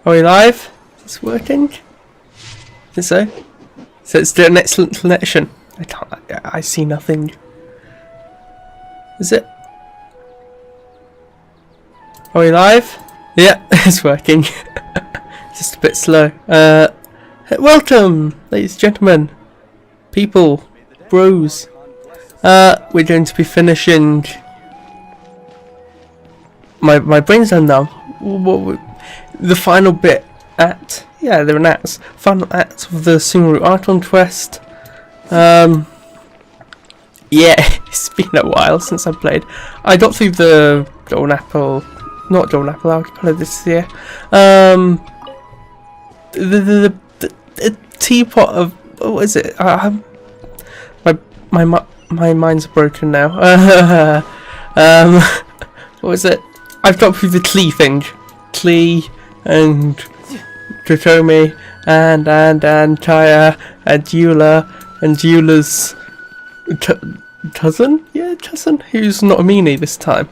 Are we live? Is this working? I think so. So it's an excellent connection. I see nothing. Is it? Are we live? Yeah, it's working. Just a bit slow. Welcome, ladies and gentlemen, people, bros. We're going to be finishing. My brain's done now. The final bit at they're an acts. Final act of the Sumeru Icon quest. Yeah, it's been a while since I played. I got through the Golden Apple, not Golden Apple Archipelago this year. The teapot of what is it? My mind's broken now. What was it? I've got through the Klee thing. Klee and Kotomi and Kaya and Eula and Eula's cousin? Yeah, cousin, who's not a meanie this time.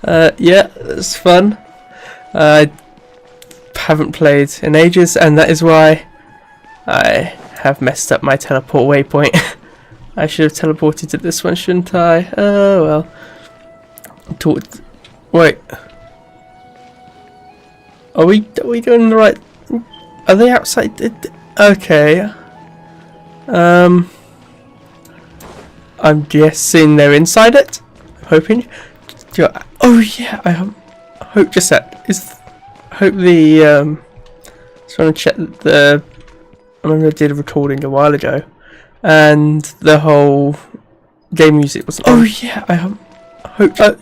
Yeah, it's fun. I haven't played in ages, and that is why I have messed up my teleport waypoint. I should have teleported to this one, shouldn't I? Oh well. Wait. Are we doing the right? Are they outside? Okay. I'm guessing they're inside it. I'm hoping. Oh yeah, I hope just that is. I hope the just want to check the. I remember I did a recording a while ago, and the whole game music was. Oh yeah, I hope.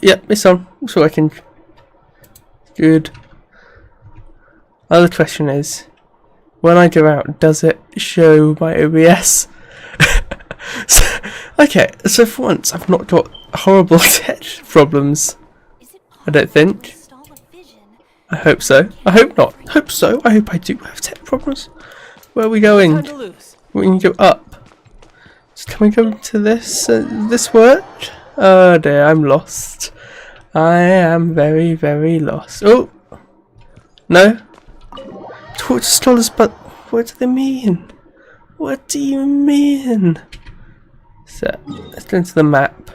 Yeah, it's on. It's working. Good. Other question is, when I go out, does it show my OBS? Okay, so for once, I've not got horrible tech problems. I don't think. I hope so. I hope not. I hope so. I hope I do have tech problems. Where are we going? We can go up. So can we go to this? This work? Oh dear, I'm lost. I am very, very lost. Oh! No? Torch scholars, but what do they mean? What do you mean? So, let's go into the map.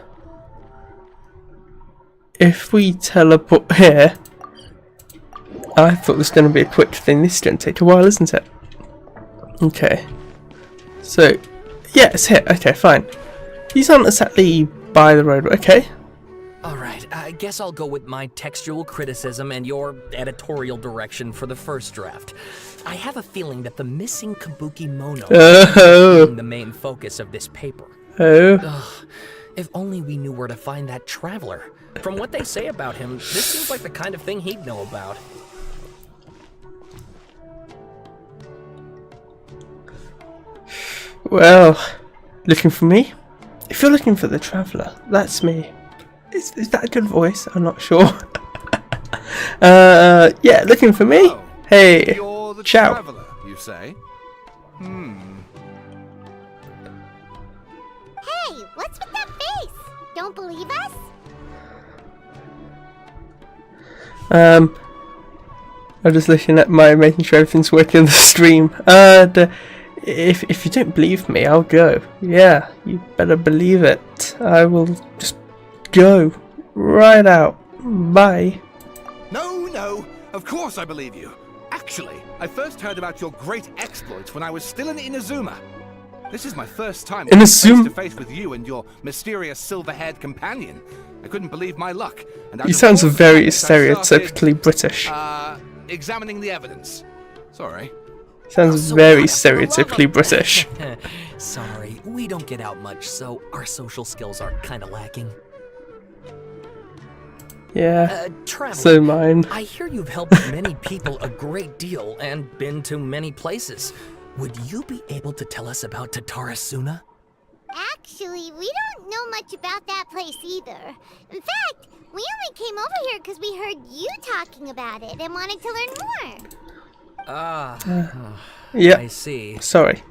If we teleport here, I thought this was going to be a quick thing. This is going to take a while, isn't it? Okay. So, yeah, it's here. Okay, fine. These aren't exactly by the road. Okay. Alright, I guess I'll go with my textual criticism and your editorial direction for the first draft. I have a feeling that the missing Kabuki Mono is the main focus of this paper. Ugh, if only we knew where to find that traveler. From what they say about him, this seems like the kind of thing he'd know about. Well, looking for me? If you're looking for the traveller, that's me. Is that a good voice? I'm not sure. Yeah, looking for me? Oh, hey, you're the ciao. traveller, you say? Hey, what's with that face? Don't believe us? I'm just looking at making sure everything's working on the stream. If you don't believe me, I'll go. Yeah, you better believe it. I will just go right out. Bye. No, of course I believe you. Actually, I first heard about your great exploits when I was still in Inazuma. This is my first time face to face with you and your mysterious silver-haired companion. I couldn't believe my luck. And He sounds very stereotypically British. Examining the evidence. Sorry. Sounds very stereotypically British. Sorry, we don't get out much, so our social skills are kind of lacking. Yeah, Traveler, so mine. I hear you've helped many people a great deal and been to many places. Would you be able to tell us about Tatarasuna? Actually, we don't know much about that place either. In fact, we only came over here because we heard you talking about it and wanted to learn more. Yeah. I see. Sorry.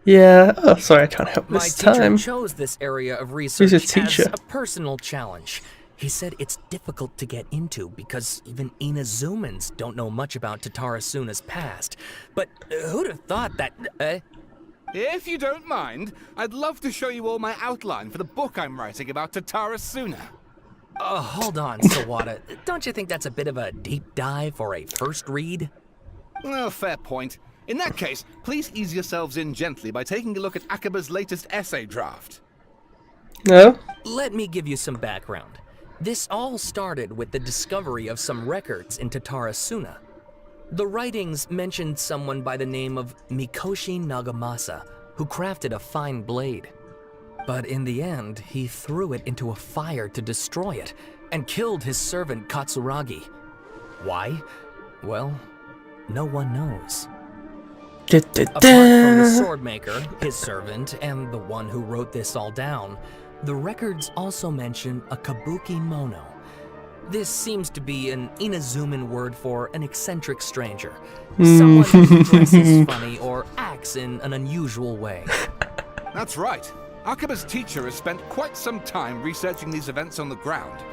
Yeah. Oh, sorry, I can't help My this teacher time. chose this area of research Who's your teacher? as a personal challenge. He said it's difficult to get into because even Inazumans don't know much about Tatarasuna's past. But who'd have thought that... If you don't mind, I'd love to show you all my outline for the book I'm writing about Tatarasuna. Hold on, Sawada. Don't you think that's a bit of a deep dive for a first read? Well, fair point. In that case, please ease yourselves in gently by taking a look at Akaba's latest essay draft. No? Let me give you some background. This all started with the discovery of some records in Tatarasuna. The writings mentioned someone by the name of Mikoshi Nagamasa, who crafted a fine blade. But in the end, he threw it into a fire to destroy it, and killed his servant Katsuragi. Why? Well, no one knows. Apart from the swordmaker, his servant, and the one who wrote this all down, the records also mention a kabuki mono. This seems to be an Inazuman word for an eccentric stranger. Someone who dresses funny or acts in an unusual way. That's right. Akaba's teacher has spent quite some time researching these events on the ground.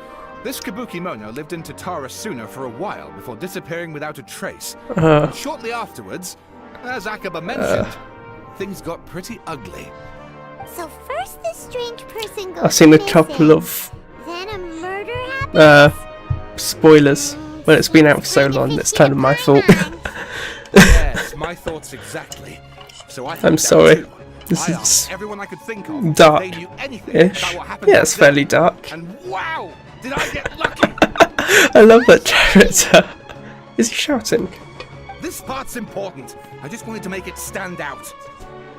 This kabuki mono lived in Tatarasuna for a while before disappearing without a trace. And shortly afterwards, as Akaba mentioned, things got pretty ugly. So first this strange person goes I've seen a missing, couple of then a murder happens. spoilers. When it's been out for so long, it's kind of my fault. Yes, my thoughts exactly. So I'm sorry. Too. This I is asked everyone I could think of if dark they knew anything about what happened. Yeah, it's fairly dark. And wow, did I get lucky? I love that character. Is he shouting? This part's important. I just wanted to make it stand out.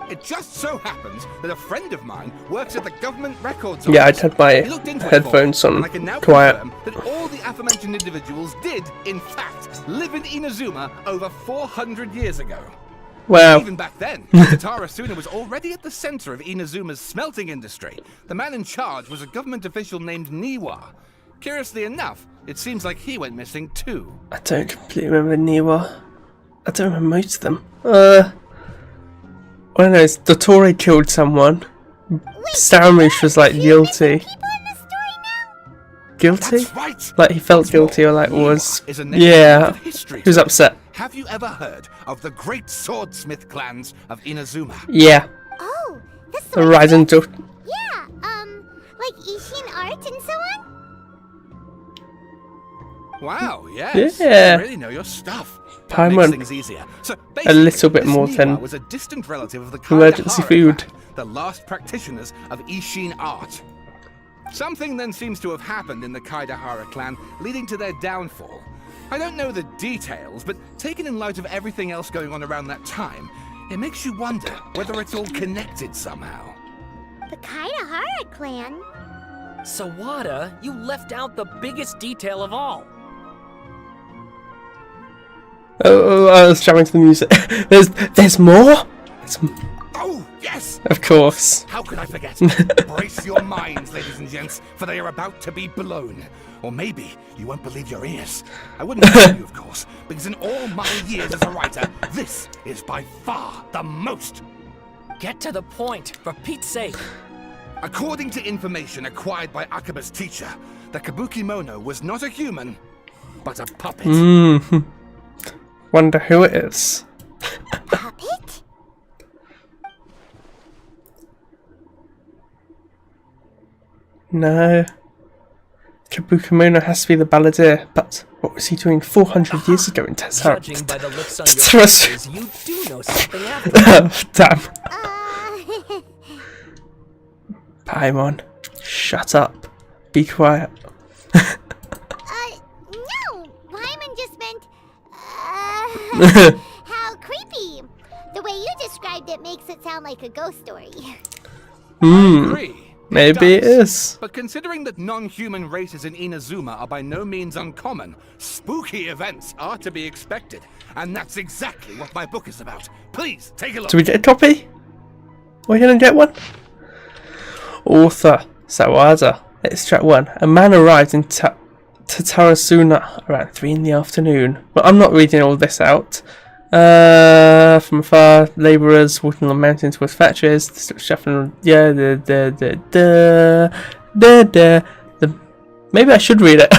It just so happens that a friend of mine works at the government records office. Yeah, I'd had my He looked into it headphones for me, on and I can now quiet. confirm that all the aforementioned individuals did, in fact, live in Inazuma over 400 years ago. Wow. Even back then, Tatarasuna was already at the center of Inazuma's smelting industry. The man in charge was a government official named Niwa. Curiously enough, it seems like he went missing too. I don't completely remember Niwa. I don't remember most of them. I don't know, Dottore killed someone. Staramouche was like guilty. People in the story now? Guilty? That's right. Like he felt guilty or like was... Yeah. He was upset. Have you ever heard of the great swordsmith clans of Inazuma? Oh, Yeah. the The sword. Rising Dawn. Yeah, like Ishin art and so on? Wow, yes. Yeah. You really know your stuff. That Paimon. makes things easier. So A little bit this more Niwa than was a distant relative of the emergency Kaidahara food. clan, the last practitioners of Ishin art. Something then seems to have happened in the Kaidahara clan, leading to their downfall. I don't know the details, but taken in light of everything else going on around that time, it makes you wonder whether it's all connected somehow. The Kaidahara clan? Sawada, you left out the biggest detail of all. Oh, I was jamming to the music. There's more? Oh, yes! Of course. How could I forget? Brace your minds, ladies and gents, for they are about to be blown. Or maybe you won't believe your ears. I wouldn't tell you, of course, because in all my years as a writer, this is by far the most. Get to the point, for Pete's sake. According to information acquired by Akaba's teacher, the Kabuki Mono was not a human, but a puppet. Wonder who it is. Puppet? No. Kabuki-mono has to be the balladeer, but what was he doing 400 years ago in Tessera? Judging by the looks on your faces, you do know something after all. Damn. Paimon, shut up. Be quiet. No! Paimon just meant, how creepy. The way you described it makes it sound like a ghost story. I agree. Maybe it does. is. But considering that non-human races in Inazuma are by no means uncommon, spooky events are to be expected. And that's exactly what my book is about. Please, take a look. Do we get a copy? Are we gonna get one? Author Sawada. Extract 1. A man arrived in Tatarasuna around 3 in the afternoon. Well, I'm not reading all this out. From afar, labourers walking on mountains with factories, shuffling. Yeah, the Maybe I should read it.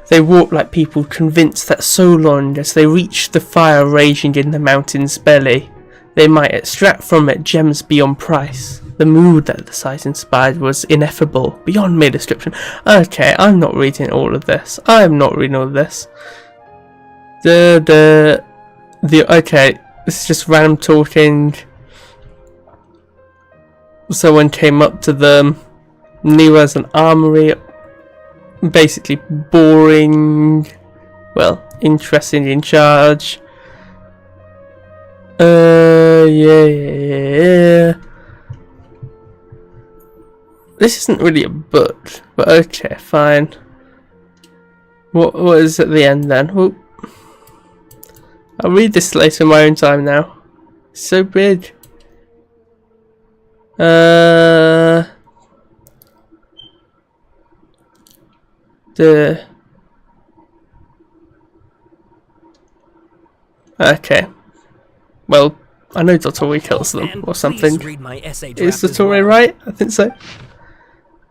They walked like people convinced that so long as they reached the fire raging in the mountain's belly, they might extract from it gems beyond price. The mood that the sight inspired was ineffable, beyond mere description. Okay, I'm not reading all of this. I'm not reading all of this. Okay, this is just random talking. Someone came up to them, knew as an armory. Basically boring. Well, interesting, in charge. Yeah. This isn't really a book, but okay, fine. What is at the end then? Ooh. I'll read this later in my own time now. It's so big. Okay. Well, I know Dotori kills them or something. Is Dotori right? I think so.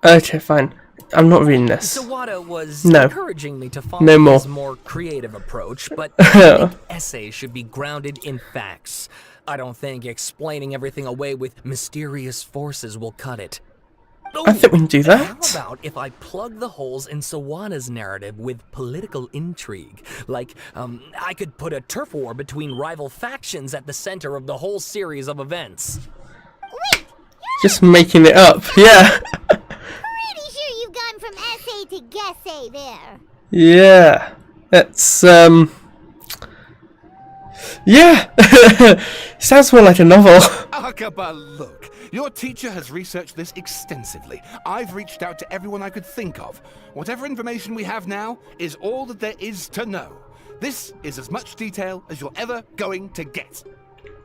Okay, fine. I'm not reading this. Sawada was No. encouraging me to follow No more. his more creative approach, but I think essays should be grounded in facts. I don't think explaining everything away with mysterious forces will cut it. I think we can do How that. about if I plug the holes in Sawada's narrative with political intrigue? Like, I could put a turf war between rival factions at the center of the whole series of events. Wait, Just making it up. Yeah. pretty sure you've gone from essay to guessay there. Yeah. It's yeah. Sounds more like a novel. Akaba, look. Your teacher has researched this extensively. I've reached out to everyone I could think of. Whatever information we have now is all that there is to know. This is as much detail as you're ever going to get.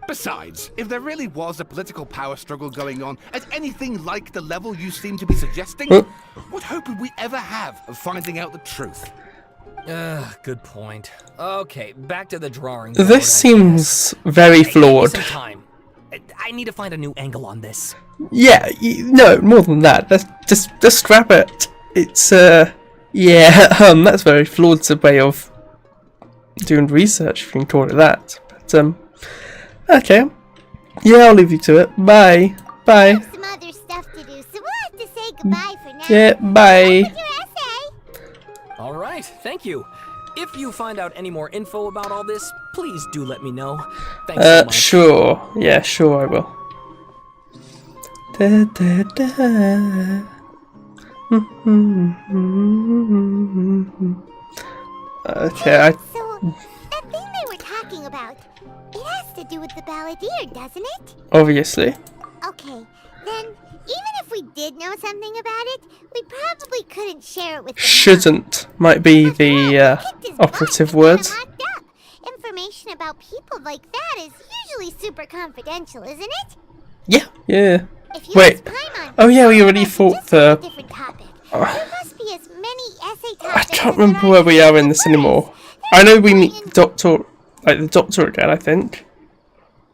Besides, if there really was a political power struggle going on at anything like the level you seem to be suggesting, what hope would we ever have of finding out the truth? Good point. Okay, back to the drawing board, This seems very flawed. Some time. I need to find a new angle on this. Yeah, no, more than that. Let's just scrap it. It's yeah, that's very flawed. It's a way of doing research, if you can call it that. But okay, yeah, I'll leave you to it. Bye, bye. Have some other stuff to do, so we'll have to say goodbye for now. Yeah, bye. With your essay. All right, thank you. If you find out any more info about all this, please do let me know. Thanks so much. Sure. Yeah, sure I will. Da, da, da. Okay, So, that thing they were talking about, it has to do with the balladeer, doesn't it? obviously. Okay, then, even if we did know something about it, we probably couldn't share it with them. Shouldn't might be the operative word. Locked up. Information about people like that is usually super confidential, isn't it? Yeah. Yeah. If you Wait. ask Paimon, Oh yeah, we already it's fought just a the. different topic. There must be as many essay I topics can't as remember there where we are in this words. anymore. I know we meet the doctor, like the doctor again. I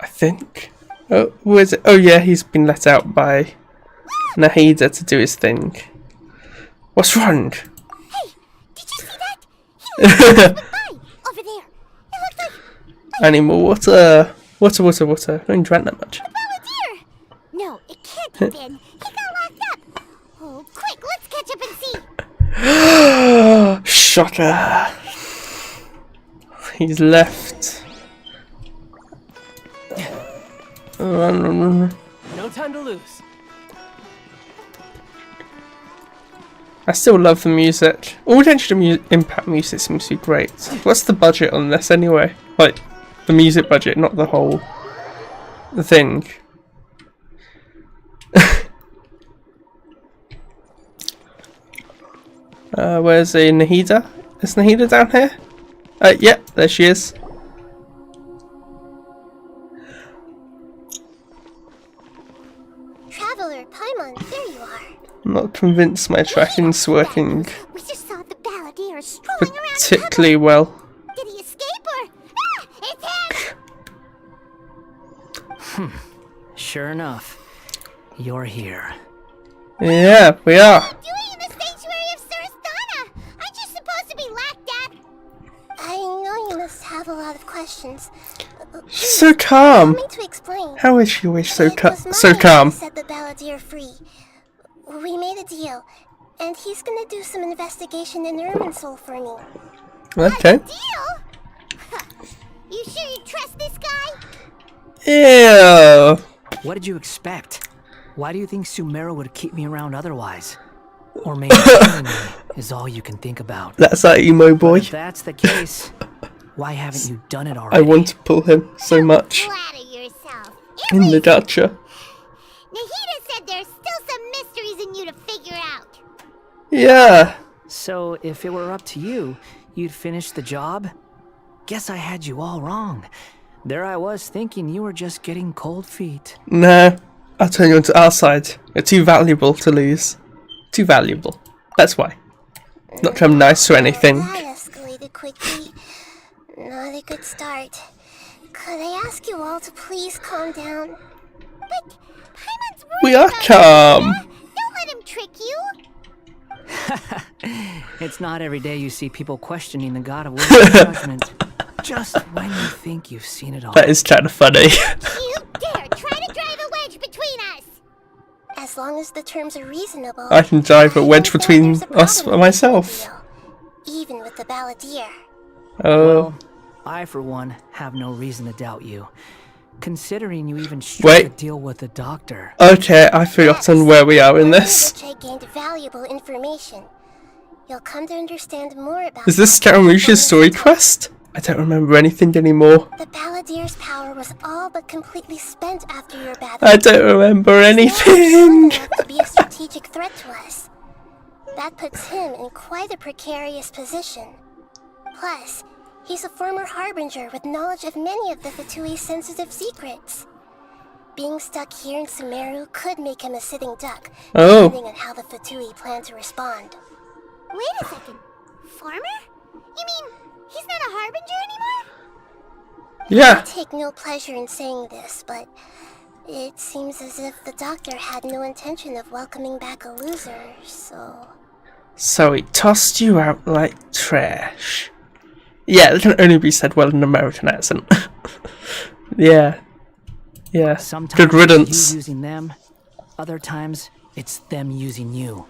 think. Oh, where's it? Oh yeah, he's been let out by Nahida to do his thing. What's wrong? Hey, did you see that? He was by over there. It looked like Animal water. Water. I don't drank that much. a balladeer. No, it can't have been. He got locked up. Oh, quick, let's catch up and see. Shocker. He's left. Run. No time to lose. I still love the music. All Genshin Impact music seems to be great. What's the budget on this anyway? Like, the music budget, not the whole thing. Where's the Nahida? Is Nahida down here? Yep, there she is. Traveler, Paimon, there you are. I'm not convinced my tracking's working We just saw the balladeer strolling around. particularly well. Did he escape or? Ah, it's him! Sure enough, you're here. Yeah, we are. Doing in the sanctuary of Surasthana. must have a lot of questions. She's so calm. Allow me to explain. How is she always so It was so my calm? idea to set the balladeer free. We made a deal, and he's gonna do some investigation in Irminsul for me. Okay. Deal? You sure you trust this guy? Yeah. What did you expect? Why do you think Sumeru would keep me around otherwise? Or maybe killing me is all you can think about. That's that emo boy. If that's the case, why haven't you done it I already? want to pull him so much Flatter yourself. in the gacha. Nahida said there's still some mysteries in you to figure out. Yeah. So, if it were up to you, you'd finish the job? Guess I had you all wrong. There I was thinking you were just getting cold feet. No. I'll turn you onto our side. You're too valuable to lose. Too valuable. That's why. Not that I'm nice or anything. That escalated quickly. Not a good start. Could I ask you all to please calm down? But Paimon's worried We are about calm. you. Don't let him trick you. It's not every day you see people questioning the god of wisdom and judgment. Just when you think you've seen it all. That is kind of funny. You dare try to drive a wedge between us. As long as the terms are reasonable. I can drive a wedge don't think between there's a us problem and with myself. the deal, even with the balladeer. Oh. Well, I, for one, have no reason to doubt you. Considering you even struck Wait. a deal with the doctor. Okay, I've forgotten where we are in this. Which I gained valuable information. You'll come to understand more about. Is this that Scaramuche's story when we quest? I don't remember anything anymore. talk. The balladeer's power was all but completely spent after your battle. I don't remember anything. He's to be a strategic threat to us. That puts him in quite a precarious position. Plus, he's a former harbinger with knowledge of many of the Fatui's sensitive secrets. Being stuck here in Sumeru could make him a sitting duck, Oh. depending on how the Fatui plan to respond. Wait a second. Farmer? You mean he's not a harbinger anymore? I Yeah. take no pleasure in saying this, but it seems as if the doctor had no intention of welcoming back a loser, so... So he tossed you out like trash. Yeah, it can only be said well in an American accent. Yeah. Yeah. Sometimes Good riddance. it's you using them, other times it's them using you.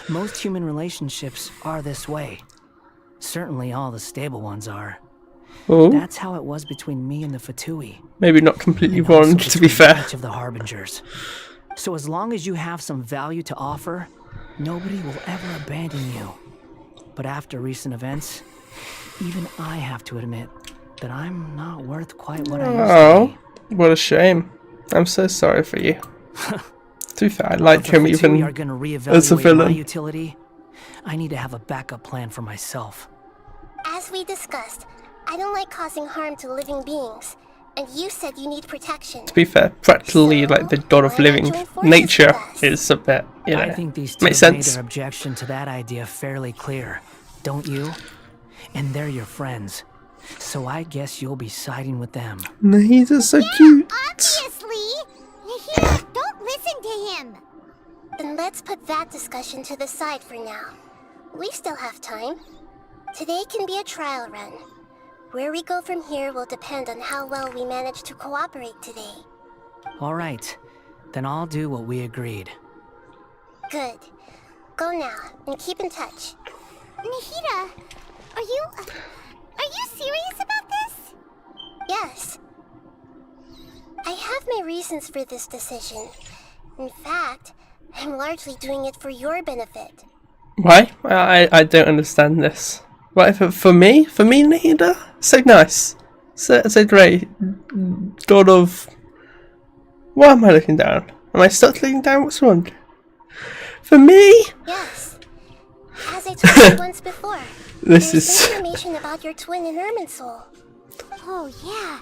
Most human relationships are this way. Certainly all the stable ones are. Oh, That's how it was between me and the Fatui. maybe not completely And also wrong, to be between fair. each of the harbingers. So as long as you have some value to offer, nobody will ever abandon you. But after recent events, even I have to admit that I'm not worth quite what I used to Oh, be. what a shame. I'm so sorry for you. To be fair, I like If the him Fatui even are gonna as a reevaluate my villain. utility, I need to have a backup plan for myself. As we discussed, I don't like causing harm to living beings, and you said you need protection. To be fair, practically like the god of why not living join forces nature with us? is a bit, you know, I think these two makes have made sense. their objection to that idea fairly clear, don't you? And they're your friends, so I guess you'll be siding with them. No, he's just so cute. Obviously. Nahida, don't listen to him. Then let's put that discussion to the side for now. We still have time. Today can be a trial run. Where we go from here will depend on how well we manage to cooperate today. All right, then I'll do what we agreed. Good. Go now, and keep in touch. Nahida, are you serious about this? Yes. I have my reasons for this decision. In fact, I'm largely doing it for your benefit. Why? I don't understand this. Right, for me, Nahida? So nice. So great. God of... Why am I looking down? Am I stuck looking down? What's wrong? For me? Yes. As I told you once before, This there's is... information about your twin in Irminsul. Oh, yeah.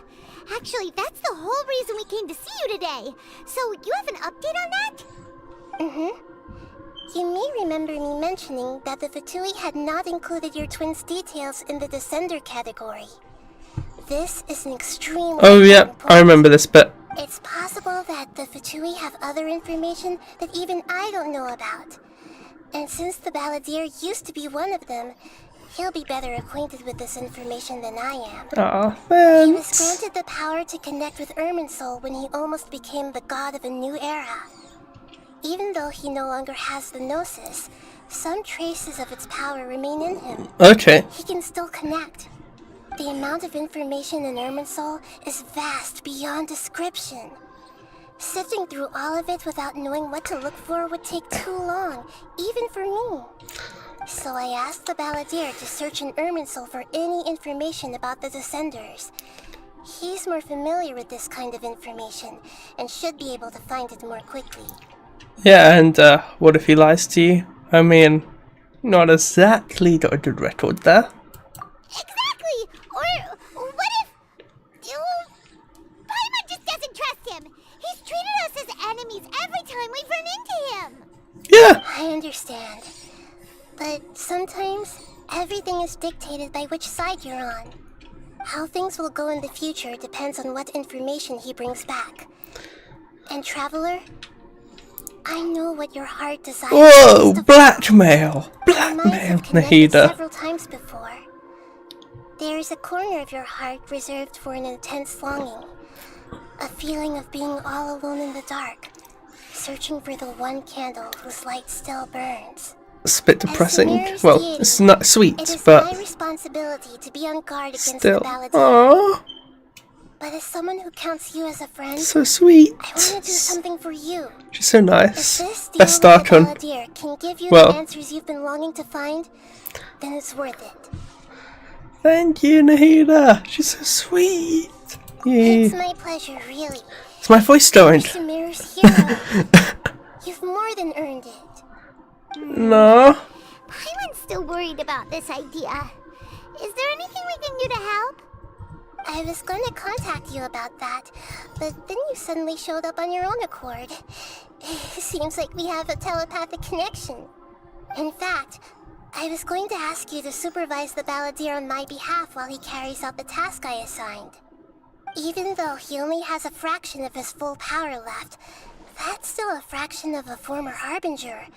Actually, that's the whole reason we came to see you today. So, you have an update on that? Mm-hmm. You may remember me mentioning that the Fatui had not included your twin's details in the Descender category. This is an extremely Oh yeah, important point. I remember this bit. It's possible that the Fatui have other information that even I don't know about. And since the balladeer used to be one of them, He'll be better acquainted with this information than I am. Aw, He was thanks. granted the power to connect with Irminsul when he almost became the god of a new era. Even though he no longer has the Gnosis, some traces of its power remain in him. Okay. He can still connect. The amount of information in Irminsul is vast beyond description. Sifting through all of it without knowing what to look for would take too long, even for me. So I asked the Balladeer to search in Irminsul for any information about the Descenders. He's more familiar with this kind of information, and should be able to find it more quickly. Yeah, and what if he lies to you? I mean, not exactly got a good record there. Exactly! Or what if... Paimon just doesn't trust him! He's treated us as enemies every time we've run into him! Yeah. I understand. But sometimes, everything is dictated by which side you're on. How things will go in the future depends on what information he brings back. And Traveler, I know what your heart desires. Whoa, blackmail! Our minds Blackmail, have connected Nahida. several times before. There is a corner of your heart reserved for an intense longing. A feeling of being all alone in the dark, searching for the one candle whose light still burns. It's a bit depressing. Samira's Well, deity, it's not It sweet, is but my responsibility to be on guard against still. the Balladeer. Aww, But as someone who counts you as a friend, so sweet. I want to do something for you. She's so If nice. this deal Best with the Archon. Balladeer can give you Well. the answers you've been longing to find, then it's worth it. Thank you, Nahida. She's so sweet. It's Yeah. my pleasure, really. Is my voice joined? Samira's hero. You've more than earned it. No. Paimon's still worried about this idea. Is there anything we can do to help? I was going to contact you about that, but then you suddenly showed up on your own accord. Seems like we have a telepathic connection. In fact, I was going to ask you to supervise the Balladeer on my behalf while he carries out the task I assigned. Even though he only has a fraction of his full power left, that's still a fraction of a former Harbinger.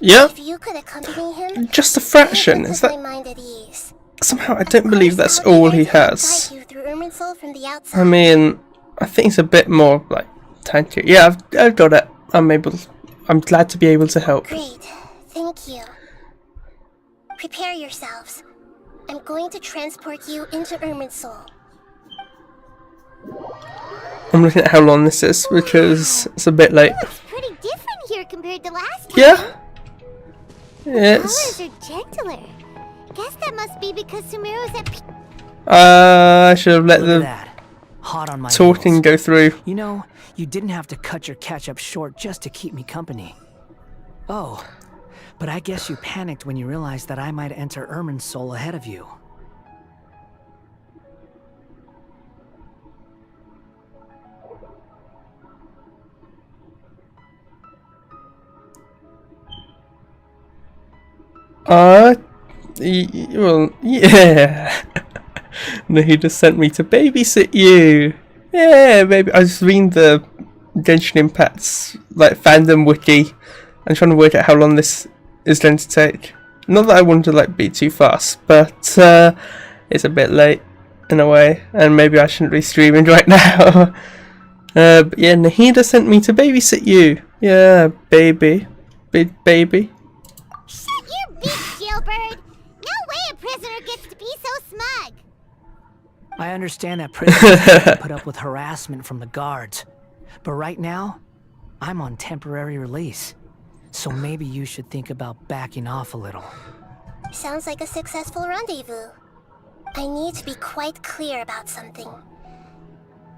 Yeah, If you could accompany him, just a fraction. it Is would put that my mind at ease. somehow? I don't believe that's all he has. You through Irminsul from the outside. I mean, I think it's a bit more like tanky. Yeah, I've got it. I'm glad to be able to help. Great, thank you. Prepare yourselves. I'm going to transport you into Irminsul. I'm looking at how long this is because it's a bit late. Looks pretty different here compared to last time. Yeah. Colors It's. are gentler. Guess that must be because Sumeru's at peace. I should have let Look at the that. Hot on my talking heels. go through. You know, you didn't have to cut your catch-up short just to keep me company. Oh, but I guess you panicked when you realized that I might enter Irminsul ahead of you. Well, yeah. No, he just sent me to babysit you. Yeah, baby. I was reading the Genshin Impact's like fandom wiki. I'm trying to work out how long this is going to take. Not that I want to like be too fast, but it's a bit late in a way, and maybe I shouldn't be streaming right now. But yeah, Nahida sent me to babysit you. Yeah, baby, big baby. Shut your beak, jailbird! No way a prisoner gets to be so smug! I understand that prisoners have to put up with harassment from the guards, but right now, I'm on temporary release. So maybe you should think about backing off a little. Sounds like a successful rendezvous. I need to be quite clear about something.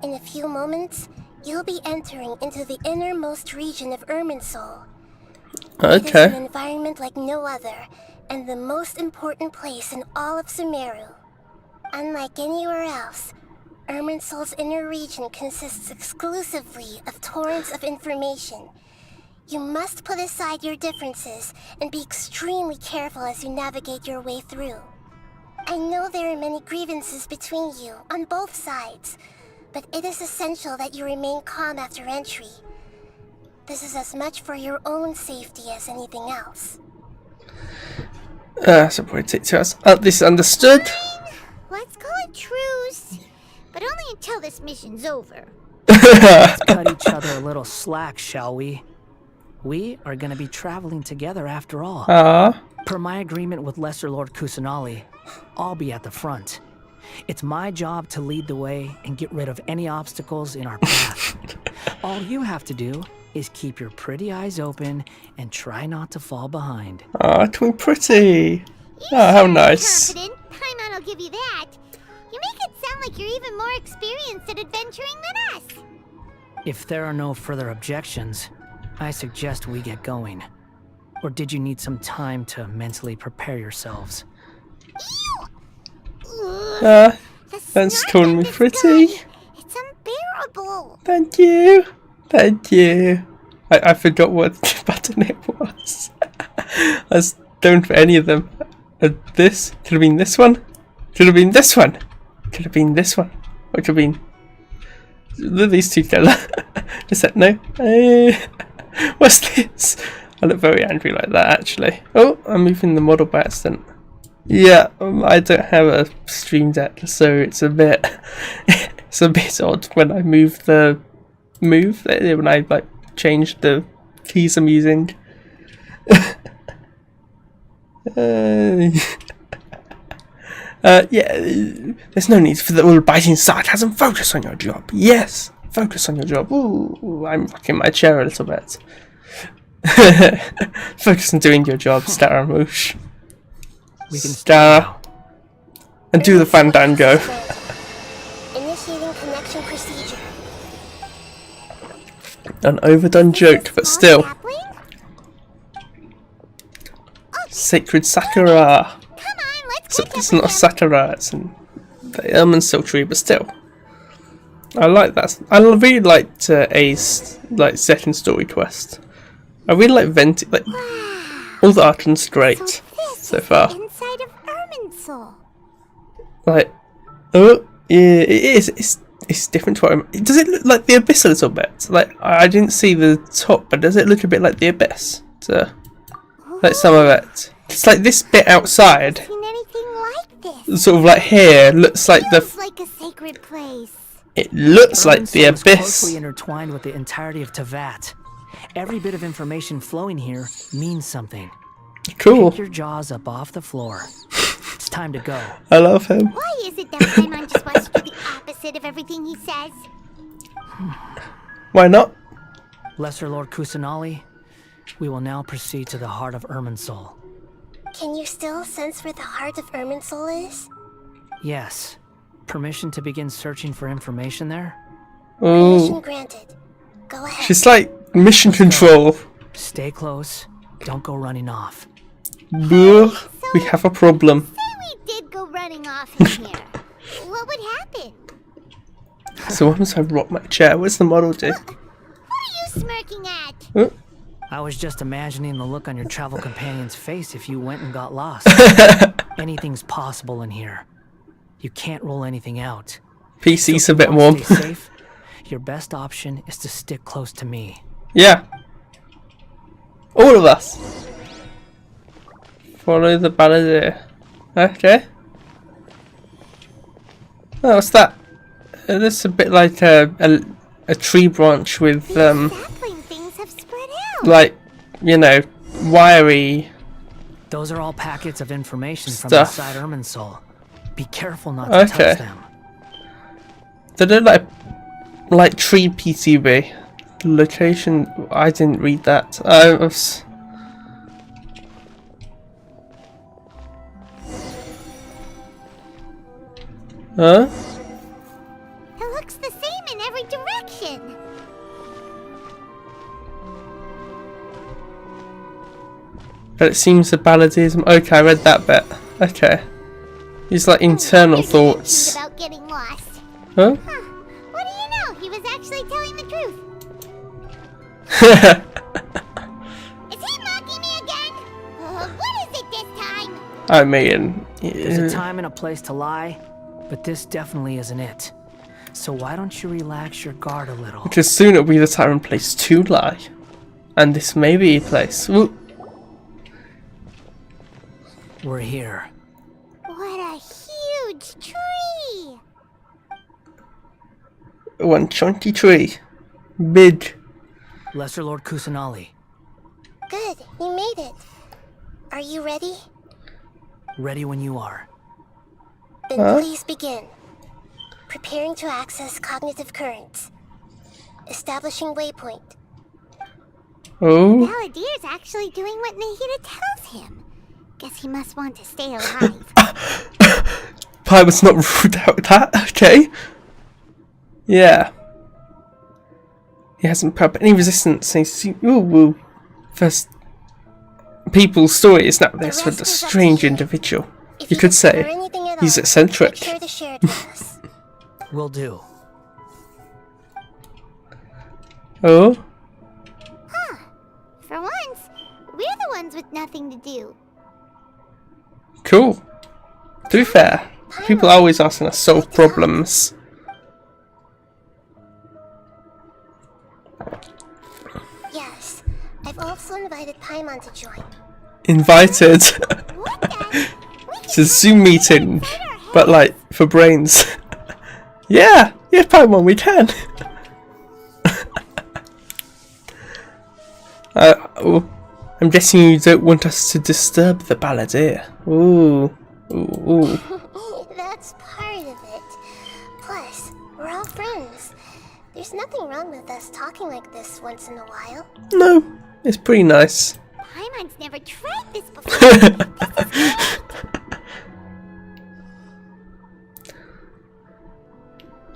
In a few moments, you'll be entering into the innermost region of Irminsul. It is an Okay. environment like no other, and the most important place in all of Sumeru. Unlike anywhere else, Irminsul's inner region consists exclusively of torrents of information. You must put aside your differences and be extremely careful as you navigate your way through. I know there are many grievances between you on both sides, but it is essential that you remain calm after entry. This is as much for your own safety as anything else. So probably take 2 hours. This is understood. Let's call it truce. But only until this mission's over. Let's cut each other a little slack, shall we? We are going to be traveling together after all. Per my agreement with Lesser Lord Kusanali, I'll be at the front. It's my job to lead the way and get rid of any obstacles in our path. All you have to do is keep your pretty eyes open and try not to fall behind. Twin Pretty. How nice. Confident. Paimon will give you that. You make it sound like you're even more experienced at adventuring than us. If there are no further objections, I suggest we get going. Or did you need some time to mentally prepare yourselves? Thanks for calling me pretty. It's unbearable. Thank you. Thank you. I forgot what button it was. I was going for any of them. This could have been this one. Could have been this one. Could have been this one. Or could have been these two together. Just said no. What's this? I look very angry like that actually. Oh, I'm moving the model by accident. Yeah, I don't have a stream deck, so it's a bit odd when I move when I like change the keys I'm using. Yeah, there's no need for the all biting sarcasm. Focus on your job. Yes, focus on your job. Ooh, I'm rocking my chair a little bit. Focus on doing your job, Scaramouche. We can Star and do the fandango. Initiating connection procedure. An overdone joke, but still. Sacred Sakura. Come on, let's Except catch it's up not a again. Sakura, it's the almond silk tree, but still. I like that. I really liked A's like second story quest. I really like Venti. Like all the art is great so far. Inside of Irminsul. Like, oh yeah, it is. It's different to what does it look like the abyss a little bit? Like I didn't see the top, but does it look a bit like the abyss? Like some of it. It's like this bit outside. Seen anything like this? Sort of like here looks like Feels like a sacred place. It looks like the Irminsul is abyss. closely intertwined with the entirety of Tevat. Every bit of information flowing here means something. Cool. Pick your jaws up off the floor. It's time to go. I love him. Why is it that Paimon just wants to do the opposite of everything he says? Why not? Lesser Lord Kusanali, we will now proceed to the heart of Irminsul. Can you still sense where the heart of Irminsul is? Yes. Permission to begin searching for information there? Permission Oh, granted. Go ahead. she's like mission control. Stay close. Don't go running off. Boo, we have a problem. Say we did go running off in here. What would happen? So once I rock my chair, what's the model do? What are you smirking at? Oh, I was just imagining the look on your travel companion's face if you went and got lost. Anything's possible in here. You can't rule anything out. PC's So a if bit you wanna warm. stay safe, your best option is to stick close to me. Yeah. All of us. Follow the balladeer. Okay. Oh, what's that? This is a bit like a tree branch with Sapling things have spread out. like, you know, wiry. Those are all packets of information from Stuff. inside Irminsul. Be careful not to Okay. touch them. They look like tree PCB. Location. I didn't read that. Huh? It looks the same in every direction. But it seems the balladism. Okay, I read that bit. Okay. These like internal What is he thinking thoughts. about getting lost. Huh? Huh. What do you know? He was actually telling the truth. Is he mocking me again? What is it this time? I mean, There's a time and a place to lie, but this definitely isn't it. So why don't you relax your guard a little? because soon it'll be the time and place to lie, and this may be a place. Ooh. We're here. What a huge tree! One chunky tree. Big. Lesser Lord Kusanali. Good, you made it. Are you ready? Ready when you are. Then please begin. Preparing to access cognitive currents. Establishing waypoint. Oh. Baladier's actually doing what Nahida tells him. Guess he must want to stay alive. Paimon's not ruled out that, okay. Yeah. He hasn't put up any resistance. Ooh. First people's story is not this with a strange individual. If You could say discover anything at he's all, eccentric. Make sure to share it with us. Will do. Oh? For once, we're the ones with nothing to do. Cool. To be fair, people are always asking us to solve problems. Yes, I've also invited Paimon to join. Invited What the? to Zoom meeting, but like for brains. Yeah, Paimon, we can. Oh, I'm guessing you don't want us to disturb the balladeer. Ooh. That's part of it. Plus, we're all friends. There's nothing wrong with us talking like this once in a while. No, it's pretty nice. Paimon's never tried this before.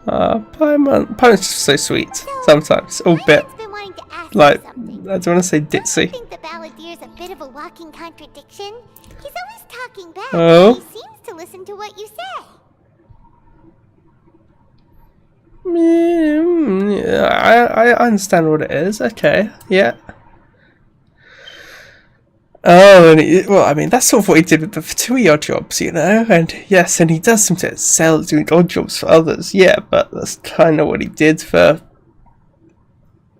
Paimon's just so sweet. Sometimes, a bit. Paimon's been wanting to ask Like, you something. I don't want to say Don't you ditzy. think the Baladier's a bit of a walking contradiction? He's always talking back, Oh? but he seems to listen to what you say. Yeah, I understand what it is. Okay, yeah. Oh, and well, I mean, that's sort of what he did with the Fatui odd jobs, you know? And yes, and he does seem to excel at doing odd jobs for others, yeah, but that's kind of what he did for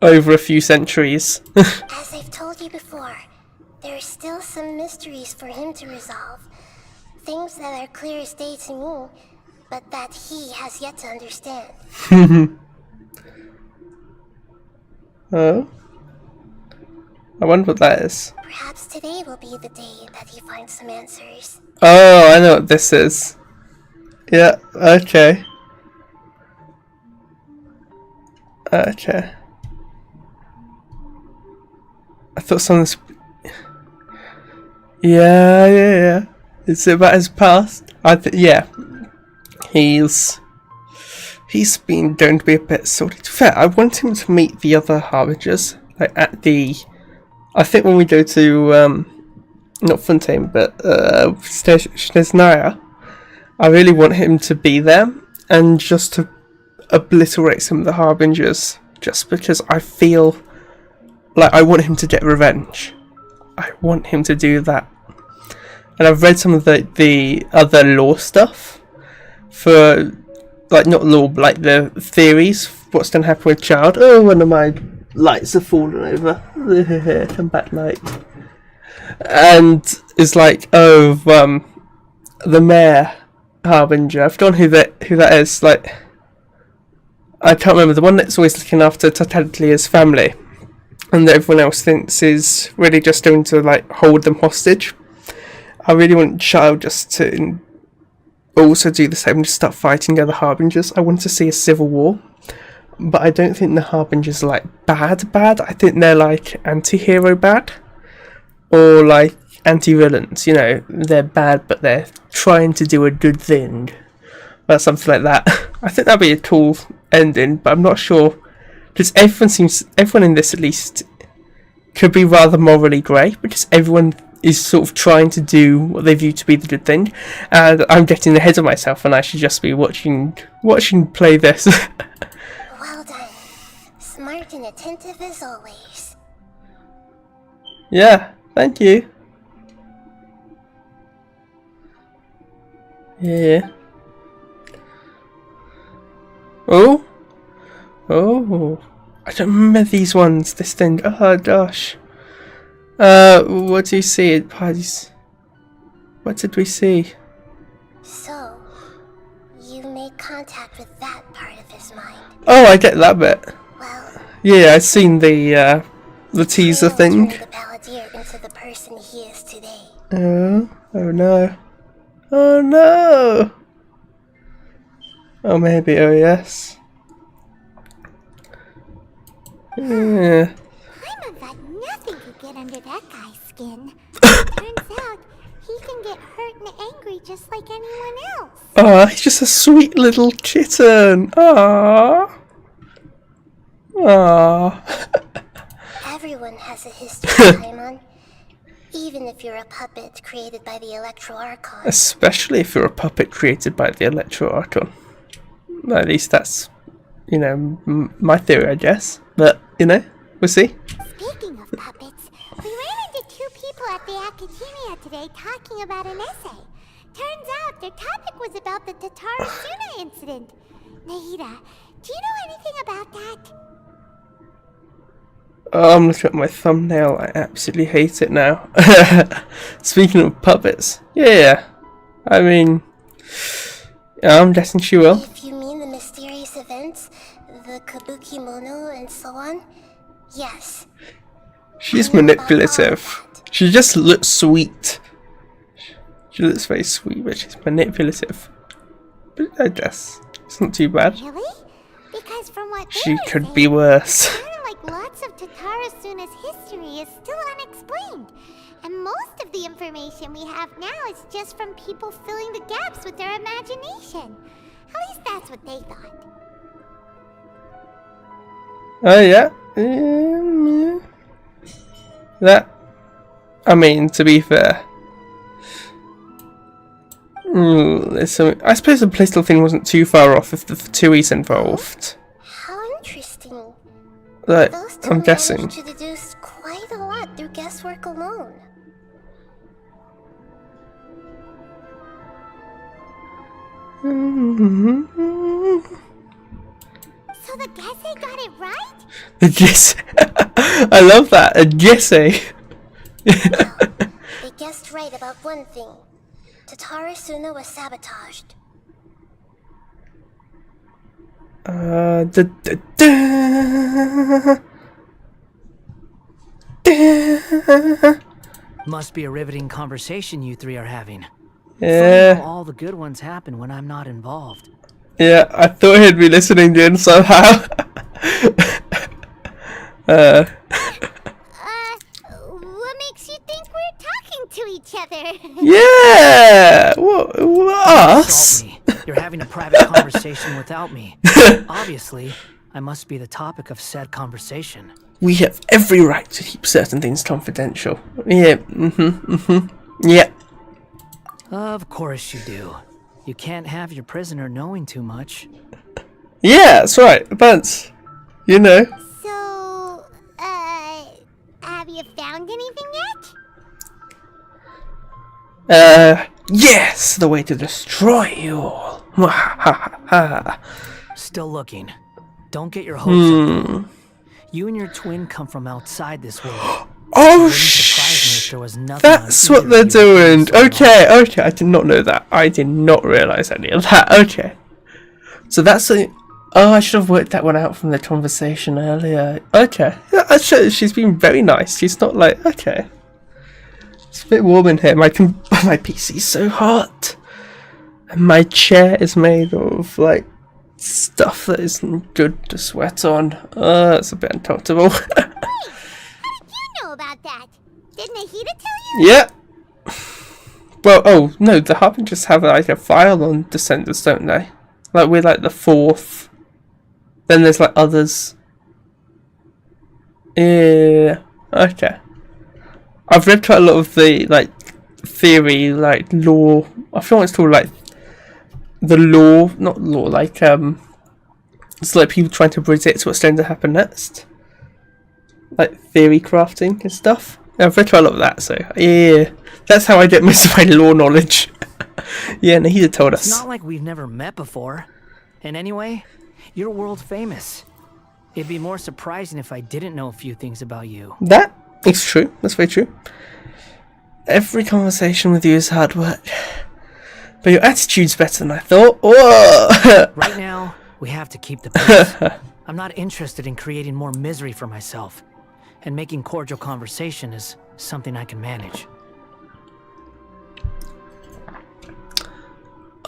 over a few centuries. As I've told you before, there are still some mysteries for him to resolve. Things that are clear as day to me, but that he has yet to understand. Oh? I wonder what that is. Perhaps today will be the day that he finds some answers. Oh, I know what this is. Yeah, okay. Okay. I thought someone's... Yeah. Is it about his past? Yeah. He's been known to be a bit salty. To be fair, I want him to meet the other Harbingers. Like at the... I think when we go to, not Fontaine, but Snezhnaya, I really want him to be there and just to obliterate some of the Harbingers, just because I feel like I want him to get revenge. I want him to do that. And I've read some of the other lore stuff for, like, not lore, but like the theories, what's going to happen with Child. Oh, one of my lights have fallen over. Come back, light. And it's like, oh, the mayor Harbinger. I've forgotten who that is. Like, I can't remember, the one that's always looking after Tatalia's family, and that everyone else thinks is really just going to like hold them hostage. I really want Child just to also do the same and just start fighting other Harbingers. I want to see a civil war. But I don't think the Harbingers are like bad. I think they're like anti-hero bad. Or like anti-villains, you know. They're bad but they're trying to do a good thing. Or something like that. I think that'd be a cool ending, but I'm not sure. Because everyone in this at least could be rather morally grey. Because everyone is sort of trying to do what they view to be the good thing. And I'm getting ahead of myself and I should just be watching play this. Well done. Smart and attentive as always. Yeah, thank you. Yeah. Oh, I don't remember these ones. This thing. Oh gosh. What do you see? Parties. What did we see? So, you made contact with that part of his mind. Oh, I get that bit. Well, Yeah, I've seen the teaser Trail thing. turned the Balladeer into the person he is today. Oh no. Oh no! Oh maybe, oh yes. Yeah. Paimon thought nothing could get under that guy's skin. Turns out, he can get hurt and angry just like anyone else. Oh, he's just a sweet little kitten. Aww. Aww. Everyone has a history, Paimon. Even if you're a puppet created by the Electro Archon. Especially if you're a puppet created by the Electro Archon. At least that's, you know, my theory, I guess. But, you know, we'll see. Speaking of puppets, we ran into two people at the Academia today talking about an essay. Turns out their topic was about the Tatara Suna incident. Nahida, do you know anything about that? Oh, I'm looking at my thumbnail. I absolutely hate it now. Speaking of puppets, yeah. I mean, I'm guessing she will. If you mean the mysterious events, the Kabuki Mono and so on, yes. She's manipulative. She just looks sweet. She looks very sweet, but she's manipulative. But I guess it's not too bad. Really? Because from what She could be worse. like lots of Tatara Suna's history is still unexplained. And most of the information we have now is just from people filling the gaps with their imagination. At least that's what they thought. Oh yeah. Yeah. That. I mean, to be fair. There's some, I suppose the Playstyle thing wasn't too far off if the Fatui's involved. How interesting. Like, Those two I'm guessing. managed to deduce quite a lot through guesswork alone. So the Gesse got it right? A Gesse. I love that. A Gesse. They guessed right about one thing. Tatara Suna was sabotaged. Da, da, da. Da. Must be a riveting conversation you three are having. Yeah. Funny how all the good ones happen when I'm not involved. Yeah, I thought he'd be listening in somehow. What makes you think we're talking to each other? Yeah! What us? Insult me. You're having a private conversation without me. Obviously, I must be the topic of said conversation. We have every right to keep certain things confidential. Yeah, yeah. Of course you do. You can't have your prisoner knowing too much. Yeah, that's right. But, you know. So, have you found anything yet? Yes! The way to destroy you all. Still looking. Don't get your hopes up. You and your twin come from outside this world. Oh, There was nothing that's on what either they're of you doing. so long. Okay, I did not know that. I did not realise any of that. Okay. So that's a... Oh, I should have worked that one out from the conversation earlier. Okay. Yeah, she's been very nice. She's not like... Okay. It's a bit warm in here. My PC's so hot. And my chair is made of, like, stuff that isn't good to sweat on. It's a bit uncomfortable. Wait, how did you know about that? Did Nahida tell you? Yeah. Well, oh, no, the Harbingers have, like, a file on Descendants, don't they? Like, we're, like, the fourth. Then there's, like, others. Yeah. Okay. I've read quite a lot of the, like, theory, like, lore. I feel like it's called, like, the lore, not lore, like, it's like people trying to predict what's going to happen next. Like, theory crafting and stuff. I've read quite a lot of that, so, yeah. That's how I get most of my lore knowledge. Yeah, Nahida told us. It's not like we've never met before. And anyway, you're world famous. It'd be more surprising if I didn't know a few things about you. That is true. That's very true. Every conversation with you is hard work. But your attitude's better than I thought. Whoa! Right now, we have to keep the peace. I'm not interested in creating more misery for myself. And making cordial conversation is something I can manage.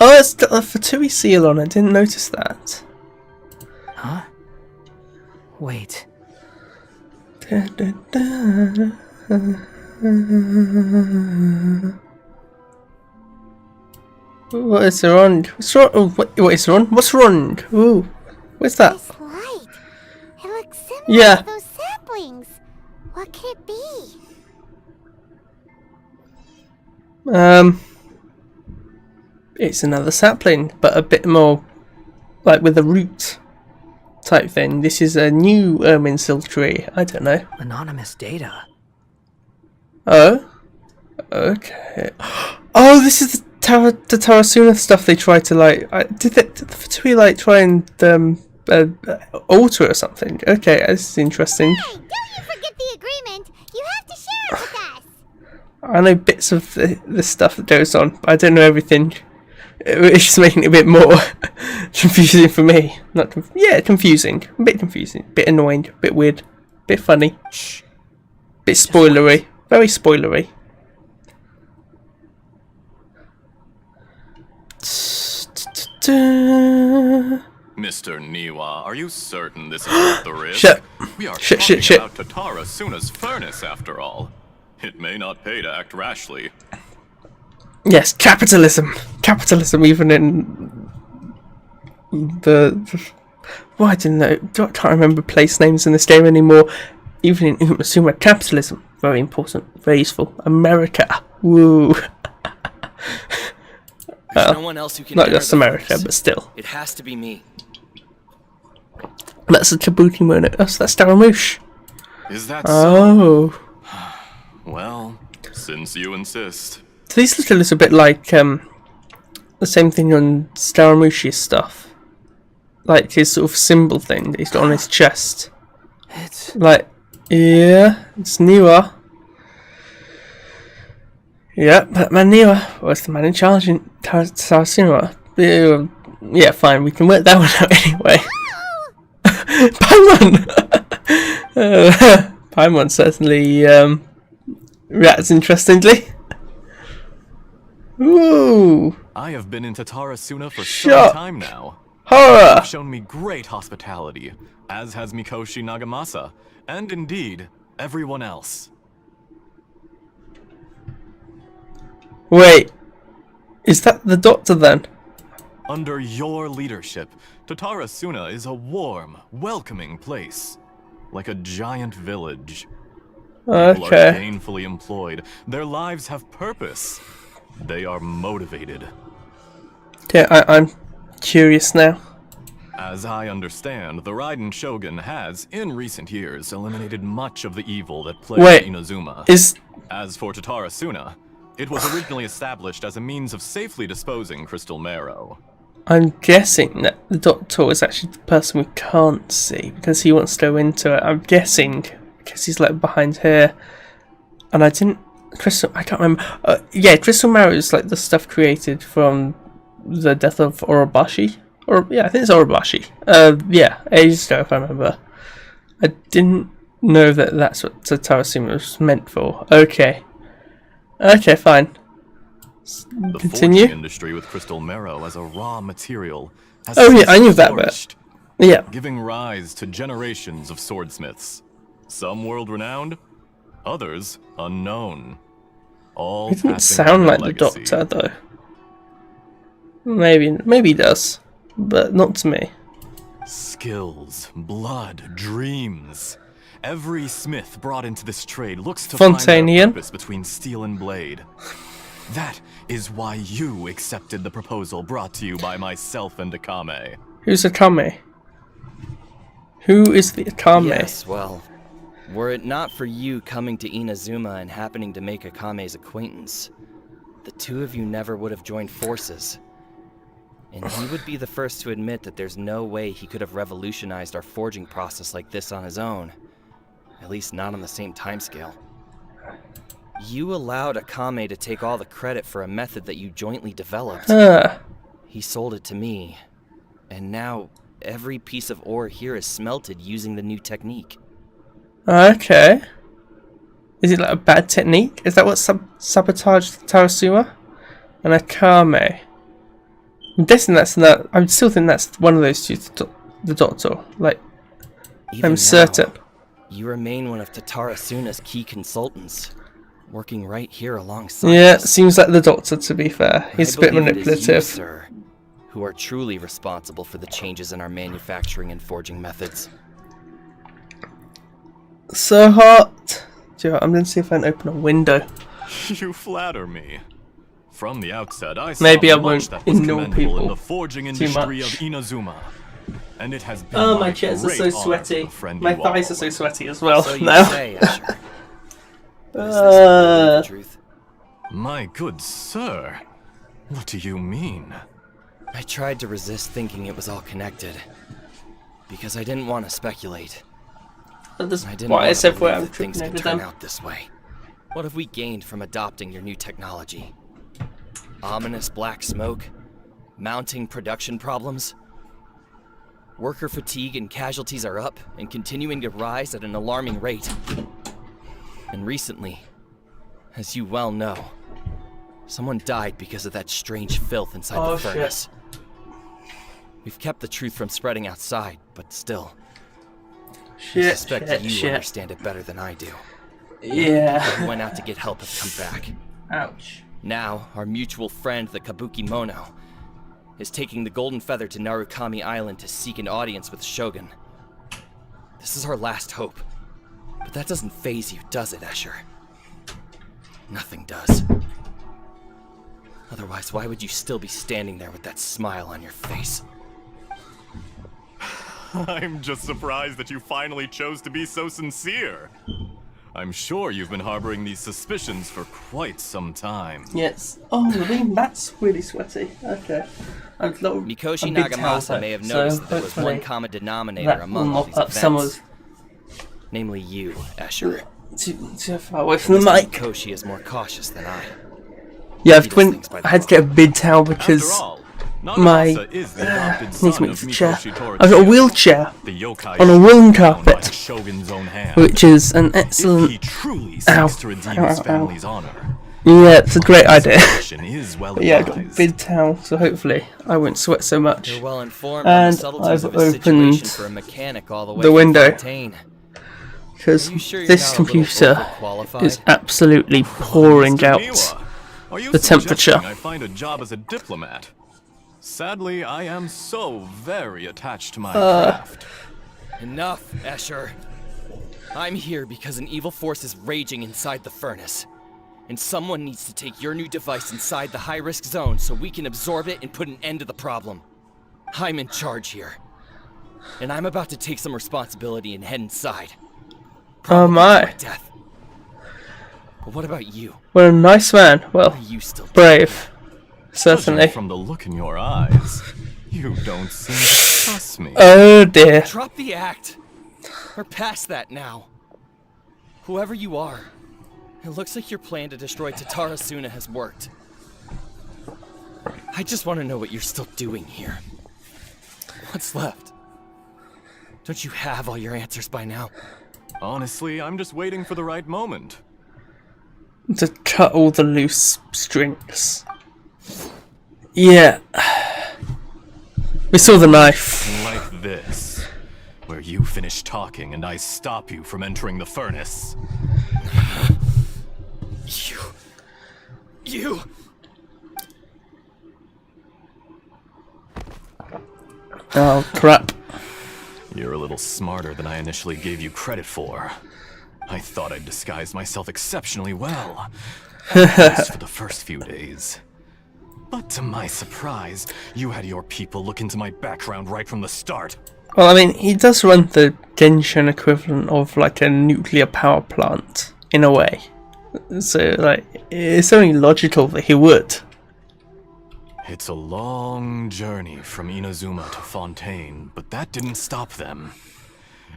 Oh, it's got a Fatui seal on. I didn't notice that. Huh? Wait. What is wrong? What's wrong? Oh, what is wrong? What's wrong? Ooh, what's that? This light. It looks similar Yeah. to those saplings. What could it be? It's another sapling, but a bit more like with a root type thing. This is a new Erminsil tree. I don't know. Anonymous data. Oh, okay. Oh, this is the Tarasuna stuff they tried to like. Did the Fatui like try and alter it or something? Okay, this is interesting. Hey, don't you forget the agreement. You have to share it with us. I know bits of the stuff that goes on, but I don't know everything. It's just making it a bit more confusing for me. Yeah, confusing. A bit confusing. A bit annoying. A bit weird. A bit funny. Shh. Bit spoilery. Very spoilery. Mr. Niwa, are you certain this is worth the risk? Shit. We are Shit, talking shit, shit. about Tatara Suna's furnace, after all. It may not pay to act rashly. Yes, capitalism. Capitalism, even in the. Well, I didn't know. Can't remember place names in this game anymore. Even in Umasuma, capitalism, very important, very useful. America, woo. There's no one else who can Not enter just the America, furnace. but still. It has to be me. That's the Kabuki Mono. That's Scaramouche. Is that so? Oh. Well, since you insist. So these look a little bit like the same thing on Scaramucci's stuff. Like his sort of symbol thing that he's got on his chest. It's Like, yeah, it's Niwa. Yeah, Batman Niwa was the man in charge in Tarasuna. Yeah, fine, we can work that one out anyway. Paimon! Paimon certainly reacts interestingly. Ooh! I have been in Tatarasuna for Shock. some time now. Horror! You've shown me great hospitality, as has Mikoshi Nagamasa, and indeed, everyone else. Wait, is that the doctor then? Under your leadership, Tatarasuna is a warm, welcoming place. Like a giant village. People are Okay. gainfully employed. Their lives have purpose. They are motivated. Yeah, I'm curious now. As I understand, the Raiden Shogun has, in recent years, eliminated much of the evil that plagued Wait, Inazuma. is As for Tatarasuna, it was originally established as a means of safely disposing crystal marrow. I'm guessing that the doctor is actually the person we can't see because he wants to go into it. I'm guessing because he's like behind here, and I can't remember. Yeah, crystal marrow is like the stuff created from the death of Orobashi. Or yeah, I think it's Orobashi. Yeah, ages ago if I remember. I didn't know that that's what Tatarasuna was meant for. Okay, fine. The Continue. forging industry with crystal marrow as a raw material has Oh, yeah, since I knew that bit. flourished, Yeah. giving rise to generations of swordsmiths. Some world-renowned, others unknown. All He didn't passing sound on like their the legacy. doctor though. Maybe he does, but not to me. Skills, blood, dreams. Every smith brought into this trade looks to Fontanian. find their purpose between steel and blade. That is why you accepted the proposal brought to you by myself and Akame. Who's Akame? Who is the Akame? Yes, well, were it not for you coming to Inazuma and happening to make Akame's acquaintance, the two of you never would have joined forces. And he would be the first to admit that there's no way he could have revolutionized our forging process like this on his own. At least not on the same timescale. You allowed Akame to take all the credit for a method that you jointly developed. He sold it to me, and now every piece of ore here is smelted using the new technique. Okay. Is it like a bad technique? Is that what sabotaged Tarasuma? And Akame. I'm guessing that's not. I still think that's one of those two. The doctor. Like, Even I'm now, certain. You remain one of Tatarasuna's key consultants, working right here alongside Yeah, us. seems like the doctor. To be fair, he's a bit believe it is you, manipulative. sir, who are truly responsible for the changes in our manufacturing and forging methods. So hot. Do you know what, I'm going to see if I can open a window. You flatter me. From the outset, I saw Maybe I much won't that was ignore commendable people in the forging too industry much. of Inazuma. And it has been Oh, my my chairs are great so honor to sweaty. befriend My you thighs all. are so sweaty as well So you now. say, Escher. But is this really the truth? My good sir, what do you mean? I tried to resist thinking it was all connected, because I didn't want to speculate. That's I didn't why I want said to where believe I'm that things tripping could over turn them. out this way. What have we gained from adopting your new technology? Ominous black smoke? Mounting production problems? Worker fatigue and casualties are up and continuing to rise at an alarming rate. And recently, as you well know, someone died because of that strange filth inside the furnace. We've kept the truth from spreading outside, but still, I suspect you understand it better than I do. Yeah. Who went out to get help have come back. Ouch. Now, our mutual friend, the Kabuki Mono, is taking the Golden Feather to Narukami Island to seek an audience with the Shogun. This is our last hope. But that doesn't faze you, does it, Escher? Nothing does. Otherwise, why would you still be standing there with that smile on your face? I'm just surprised that you finally chose to be so sincere. I'm sure you've been harboring these suspicions for quite some time. Yes. Oh, I mean, that's really sweaty. Okay. Mikoshi Nagamasa may have noticed that there was one common denominator among all these events. Namely you, Escher. Too far away from the mic. Mikoshi is more cautious than I. Yeah, I had to get a bid towel because After all, my Nagamasa is the adopted needs son to of move the chair. Mikoshi I've got a Torachiro, wheelchair the yokai on a woolen owned by carpet, the Shogun's own hand. which is an If excellent. he truly Ow. seeks to redeem his family's honor, Yeah, it's a great idea. action is well But yeah, I got a advised. bid towel, so hopefully I won't sweat so much. You're well informed on And the subtleties I've of a situation opened for a mechanic all the way the from window. Fontaine. Because Are you sure you're this not a little computer overqualified? is absolutely pouring Mr. out Miwa, are you the temperature. suggesting I find a job as a diplomat. Sadly, I am so very attached to my craft. Enough, Escher. I'm here because an evil force is raging inside the furnace. And someone needs to take your new device inside the high-risk zone so we can absorb it and put an end to the problem. I'm in charge here. And I'm about to take some responsibility and head inside. Oh my. My death. But what about you? Well, a nice man. Well, What are you still doing? brave. Judging Certainly. from the look in your eyes, you don't seem to trust me. Oh dear. Drop the act. We're past that now. Whoever you are, it looks like your plan to destroy Tatarasuna has worked. I just want to know what you're still doing here. What's left? Don't you have all your answers by now? Honestly, I'm just waiting for the right moment. To cut all the loose strings. Yeah. We saw the knife. Like this, where you finish talking and I stop you from entering the furnace. You... Oh crap. You're a little smarter than I initially gave you credit for. I thought I'd disguised myself exceptionally well, at least for the first few days. But to my surprise, you had your people look into my background right from the start. Well, I mean, he does run the Genshin equivalent of like a nuclear power plant, in a way. So, like, it's only logical that he would. It's a long journey from Inazuma to Fontaine, but that didn't stop them.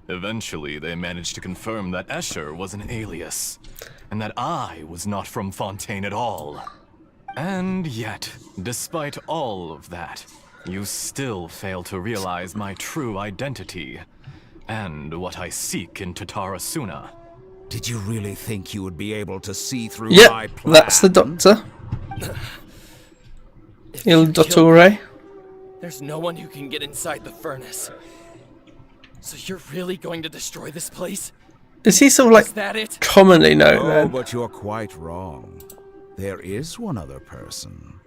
Eventually, they managed to confirm that Escher was an alias, and that I was not from Fontaine at all. And yet, despite all of that, you still fail to realize my true identity, and what I seek in Tatarasuna. Did you really think you would be able to see through Yep, my plan? that's the doctor. Il Dottore. There's no one who can get inside the furnace. So you're really going to destroy this place? Is he sort of like Is that it? commonly known Oh, then? but you're quite wrong. There is one other person.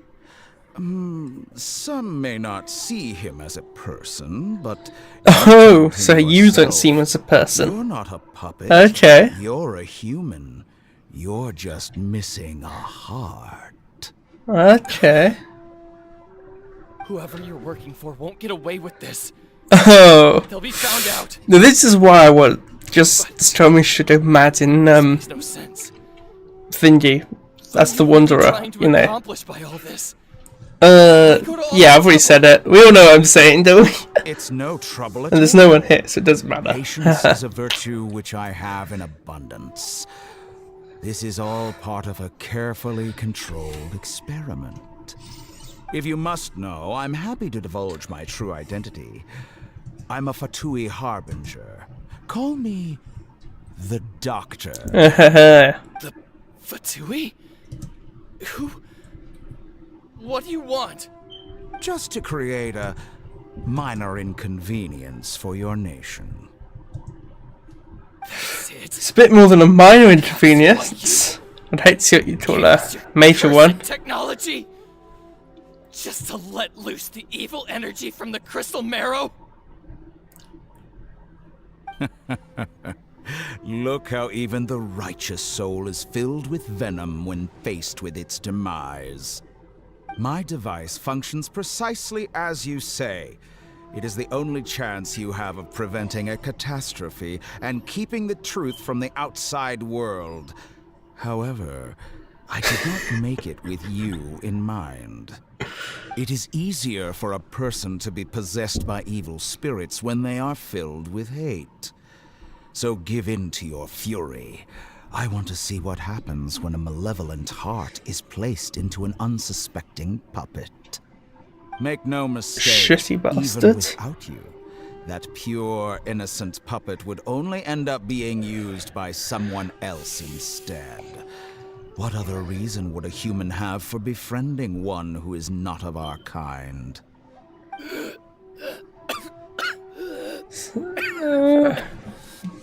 Some may not see him as a person, but... Oh, so you don't see him as a person. You're not a puppet. Okay. You're a human. You're just missing a heart. Okay. Whoever you're working for won't get away with this. Oh. They'll be found out. Now this is why I want just tell me should go mad in Makes no sense. thingy. That's the Wanderer, Trying to you know. accomplish by all this. Yeah, I've already said it. We all know what I'm saying, don't we? It's no trouble at And there's all. no one here, so it doesn't matter. Patience is a virtue which I have in abundance. This is all part of a carefully controlled experiment. If you must know, I'm happy to divulge my true identity. I'm a Fatui harbinger. Call me the Doctor. The Fatui? Who? What do you want? Just to create a minor inconvenience for your nation. That's it. It's a bit more than a minor inconvenience. I'd hate to see what you call a major one. Technology? Just to let loose the evil energy from the crystal marrow? Look how even the righteous soul is filled with venom when faced with its demise. My device functions precisely as you say. It is the only chance you have of preventing a catastrophe and keeping the truth from the outside world. However, I did not make it with you in mind. It is easier for a person to be possessed by evil spirits when they are filled with hate. So give in to your fury. I want to see what happens when a malevolent heart is placed into an unsuspecting puppet. Make no mistake, Shitty bastard. even without you, that pure, innocent puppet would only end up being used by someone else instead. What other reason would a human have for befriending one who is not of our kind?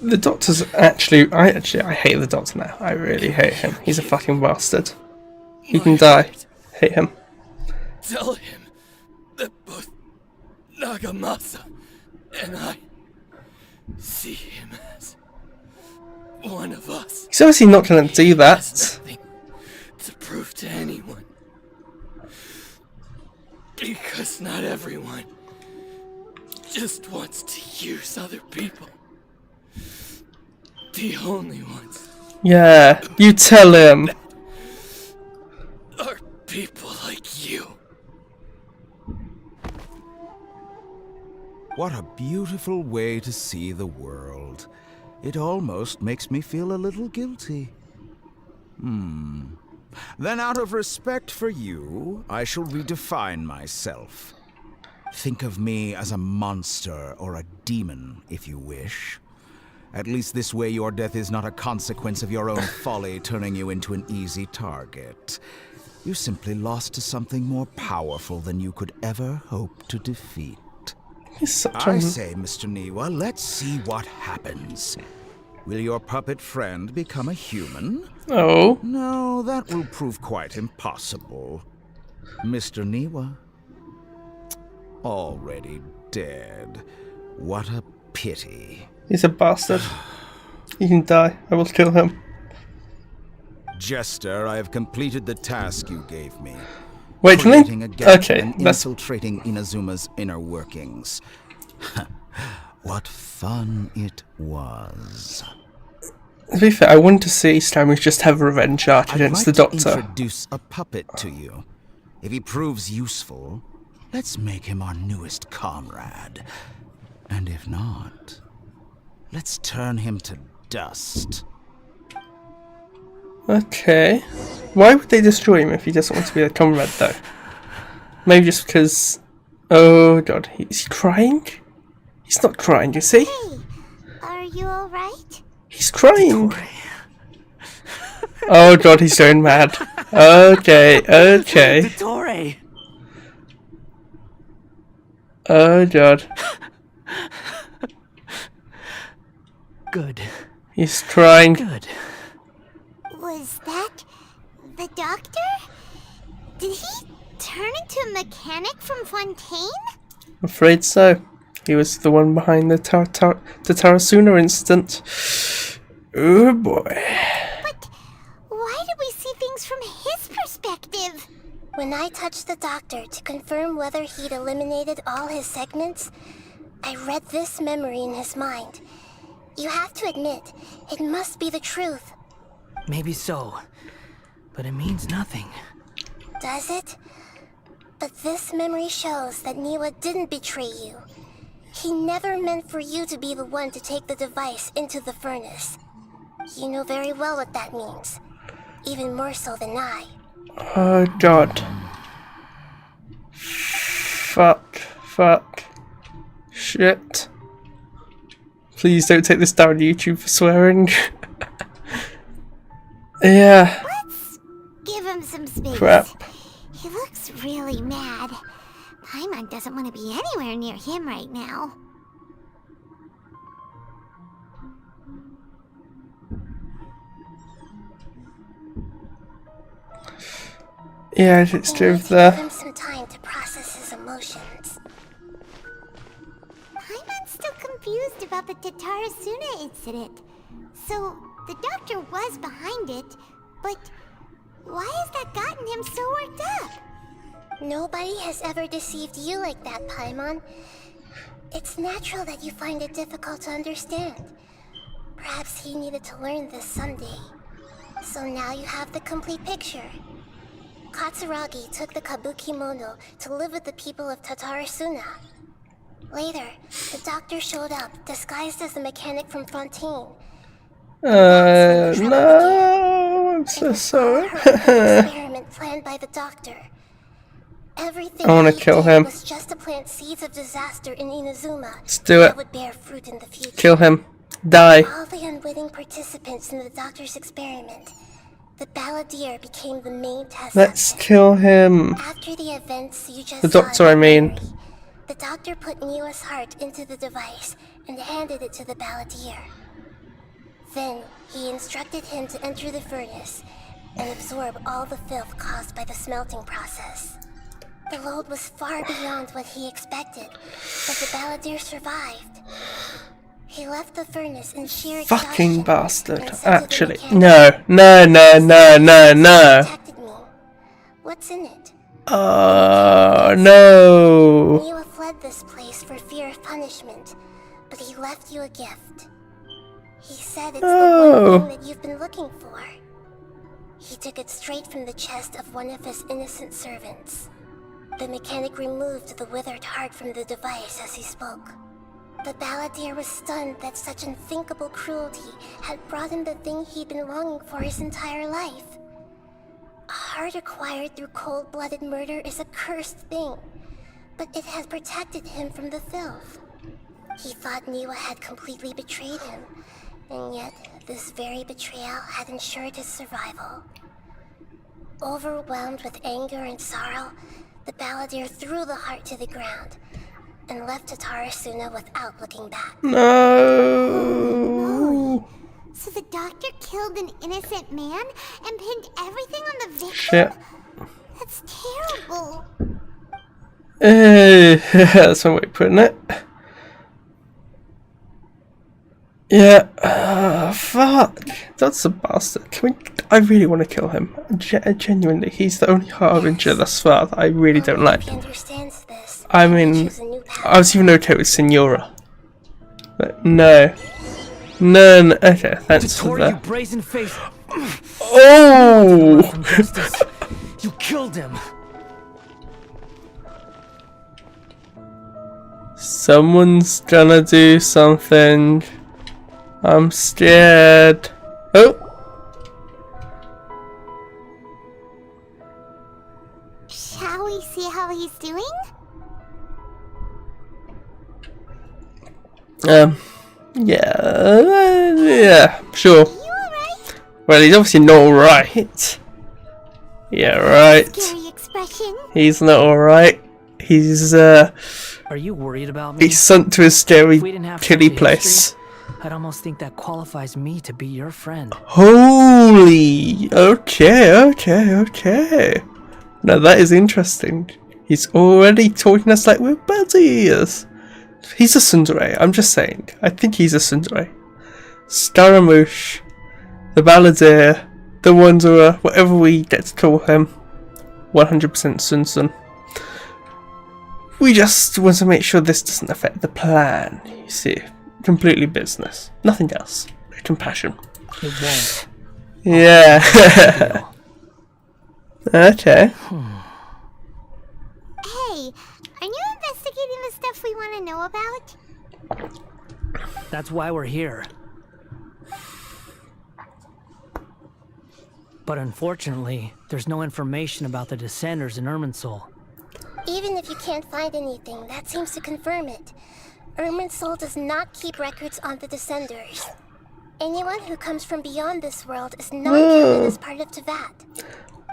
The Doctor's actually, I hate the Doctor now. I really hate him. He's a fucking bastard. He can die. Hate him. Tell him that both Nagamasa and I see him as one of us. He's obviously not going to do He has that. nothing to prove to anyone. Because not everyone just wants to use other people. The only ones Yeah, you tell him. are people like you. What a beautiful way to see the world. It almost makes me feel a little guilty. Then out of respect for you, I shall redefine myself. Think of me as a monster or a demon, if you wish. At least this way your death is not a consequence of your own folly turning you into an easy target. You simply lost to something more powerful than you could ever hope to defeat. He's such I a... say, Mr. Niwa, let's see what happens. Will your puppet friend become a human? Oh. No, that will prove quite impossible. Mr. Niwa? Already dead. What a pity. He's a bastard. He can die. I will kill him. Jester, I have completed the task you gave me. Wait, Creating a gap okay, and that's... infiltrating Inazuma's inner workings. What fun it was. To be fair, I want to see Stammy just have a revenge arc I'd against like the to Doctor. introduce a puppet to you. If he proves useful, let's make him our newest comrade. And if not, Let's turn him to dust. Okay. Why would they destroy him if he doesn't want to be a comrade, though? Maybe just because... Oh god, is he crying? He's not crying, you see? Hey, are you alright? He's crying! Oh god, he's going mad. Okay, okay. Dottore! Oh god. Good. He's crying. Good. Was that the doctor? Did he turn into a mechanic from Fontaine? I'm afraid so. He was the one behind the Tarasuna incident. Oh boy. But why did we see things from his perspective? When I touched the doctor to confirm whether he'd eliminated all his segments, I read this memory in his mind. You have to admit, it must be the truth. Maybe so, but it means nothing. Does it? But this memory shows that Niwa didn't betray you. He never meant for you to be the one to take the device into the furnace. You know very well what that means. Even more so than I. Oh god. Fuck. Shit. Please don't take this down YouTube for swearing. Yeah. Let's give him some space. Crap. He looks really mad. Paimon doesn't want to be anywhere near him right now. Yeah, it's true Give there. him some time to process his emotions. Paimon's still confused about the Tatarasuna incident. So, the doctor was behind it, but why has that gotten him so worked up? Nobody has ever deceived you like that, Paimon. It's natural that you find it difficult to understand. Perhaps he needed to learn this someday. So now you have the complete picture. Katsuragi took the Kabukimono to live with the people of Tatarasuna. Later, the doctor showed up, disguised as the mechanic from Fontaine. No, I'm so sorry. Experiment planned by the doctor. Everything I wanna he kill did him. was just to plant seeds of disaster in Inazuma. Let's do it. That would bear fruit in the future. Kill him. Die. All the unwitting participants in the doctor's experiment. The balladeer became the main test Let's subject. kill him. After the events you just The saw doctor, in I mean. memory, the doctor put Niwa's heart into the device and handed it to the balladeer. Then he instructed him to enter the furnace and absorb all the filth caused by the smelting process. The load was far beyond what he expected, but the balladeer survived. He left the furnace in sheer exhaustion. Fucking bastard. and said to the Actually, mechanic, no. "Protected me. What's in it?" No. Niwa fled this place for fear of punishment, but he left you a gift. He said it's the one thing that you've been looking for. He took it straight from the chest of one of his innocent servants. The mechanic removed the withered heart from the device as he spoke. The balladeer was stunned that such unthinkable cruelty had brought him the thing he'd been longing for his entire life. A heart acquired through cold-blooded murder is a cursed thing, but it has protected him from the filth. He thought Niwa had completely betrayed him, and yet this very betrayal had ensured his survival. Overwhelmed with anger and sorrow, the balladeer threw the heart to the ground and left Tatarasuna without looking back. No. So the doctor killed an innocent man and pinned everything on the victim? Shit. That's terrible. That's one way of putting it. Yeah. Fuck. That's a bastard. I really want to kill him. Genuinely, he's the only harbinger thus far that I really don't like. He understands this. I mean, I was even okay with Signora. But no. No. Okay, thanks for Dottore, you that. brazen face. Oh! From justice. You killed him. Someone's gonna do something. I'm scared. Oh. Shall we see how he's doing? Yeah, sure. You alright? Well, he's obviously not alright. Yeah, right. Scary expression. He's not alright. He's, Are you worried about me? he's sent to his scary If we didn't have chilly family place. history, I'd almost think that qualifies me to be your friend. Holy! Okay. Now that is interesting. He's already talking us like we're buddies. He's a tsundere, I'm just saying. I think he's a tsundere. Scaramouche, the Balladeer, the Wanderer, whatever we get to call him. 100% Sun. We just want to make sure this doesn't affect the plan, you see. Completely business. Nothing else. Compassion. It won't. Yeah. Okay. Hey, are you investigating the stuff we want to know about? That's why we're here. But unfortunately, there's no information about the Descenders in Irminsul. Even if you can't find anything, that seems to confirm it. Irminsul does not keep records on the Descenders. Anyone who comes from beyond this world is not counted as part of Teyvat.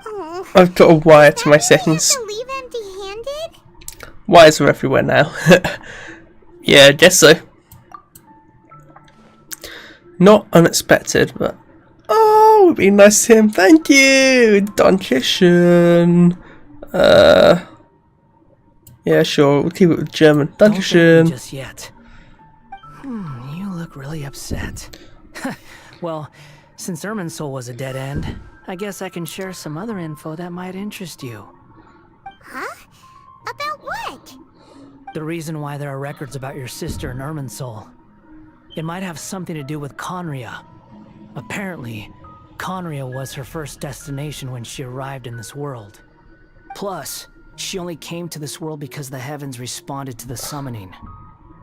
Oh, I've got a wire to my that mean we have settings. to leave empty-handed? Wires are everywhere now. Yeah, I guess so. Not unexpected, but oh, it'd be nice to him. Thank you, Dankeschön. Yeah, sure. We'll keep it with German. Don't thank me Dankeschön. just yet. You look really upset. Well, since Irminsul was a dead end, I guess I can share some other info that might interest you. Huh? About what? The reason why there are records about your sister in Irminsul. It might have something to do with Conria. Apparently, Conria was her first destination when she arrived in this world. Plus, she only came to this world because the heavens responded to the summoning.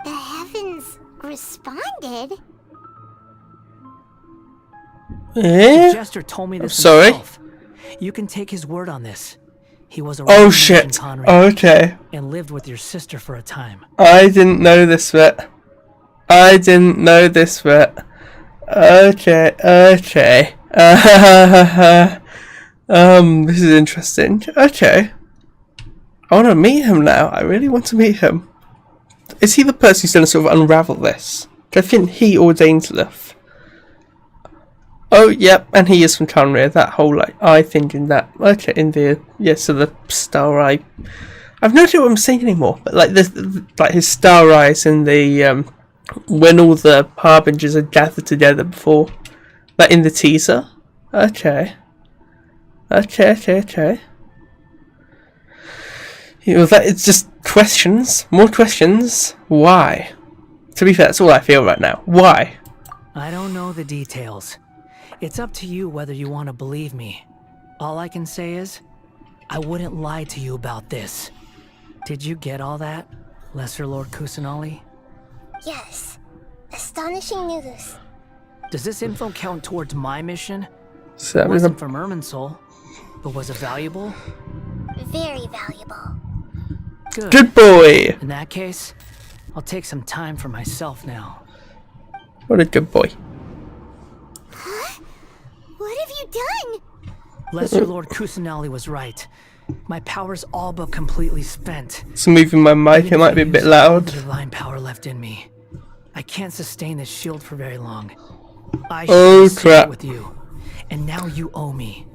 The heavens responded? Eh? The jester told me this sorry? himself. You can take his word on this. He was a Oh shit. Okay. and lived with your sister for a time. I didn't know this bit. Okay. This is interesting. Okay. I want to meet him now. I really want to meet him. Is he the person who's going to sort of unravel this? I think he ordained Lilith. Oh, yep, and he is from Conria. That whole, like, eye thing in that. Okay, in the, yeah, so the star eye. I've no idea what I'm saying anymore, but, like, like his star eyes in the, when all the harbingers are gathered together before, like, in the teaser. Okay. You know, that it's just questions. More questions. Why? To be fair, that's all I feel right now. Why? I don't know the details. It's up to you whether you want to believe me. All I can say is, I wouldn't lie to you about this. Did you get all that, Lesser Lord Kusanali? Yes. Astonishing news. Does this info count towards my mission? So It wasn't from Irminsul, but was it valuable? Very valuable. Good boy. In that case, I'll take some time for myself now. What a good boy. What have you done? Lesser Lord Kusanali was right. My power's all but completely spent. It's moving my mic. It might be a bit loud. The divine power left in me. I can't sustain this shield for very long. I Oh, shared crap. with you, and now you owe me.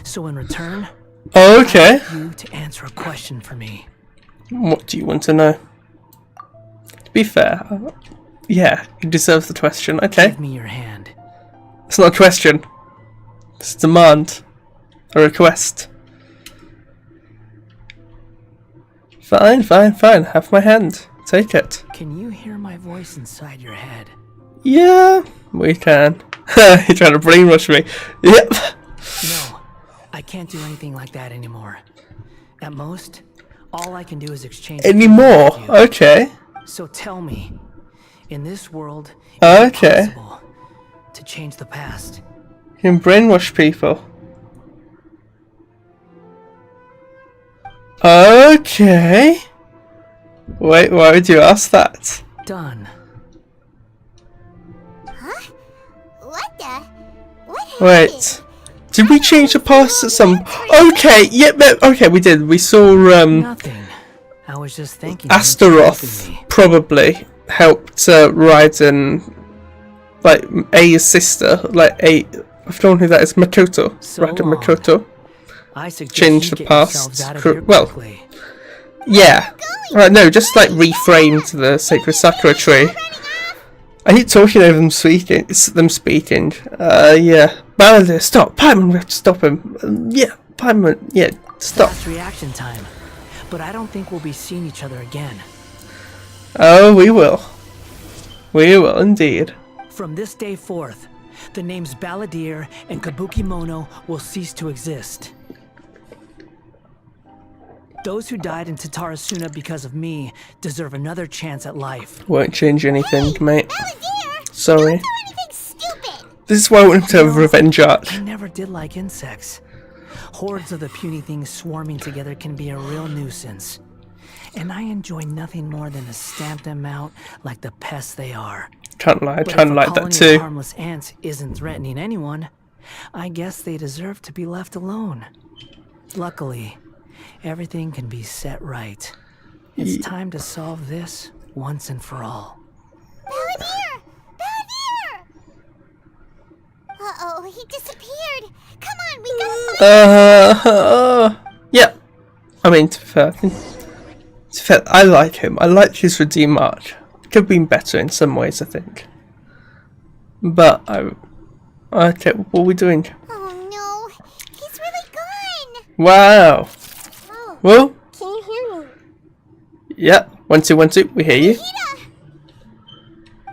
So in return, Okay. I want you to answer a question for me. What do you want to know? To be fair, yeah, you deserve the question. Okay. Give me your hand. It's not a question. It's a demand. A request. Fine. Have my hand. Take it. Can you hear my voice inside your head? Yeah, we can. You're trying to brainwash me. Yep. No, I can't do anything like that anymore. At most, all I can do is exchange Anymore? with you. Okay. So tell me, in this world, Okay. is it possible to change the past. You can brainwash people. Okay. Wait, why would you ask that? Done. Huh? What the? What happened? Wait. Did we change the past at some... Okay, yeah, okay, we did. We saw, Nothing. I was just thinking. Astaroth probably helped Raiden, like, A's sister, like, I don't know who that is, Makoto. So Raiden long. Makoto. I suggest Change you the get past. yourselves out of here Well, quickly. yeah. No, just like reframed the sacred sakura tree. I keep talking over them speaking. It's them speaking. Yeah. Balladeer, stop. Paimon, we have to stop him. Yeah, Paimon, yeah, stop. Fast reaction time. But I don't think we'll be seeing each other again. Oh, we will. We will indeed. From this day forth, the names Balladeer and Kabuki Mono will cease to exist. Those who died in Tatarasuna because of me deserve another chance at life. Won't change anything, mate. Balladeer, Sorry. Don't do anything stupid. This is why I want him to have a revenge arc. I never did like insects. Hordes of the puny things swarming together can be a real nuisance. And I enjoy nothing more than to stamp them out like the pests they are. Can't lie, I But kind if of a like that colony of too. harmless ants isn't threatening anyone, I guess they deserve to be left alone. Luckily, everything can be set right. It's time to solve this once and for all. Balladeer! Balladeer! Uh-oh, he disappeared. Come on, we gotta find Yeah. I mean, to be fair, I like him. I like his redeem arc. Could have been better in some ways, I think. But okay, what are we doing? Oh no, he's really gone. Wow. Oh, Well, can you hear me? yeah. 1 2 1 2. We hear you.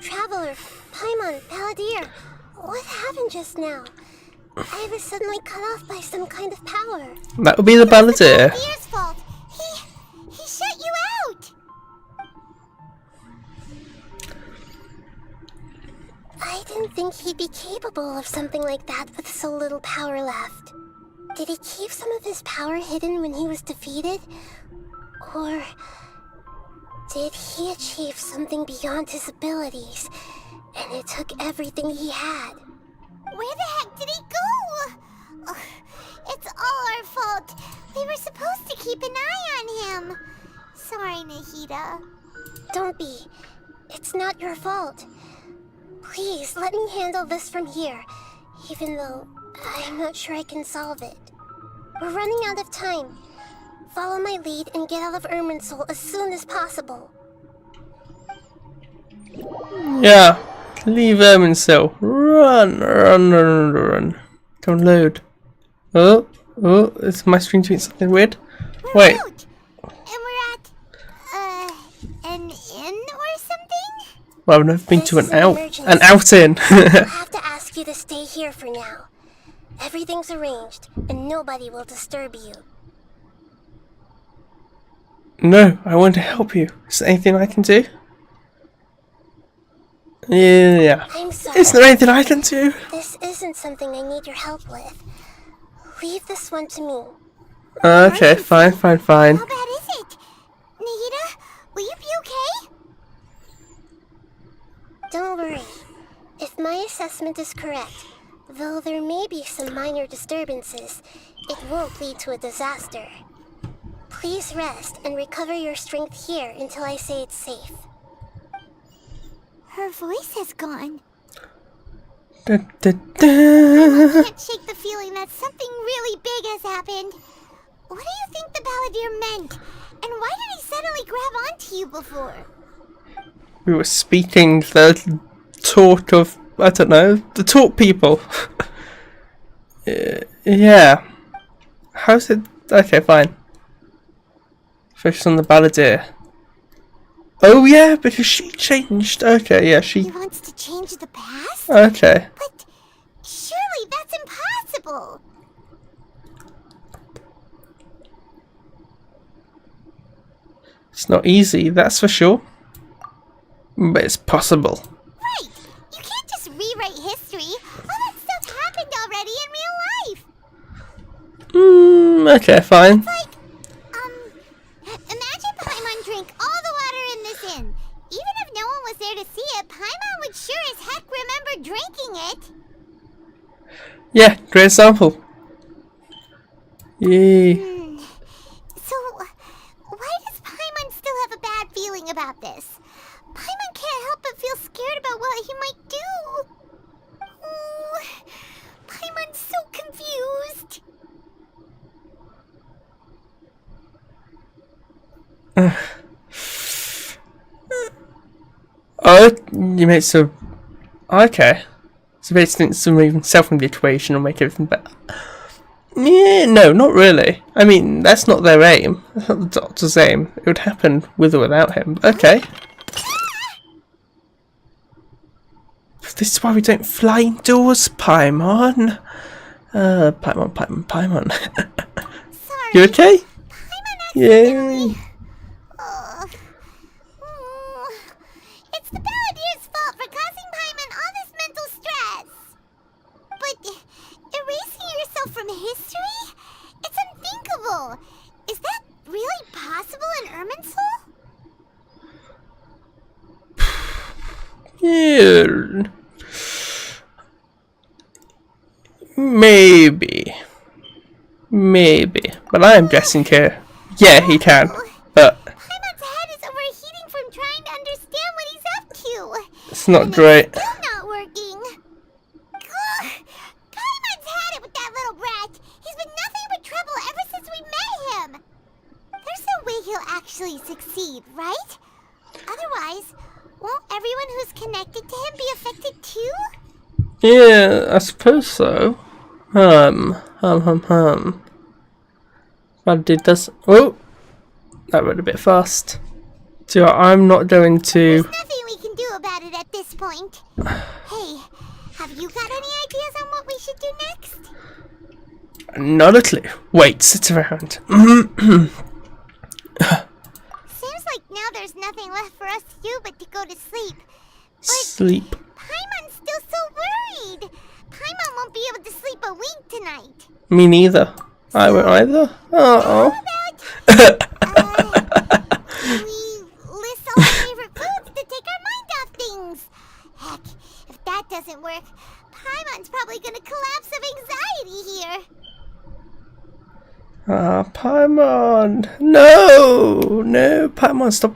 Traveler, Paimon, Balladeer, what happened just now? I was suddenly cut off by some kind of power. That would be the Balladeer. Balladier's fault. He shut you out. I didn't think he'd be capable of something like that with so little power left. Did he keep some of his power hidden when he was defeated? Or did he achieve something beyond his abilities, and it took everything he had? Where the heck did he go? Ugh, it's all our fault. We were supposed to keep an eye on him. Sorry, Nahida. Don't be. It's not your fault. Please, let me handle this from here, even though I'm not sure I can solve it. We're running out of time. Follow my lead and get out of Irminsul as soon as possible. Yeah. Leave Irminsul. Run, run, run, run. Don't load. Oh, is my screen doing something weird? We're Wait. out. And we're at, an inn or something? Well, I've never been to This an is out, emergency. an outing. I'll have to ask you to stay here for now. Everything's arranged, and nobody will disturb you. No, I want to help you. Is there anything I can do? Yeah. I'm sorry. Is there anything I can do? This isn't something I need your help with. Leave this one to me. Okay, fine. How bad is it? Nahida, will you be okay? Don't worry. If my assessment is correct, though there may be some minor disturbances, it won't lead to a disaster. Please rest and recover your strength here until I say it's safe. Her voice has gone. Da, da, I da. can't shake the feeling that something really big has happened. What do you think the Balladeer meant? And why did he suddenly grab onto you before? We were speaking the talk of, I don't know, the talk people. Yeah. How's it? Okay, fine. Focus on the Balladeer. Oh yeah, because she changed. Okay, yeah, He she. wants to change the past? Okay. But surely that's impossible. It's not easy, that's for sure. But it's possible. Right. You can't just rewrite history. Okay, fine. It's like, imagine Paimon drank all the water in this inn. Even if no one was there to see it, Paimon would sure as heck remember drinking it. Yeah, great example. Yay. So, why does Paimon still have a bad feeling about this? Paimon can't help but feel scared about what he might do. Oh, Paimon's so confused. Oh, you made so. Okay. So basically, to remove himself from the equation will make everything better. Yeah, no, not really. I mean, that's not their aim. That's not the Doctor's aim. It would happen with or without him. Okay. This is why we don't fly indoors, Paimon. Paimon. Sorry. You okay? Paimon Yay. It's the Balladeer's fault for causing Paimon all this mental stress. But erasing yourself from history? It's unthinkable. Is that really possible in Irminsul? Yeah. Maybe. But I am guessing here. Yeah, he can. But Paimon's head is overheating from trying to understand what he's up to. it's not And great. It's still not working. Ugh. Paimon's had it with that little brat. He's been nothing but trouble ever since we met him. There's no way he'll actually succeed, right? Otherwise, won't everyone who's connected to him be affected too? Yeah, I suppose so. I did this. Oh, that went a bit fast. So I'm not going to. There's nothing we can do about it at this point. Hey, have you got any ideas on what we should do next? Not a clue. Wait, sit around. Seems like now there's nothing left for us to do but to go to sleep. Sleep. Paimon's still so worried. Paimon won't be able to sleep a wink tonight. Me neither. I won't either. How Oh. about we list all our favorite foods to take our mind off things? Heck, if that doesn't work, Paimon's probably gonna collapse of anxiety here. Paimon. No, Paimon, stop.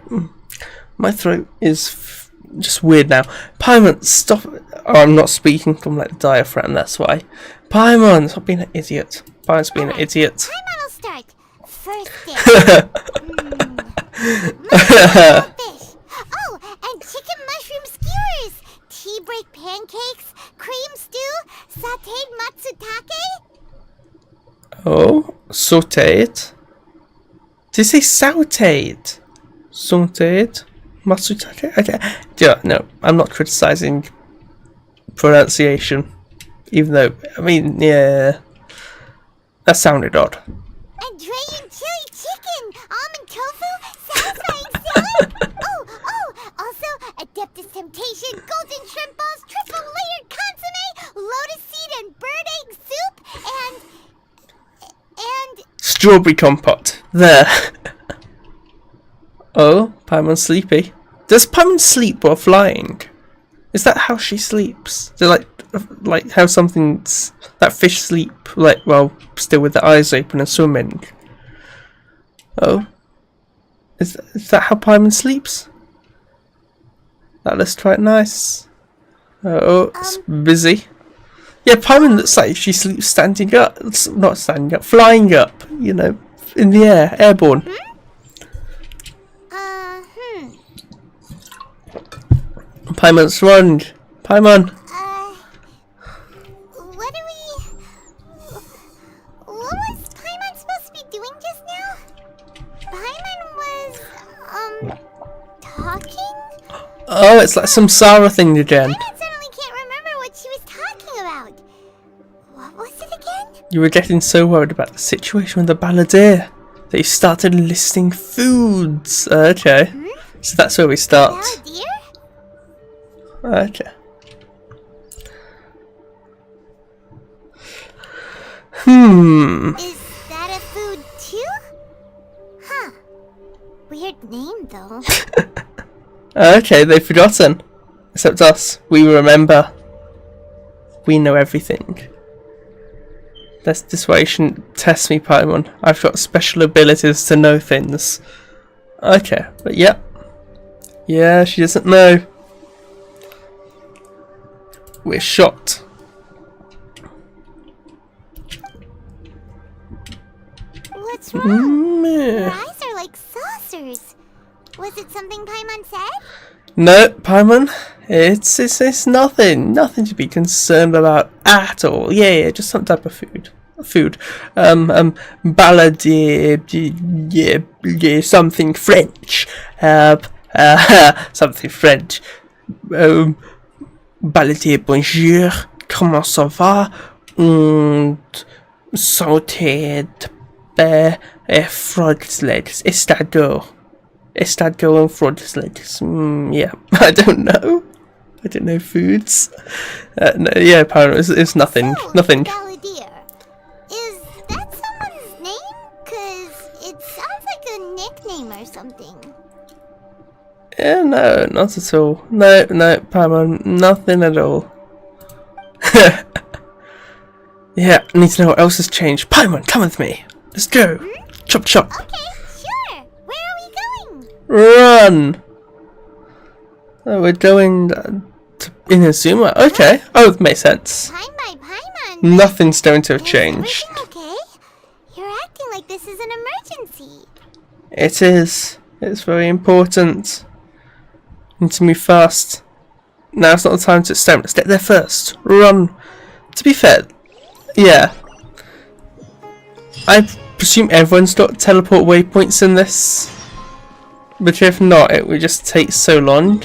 My throat is just weird now. Paimon, stop. Oh, I'm not speaking from like the diaphragm, that's why. Paimon, stop being an idiot. Paimon's being an idiot. Paimon will start. First dish. Mushroom fish. Oh, and chicken mushroom skewers. Tea break pancakes. Cream stew. Sauteed matsutake. Oh, sauteed. Did you say sauteed? Sauteed? Matsutake? Okay. Yeah, no, I'm not criticizing pronunciation. Even though, I mean, yeah. That sounded odd. And dragon chili chicken. Almond tofu. Satisfying salad. Oh, also Adeptus Temptation. Golden shrimp balls. Triple layered consomme. Lotus seed and bird egg soup. And Strawberry compote. There. Oh, Paimon's sleepy. Does Paimon sleep while flying? Is that how she sleeps? Is it like how something's that fish sleep like while still with the eyes open and swimming? Oh, is that how Paimon sleeps? That looks quite nice. Oh, it's busy. Yeah, Paimon looks like she sleeps standing up. Not standing up, flying up. You know, in the air, airborne. Paimon's wrong. Paimon. what was Paimon supposed to be doing just now? Paimon was, talking? Oh, it's like some Sarah thing again. Paimon suddenly can't remember what she was talking about. What was it again? You were getting so worried about the situation with the balladeer that you started listing foods. Okay. So that's where we start. Balladeer? Okay. Is weird name, though. Okay, they've forgotten. Except us. We remember. We know everything. That's this way you shouldn't test me, Paimon. I've got special abilities to know things. Okay, but yep. Yeah, she doesn't know. We're shocked. What's wrong? Your eyes are like saucers. Was it something Paimon said? No, Paimon. It's nothing. Nothing to be concerned about at all. Yeah, just some type of food. Baladier, yeah, something French. Something French. Baladier, bonjour. Comment ça va? Und sautéed Freudslegs. Estado and Freudslegs. Yeah, I don't know. I don't know foods. No, yeah, apparently it's nothing. So, Nothing. Baladier. Is that someone's name? 'Cause it sounds like a nickname or something. Yeah, no, not at all. No, Paimon, nothing at all. Yeah, I need to know what else has changed. Paimon, come with me. Let's go. Chop chop. Okay, sure. Where are we going? Run. Oh, we're going to Inazuma. Okay. Oh, it makes sense. Paimon. Nothing's going to have Is changed. everything okay? You're acting like this is an emergency. It is. It's very important. Need to move fast. Now's not the time to stand. Let's get there first. Run. To be fair, yeah. I presume everyone's got teleport waypoints in this. But if not, it would just take so long.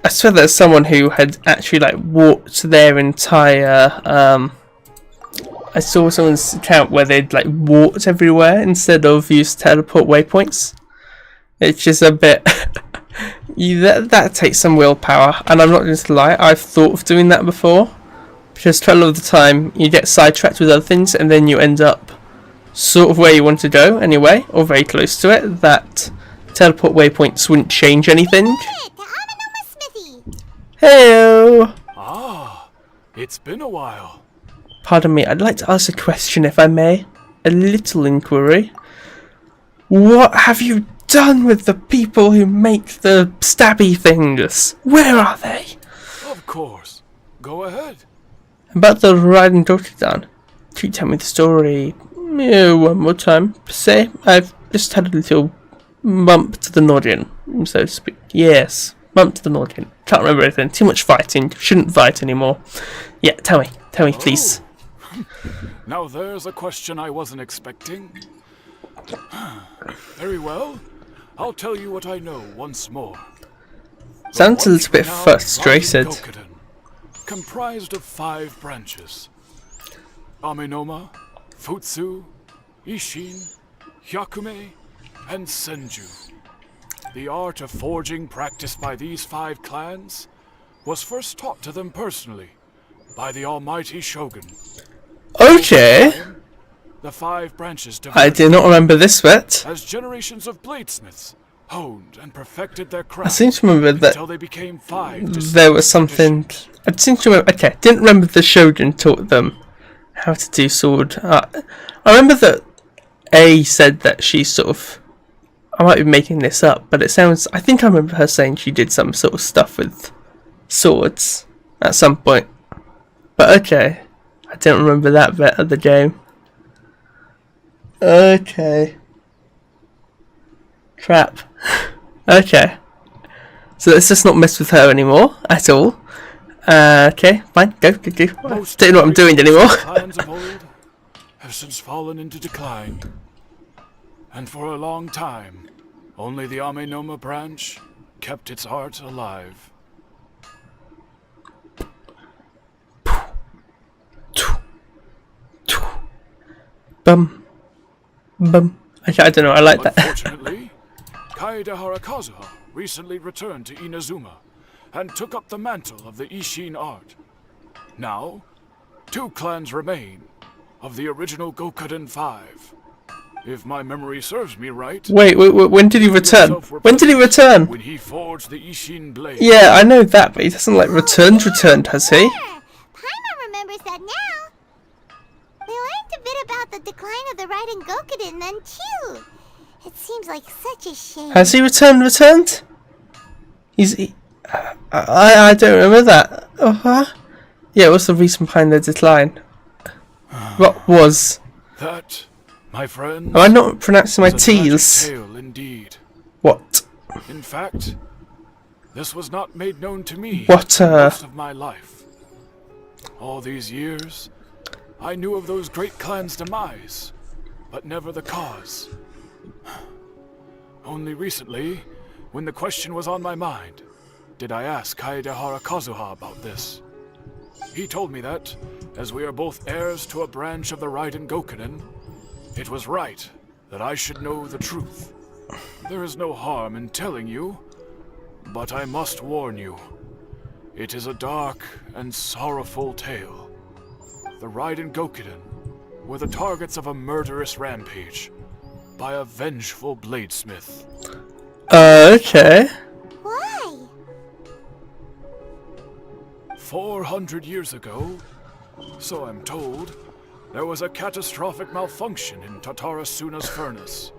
I swear there's someone who had actually like walked their entire I saw someone's account where they'd like walked everywhere instead of used teleport waypoints. It's just a bit that takes some willpower, and I'm not going to lie, I've thought of doing that before. Because a lot of the time you get sidetracked with other things and then you end up sort of where you want to go anyway, or very close to it. That teleport waypoints wouldn't change anything. Hello. Ah, it's been a while. Pardon me, I'd like to ask a question if I may. A little inquiry. What have you done with the people who make the stabby things? Where are they? Of course. Go ahead. About the riding doctor down. Can you tell me the story one more time? Say, I've just had a little bump to the noggin, so to speak. Yes, bump to the noggin. Can't remember anything. Too much fighting. Shouldn't fight anymore. Yeah, tell me, please. Now there's a question I wasn't expecting. Very well. I'll tell you what I know once more. Sounds a little bit frustrated. Comprised of 5 branches. Amenoma, Futsu, Ishin, Hyakume, and Senju. The art of forging practiced by these 5 clans was first taught to them personally by the almighty Shogun. Okay. The 5 branches I do not remember this bit. as generations of bladesmiths honed and perfected their I craft seem to remember that until they became 5 there was something. I seem to remember. Okay, didn't remember the Shogun taught them how to do sword. I remember that A said that she sort of. I might be making this up, but it sounds. I think I remember her saying she did some sort of stuff with swords at some point. But okay, I don't remember that bit of the game. Okay. Crap. Okay. So let's just not mess with her anymore at all. Okay, fine, go. Don't know what I'm doing anymore. Clans of old have since fallen into decline. And for a long time, only the Amenoma branch kept its art alive. Bum. Okay, I don't know, I like that. Unfortunately, Kaede Harakazuha recently returned to Inazuma and took up the mantle of the Ishin art. Now, 2 clans remain of the original Gokuden 5. If my memory serves me right. Wait, when did he return? When did he return? When he forged the Ishin blade. Yeah, I know that, but he doesn't like returned, has he? Paimon remembers that now. We learned a bit about the decline of the Raiden Gokuden then too. It seems like such a shame. Has he returned? I don't remember that. Yeah, what's the reason behind the decline? What was? That, my friend. Am I not pronouncing my T's? Tale indeed. What? In fact, this was not made known to me What, most of my life. All these years, I knew of those great clans' demise, but never the cause. Only recently, when the question was on my mind, did I ask Kaedehara Kazuha about this. He told me that, as we are both heirs to a branch of the Raiden Gokuden, it was right that I should know the truth. There is no harm in telling you, but I must warn you. It is a dark and sorrowful tale. The Raiden Gokuden were the targets of a murderous rampage by a vengeful bladesmith. Okay. Why? 400 years ago, so I'm told, there was a catastrophic malfunction in Tatarasuna's furnace.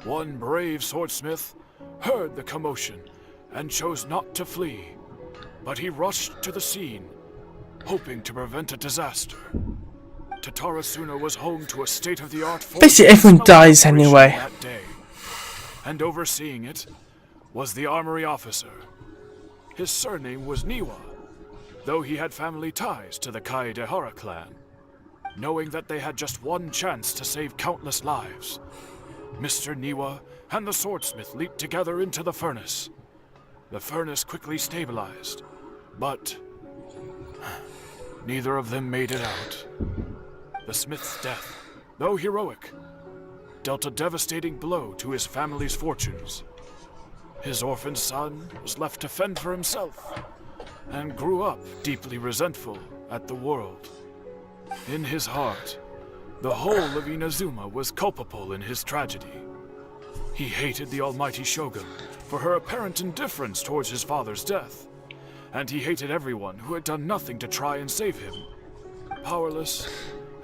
One brave swordsmith heard the commotion and chose not to flee, but he rushed to the scene, hoping to prevent a disaster. Tatarasuna was home to a state-of-the-art force. Basically, everyone dies anyway. That day, and overseeing it was the armory officer. His surname was Niwa, though he had family ties to the Kaedehara clan. Knowing that they had just one chance to save countless lives, Mr. Niwa and the swordsmith leaped together into the furnace. The furnace quickly stabilized, but neither of them made it out. The smith's death, though heroic, dealt a devastating blow to his family's fortunes. His orphaned son was left to fend for himself, and grew up deeply resentful at the world. In his heart, the whole of Inazuma was culpable in his tragedy. He hated the almighty Shogun for her apparent indifference towards his father's death, and he hated everyone who had done nothing to try and save him. Powerless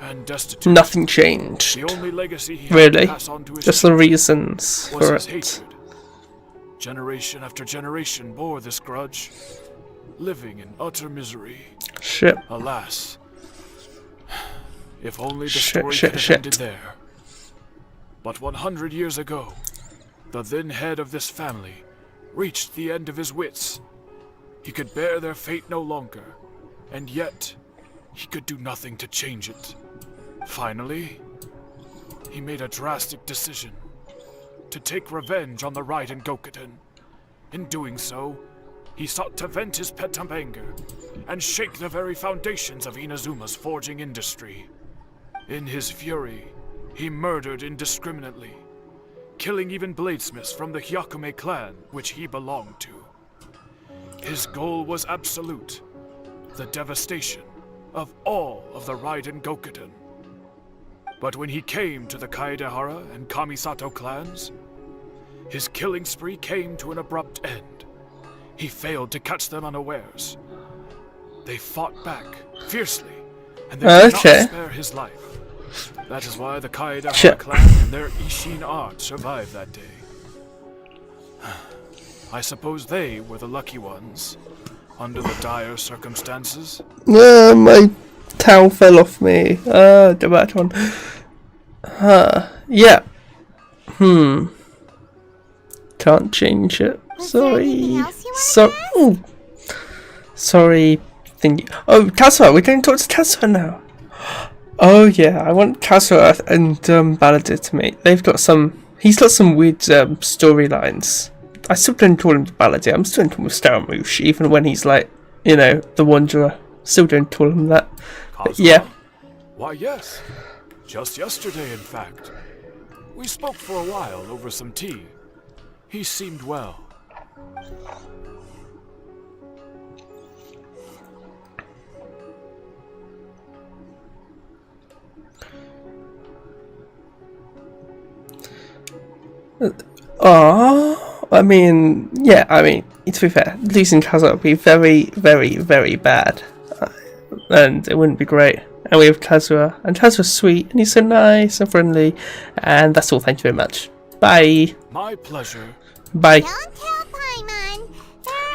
and destitute. Nothing changed. The only legacy he had Really? to pass on to his Just the reasons was for his it. hatred. Generation after generation bore this grudge, living in utter misery. Shit. Alas, if only the Shit, story could have ended there. But 100 years ago, the then head of this family reached the end of his wits. He could bear their fate no longer, and yet he could do nothing to change it. Finally, he made a drastic decision to take revenge on the Raiden Gokuden. In doing so, he sought to vent his pent anger and shake the very foundations of Inazuma's forging industry. In his fury, he murdered indiscriminately, killing even bladesmiths from the Hyakume clan which he belonged to. His goal was absolute, the devastation of all of the Raiden Gokuden. But when he came to the Kaedehara and Kamisato clans, his killing spree came to an abrupt end. He failed to catch them unawares. They fought back fiercely, and they did not spare his life. That is why the Kaedehara clan and their Ishin art survived that day. I suppose they were the lucky ones, under the dire circumstances. My towel fell off me. The bad one. Yeah. Can't change it. Sorry. Sorry. Thingy. Oh, Kazuha. We're going to talk to Kazuha now. Oh yeah, I want Kazuha and Baladir to meet. They've got some. He's got some weird storylines. I still don't call him Baladir. I'm still calling him Scaramouche, even when he's like, you know, the Wanderer. Still don't call him that. But yeah. Why, yes. Just yesterday, in fact. We spoke for a while over some tea. He seemed well. Oh, I mean, yeah, I mean, to be fair, losing Kazuha would be very, very, very bad. And it wouldn't be great. And we have Kazuha, and Kazuha's sweet, and he's so nice and friendly. And that's all, thank you very much. Bye. My pleasure. Bye. Don't tell Paimon.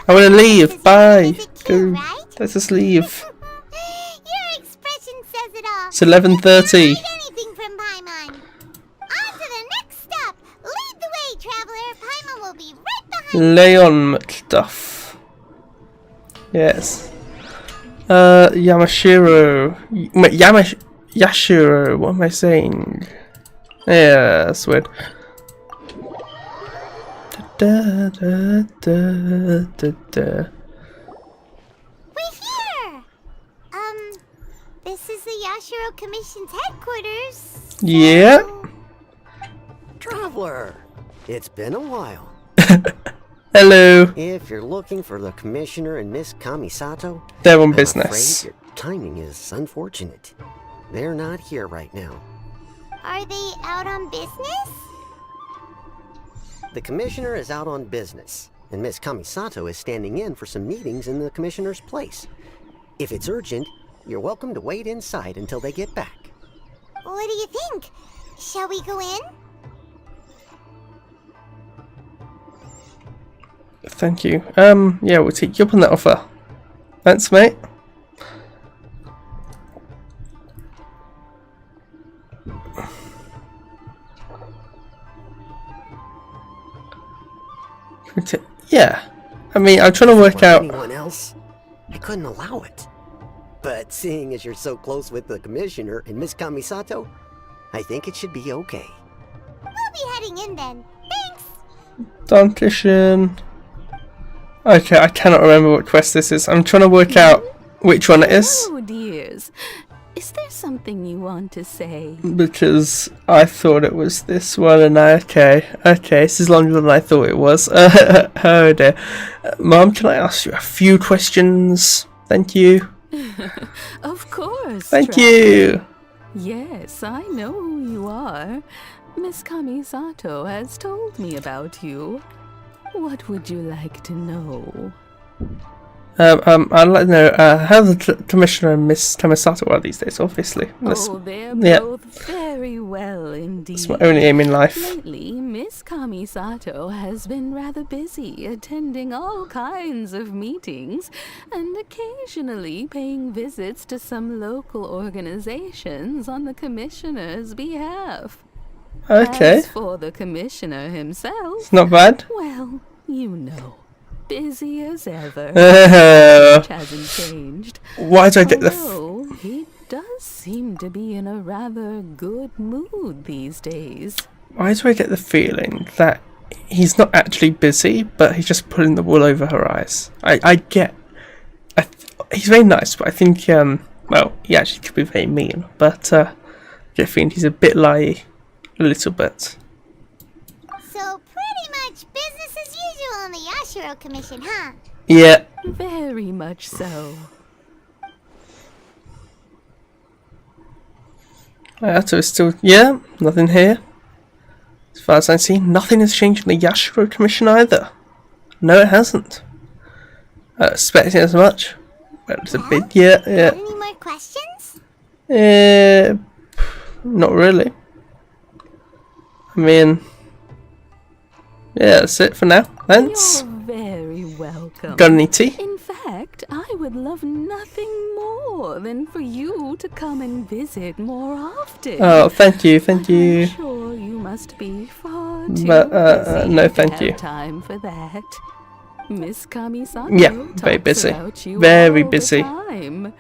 I want to leave. Bye. Go. Right? Let's just leave. Your expression says it all. It's 11:30. Anything from Paimon. On to the next stop. Lead the way, traveler. Paimon will be right behind Leon McDuff. Yes. Yamashiro. Yashiro. What am I saying? Yeah, that's weird. Da, da, da, da, da. We're here. This is the Yashiro Commission's headquarters. So... Yeah. Traveler, it's been a while. Hello. If you're looking for the Commissioner and Miss Kamisato, They're on I'm business. afraid your timing is unfortunate. They're not here right now. Are they out on business? The Commissioner is out on business, and Miss Kamisato is standing in for some meetings in the Commissioner's place. If it's urgent, you're welcome to wait inside until they get back. What do you think? Shall we go in? Thank you. Yeah, we'll take you up on that offer. Thanks, mate. Yeah. I mean, I'm trying to work out. Anyone else? I couldn't allow it. But seeing as you're so close with the Commissioner and Miss Kamisato, I think it should be okay. We'll be heading in then. Thanks. Dankeschön. Okay, I cannot remember what quest this is. I'm trying to work out which one it is. Oh, dears. Is there something you want to say? Because I thought it was this one, and okay, this is longer than I thought it was. Oh dear. Mom, can I ask you a few questions? Thank you. Of course. Thank Traveler. you. Yes, I know who you are. Miss Kamisato has told me about you. What would you like to know? I'd like to know how the Commissioner and Miss Kamisato are these days, obviously. They're yeah. both very well indeed. It's my only aim in life. Lately, Miss Kamisato has been rather busy attending all kinds of meetings and occasionally paying visits to some local organizations on the Commissioner's behalf. Okay. As for the Commissioner himself, It's not bad. well, you know, busy as ever. Which hasn't changed. Why do I get the... Although he does seem to be in a rather good mood these days. Why do I get the feeling that he's not actually busy, but he's just pulling the wool over her eyes? He's very nice, but I think, well, he actually could be very mean, but I get the feeling he's a bit liey. A little bit. So pretty much business as usual in the Yashiro Commission, huh? Yeah. Very much so. So it's still... Yeah, nothing here. As far as I see, nothing has changed in the Yashiro Commission either. No, it hasn't. Expecting as much. Well, it's a bit... Yeah. Got any more questions? Not really. I mean, yeah, that's it for now. Thanks. You're very welcome. Got any tea? In fact, I would love nothing more than for you to come and visit more often. Oh, thank you, thank you. I'm sure you must be far too But, busy no, to thank have you. time for that. Miss Kamisato Yeah, very talks busy. about you Very all busy. The time.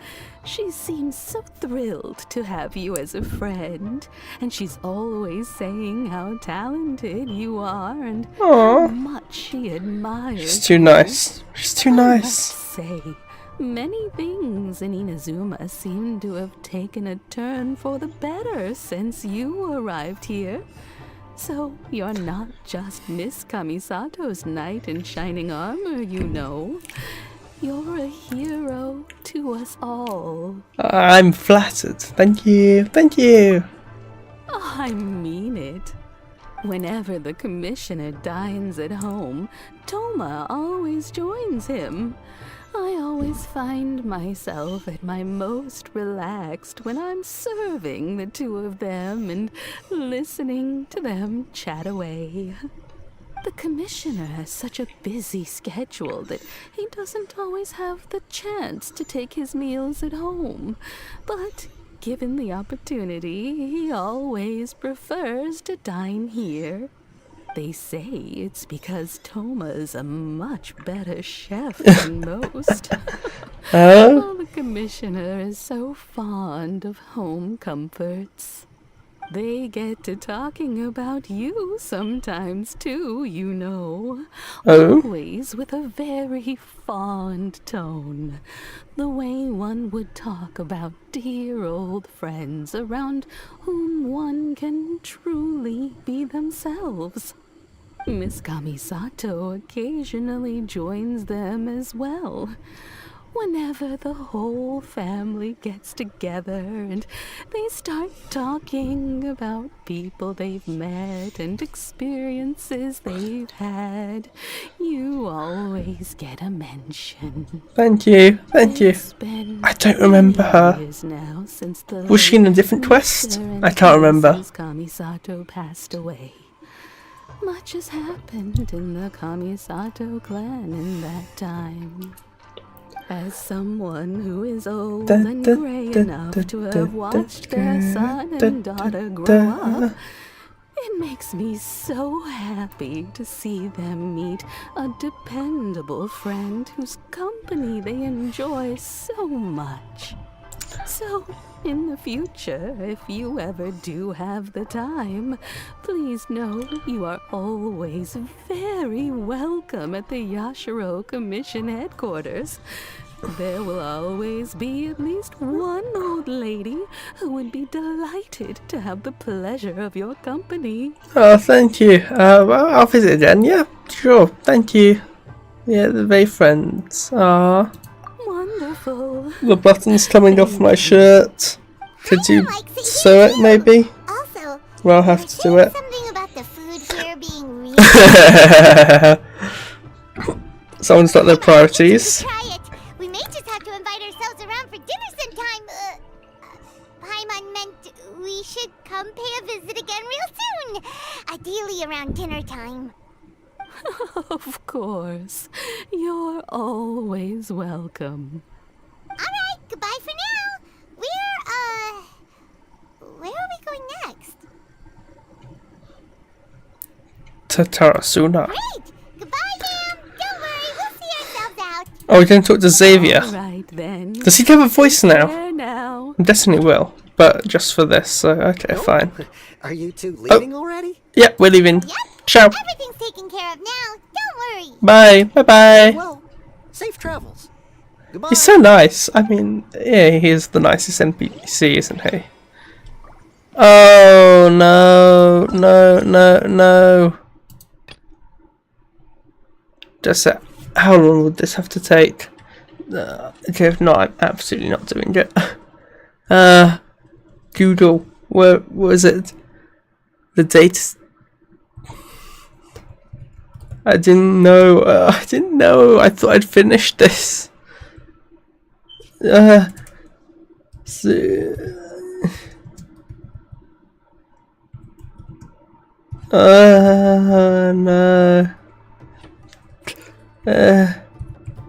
She seems so thrilled to have you as a friend, and she's always saying how talented you are and how much she admires She's too you. nice. She's too I nice. must say, many things in Inazuma seem to have taken a turn for the better since you arrived here. So you're not just Miss Kamisato's knight in shining armor, you know. You're a hero to us all. Whenever the commissioner dines at home, Toma always joins him. I always find myself at my most relaxed when I'm serving the two of them and listening to them chat away. The commissioner has such a busy schedule that he doesn't always have the chance to take his meals at home, but given the opportunity, he always prefers to dine here. They say it's because Toma's a much better chef than most. Well, the commissioner is so fond of home comforts. They get to talking about you sometimes too, you know. Always with a very fond tone. The way one would talk about dear old friends around whom one can truly be themselves. Miss Kamisato occasionally joins them as well. Whenever the whole family gets together and they start talking about people they've met and experiences they've had, you always get a mention. Thank you, thank you. I don't remember her. Was she in a different quest? I can't remember. Kamisato passed away. Much has happened in the Kamisato clan in that time. As someone who is old and grey enough to have watched their son and daughter grow up, it makes me so happy to see them meet a dependable friend whose company they enjoy so much. So, in the future, if you ever do have the time, please know you are always very welcome at the Yashiro Commission headquarters. There will always be at least one old lady who would be delighted to have the pleasure of your company. Oh, thank you. Well, I'll visit again. Yeah, sure. Thank you. Yeah, they're very friends. Ah. Wonderful. The button's coming off my shirt. Could you sew it, maybe? Also, well, I'll have to do it. Something about the food here being really Someone's got their priorities. Try it. We may just have to invite ourselves around for dinner sometime. Paimon meant we should come pay a visit again real soon. Ideally around dinner time. Of course. You're always welcome. Alright, goodbye for now. Where are we going next? To Tarasuna. Great! Goodbye, ma'am. Don't worry, we'll see ourselves out. Oh, we're going to talk to Xavier. Right then. Does he have a voice now? There now. Destiny will, but just for this, so okay, fine. Are you two leaving already? Yeah, we're leaving. Yep. Ciao. Everything's taken care of now. Don't worry. Bye. Bye-bye. Well, safe travels. Goodbye. He's so nice. I mean, yeah, he is the nicest NPC, isn't he? Oh, no. Just how long would this have to take? Okay, if not, I'm absolutely not doing it. Google, where was it? The date. I didn't know. I thought I'd finished this. No.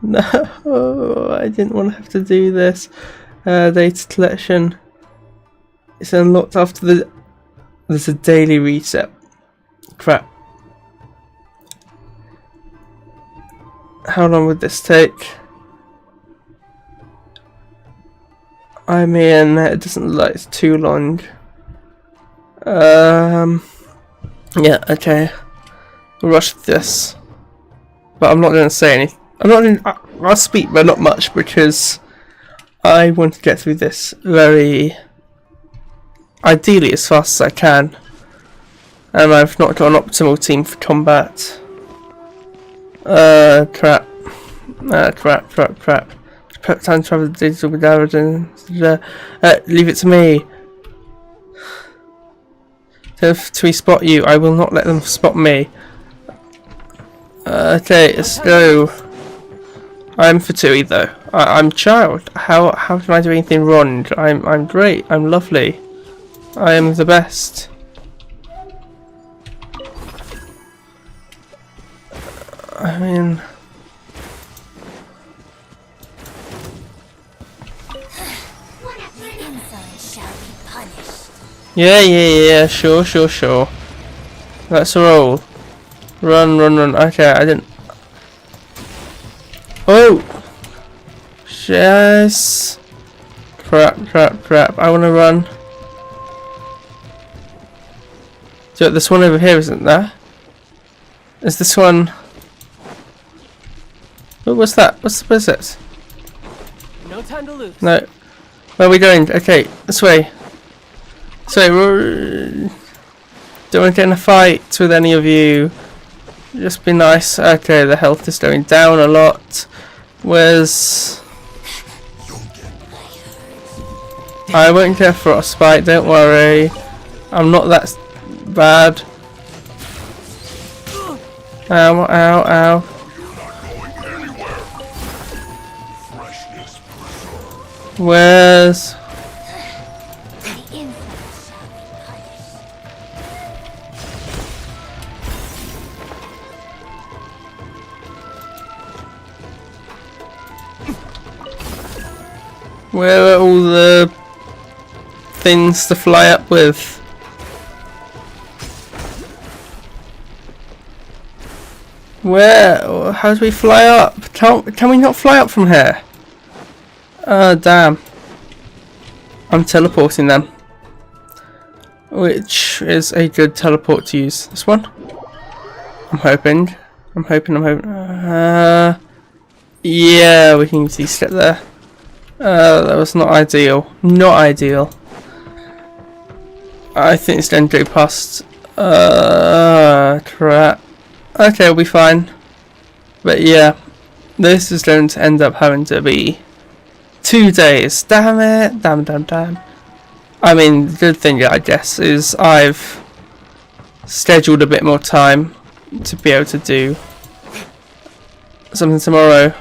No, I didn't want to have to do this. Data collection. It's unlocked after there's a daily reset. Crap. How long would this take? I mean, it doesn't look like it's too long. Yeah, okay. We'll rush this. But I'm not going to say anything. I'll speak, but not much, because I want to get through this very ideally as fast as I can. And I've not got an optimal team for combat. Crap. Crap. Time to travel the digital without leave it to me. If we spot you, I will not let them spot me. Okay, let's go. I'm Fatui though. I'm child. How can I do anything wrong? I'm great. I'm lovely. I am the best. I mean, yeah, sure. Let's roll. Run. Okay, I didn't. Oh! Yes! Crap. I wanna run. So this one over here, isn't there? Is this one? Oh, what's that? What's this? No time to lose. No. Where are we going? Okay, this way. Don't want to get in a fight with any of you. Just be nice. Okay, the health is going down a lot. Where's... I won't get frostbite, don't worry. I'm not that bad. Ow. Where's... Where are all the things to fly up with? Where? How do we fly up? Can we not fly up from here? Damn. I'm teleporting them. Which is a good teleport to use? This one? I'm hoping. Yeah, we can easily step there. That was not ideal. I think it's going to go past. Crap. Okay, we'll be fine. But yeah, this is going to end up having to be 2 days. Damn it. Damn. I mean, the good thing, I guess, is I've scheduled a bit more time to be able to do something tomorrow.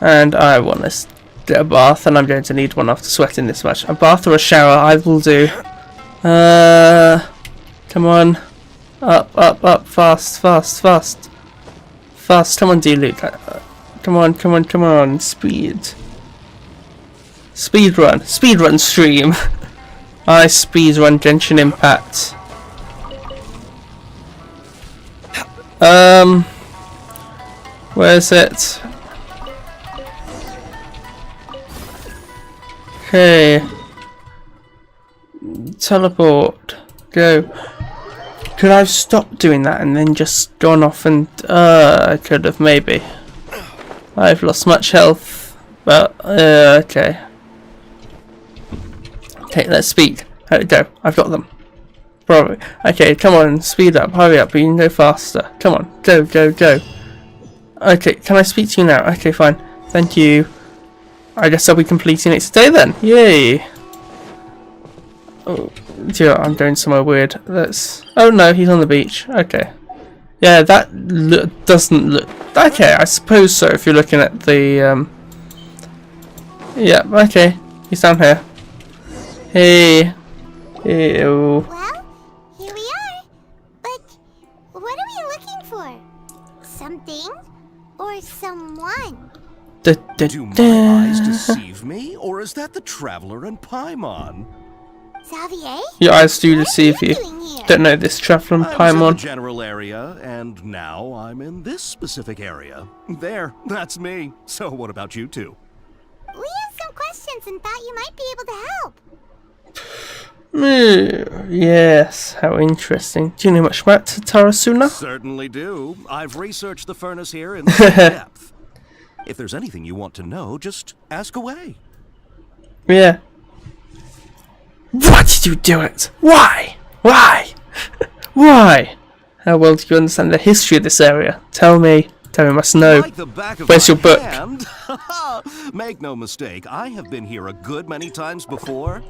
And I want to get a bath, and I'm going to need one after sweating this much. A bath or a shower, I will do. Come on. Up. Fast. Come on, D-Luke. Come on. Speed run stream. I speed run Genshin Impact. Where is it? Okay. Teleport. Go. Could I have stopped doing that and then just gone off and... I could have, maybe. I've lost much health. But, okay. Okay, let's speed. There we go. I've got them. Probably. Okay, come on. Speed up. Hurry up. You can go faster. Come on. Go. Okay, can I speak to you now? Okay, fine. Thank you. I guess I'll be completing it today then. Yay! Oh, dear, I'm going somewhere weird. Oh no, he's on the beach. Okay. Yeah, that doesn't look... Okay, I suppose so if you're looking at the... Yeah, okay. He's down here. Hey. Ew. Well, here we are. But what are we looking for? Something or someone? Do my eyes deceive me, or is that the traveler and Paimon? Xavier? Your eyes do deceive you. Don't know this traveler and I was in Paimon. the general area, and now I'm in this specific area. There, that's me. So what about you two? We have some questions and thought you might be able to help. Yes, how interesting. Do you know much about Tarasuna? Certainly do. I've researched the furnace here in some depth. If there's anything you want to know, just ask away. Yeah. Why did you do it? Why? Why? How well do you understand the history of this area? Tell me. I must know. Like the back of Where's your book? Make no mistake, I have been here a good many times before.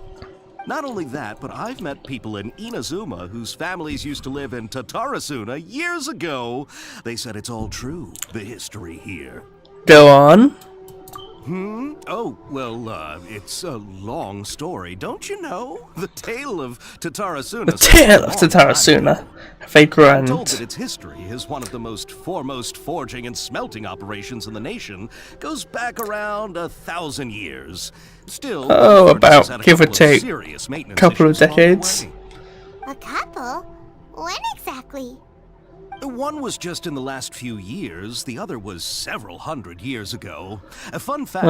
Not only that, but I've met people in Inazuma whose families used to live in Tatarasuna years ago. They said it's all true, the history here. Go on. Oh, well, it's a long story, don't you know? The tale of Tatarasuna. The tale of Tatarasuna. I'm told that its history is one of the most foremost forging and smelting operations in the nation. Goes back around 1,000 years. Still, about give or take couple of decades. A couple? When exactly? One was just in the last few years, the other was several hundred years ago. A fun fact,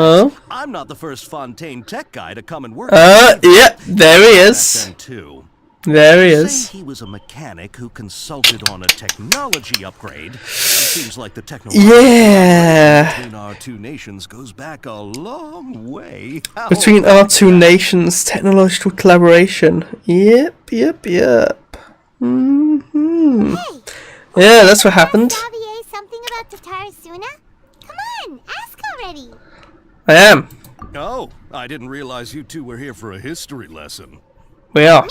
I'm not the first Fontaine tech guy to come and work. Yeah, there he is. There he is. Say he was a mechanic who consulted on a technology upgrade. It seems like the technology between our two nations goes back a long way. Between our two nations, technological collaboration. Yep. Mm-hmm. Hey, yeah, that's what happened. Xavier something about Tatarasuna? Come on, ask already. I am. Oh, I didn't realize you two were here for a history lesson. We are. Me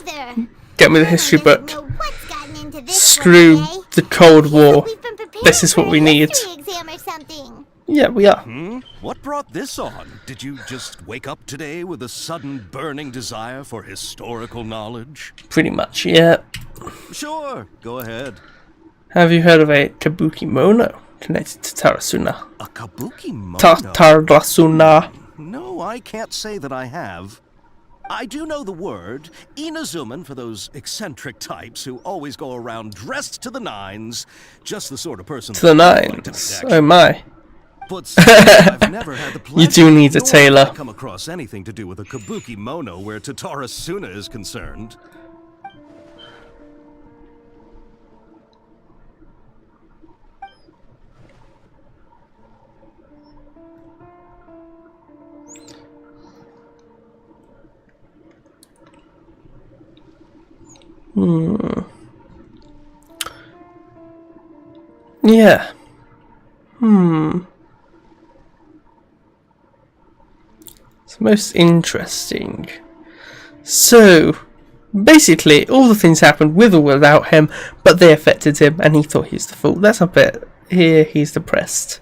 neither. Get me the history book. Screw Screw the Cold War. This is what we need. Yeah, we are. What brought this on? Did you just wake up today with a sudden burning desire for historical knowledge? Pretty much, yeah. Sure, go ahead. Have you heard of a kabuki mono connected to Tatarasuna? A kabuki mono? Tatarasuna. No, I can't say that I have. I do know the word, Inazuman, for those eccentric types who always go around dressed to the nines. Just the sort of person to the nines. Oh my. But I've never had the pleasure. You do need a tailor. Come across anything to do with a kabuki mono where Tatarasuna is concerned. Yeah. It's most interesting. So, basically, all the things happened with or without him, but they affected him, and he thought he was the fool. That's a bit. Here, he's depressed.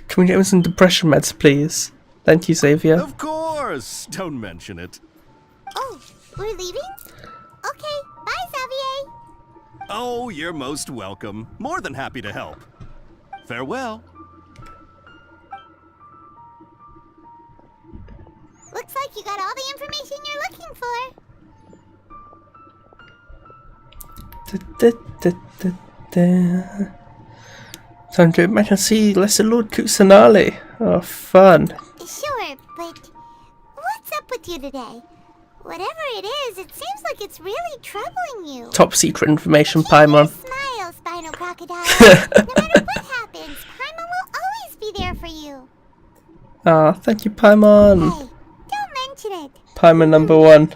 Can we get him some depression meds, please? Thank you, Xavier. Of course! Don't mention it. Oh, we're leaving? Okay, bye, Xavier. Oh, you're most welcome. More than happy to help. Farewell. Looks like you got all the information you're looking for. Time to go back and see Lesser Lord Kusanali. Oh, fun. Sure, but what's up with you today? Whatever it is, it seems like it's really troubling you. Top secret information, Paimon. Smile, Spinal Crocodile. No matter what happens, Paimon will always be there for you. Ah, thank you, Paimon. Hey, don't mention it. Paimon number one.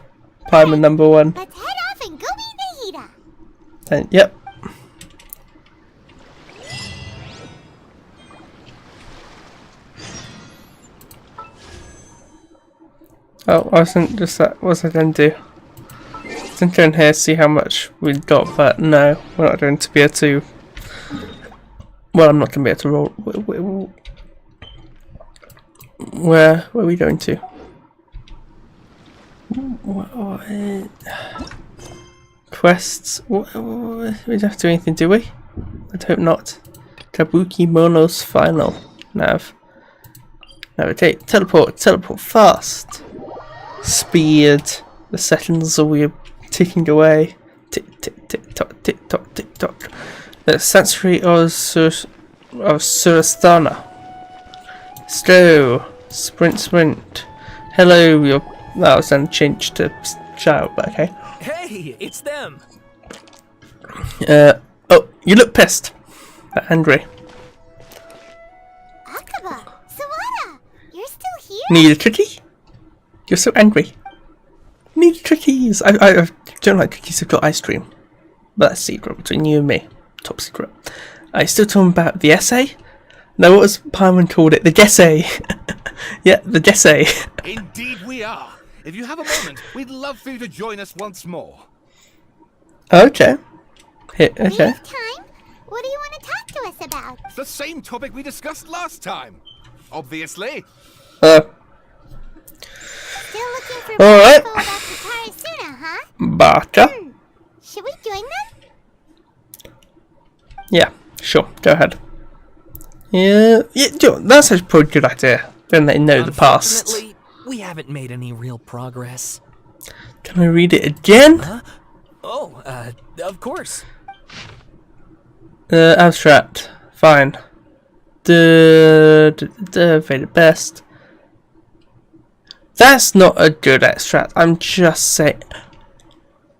Paimon number one. Let's head off and go meet Nahida. And, yep. Oh, I wasn't just that. What was I going to do? I was going to go in here, see how much we got, but no, we're not going to be able to. Well, I'm not going to be able to roll. Where are we going to? Quests? We don't have to do anything, do we? I'd hope not. Kabuki Mono's final. Nav. Navigate. Teleport. Teleport fast. Speed. The seconds are we ticking away. Tick tick tick tock tick tock tick tock. The sanctuary of Surastana. Slow. Sprint sprint. Hello, your that was then changed to shout, but okay. Hey, it's them. Oh, you look pissed. Angry. Akaba, Sawada, you're still here? Need a cookie? You're so angry. Need cookies. I don't like cookies. I've got ice cream. But that's secret between you and me. Top secret. I still talking about the essay? No, what was Paimon called it? The essay. Yeah, the essay. Indeed we are. if you have a moment, we'd love for you to join us once more. Okay. Okay. We have time? What do you want to talk to us about? The same topic we discussed last time. Obviously. Still looking for Alright. info about the Tarasuna, huh? Barker. Should we join them? Yeah, sure. Go ahead. Yeah, that's actually probably a good idea. Then they know the past. Unfortunately, we haven't made any real progress. Can I read it again? Huh? Oh, of course. Abstract. Fine. Very best. That's not a good extract. I'm just saying.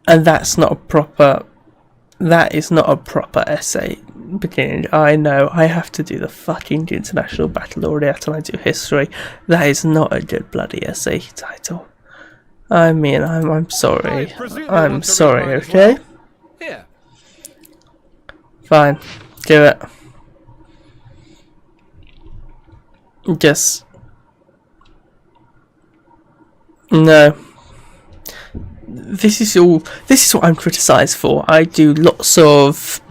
And that's not a proper. That is not a proper essay. Beginning. I know. I have to do the fucking International Baccalaureate and I do history. That is not a good bloody essay title. I mean, I'm sorry. I'm sorry, okay? Here. Fine. Do it. Just. No. This is what I'm criticised for. I do lots of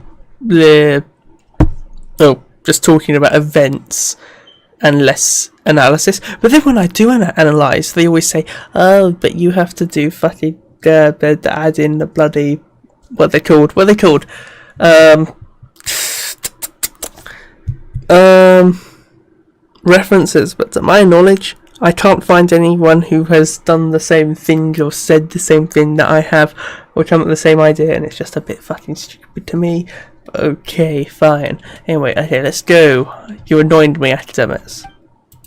just talking about events and less analysis. But then when I do analyse, they always say, "Oh, but you have to do fucking add in the bloody what they called references." But to my knowledge, I can't find anyone who has done the same thing or said the same thing that I have or come up with the same idea, and it's just a bit fucking stupid to me. Okay, fine. Anyway, okay, let's go. You annoyed me, academics.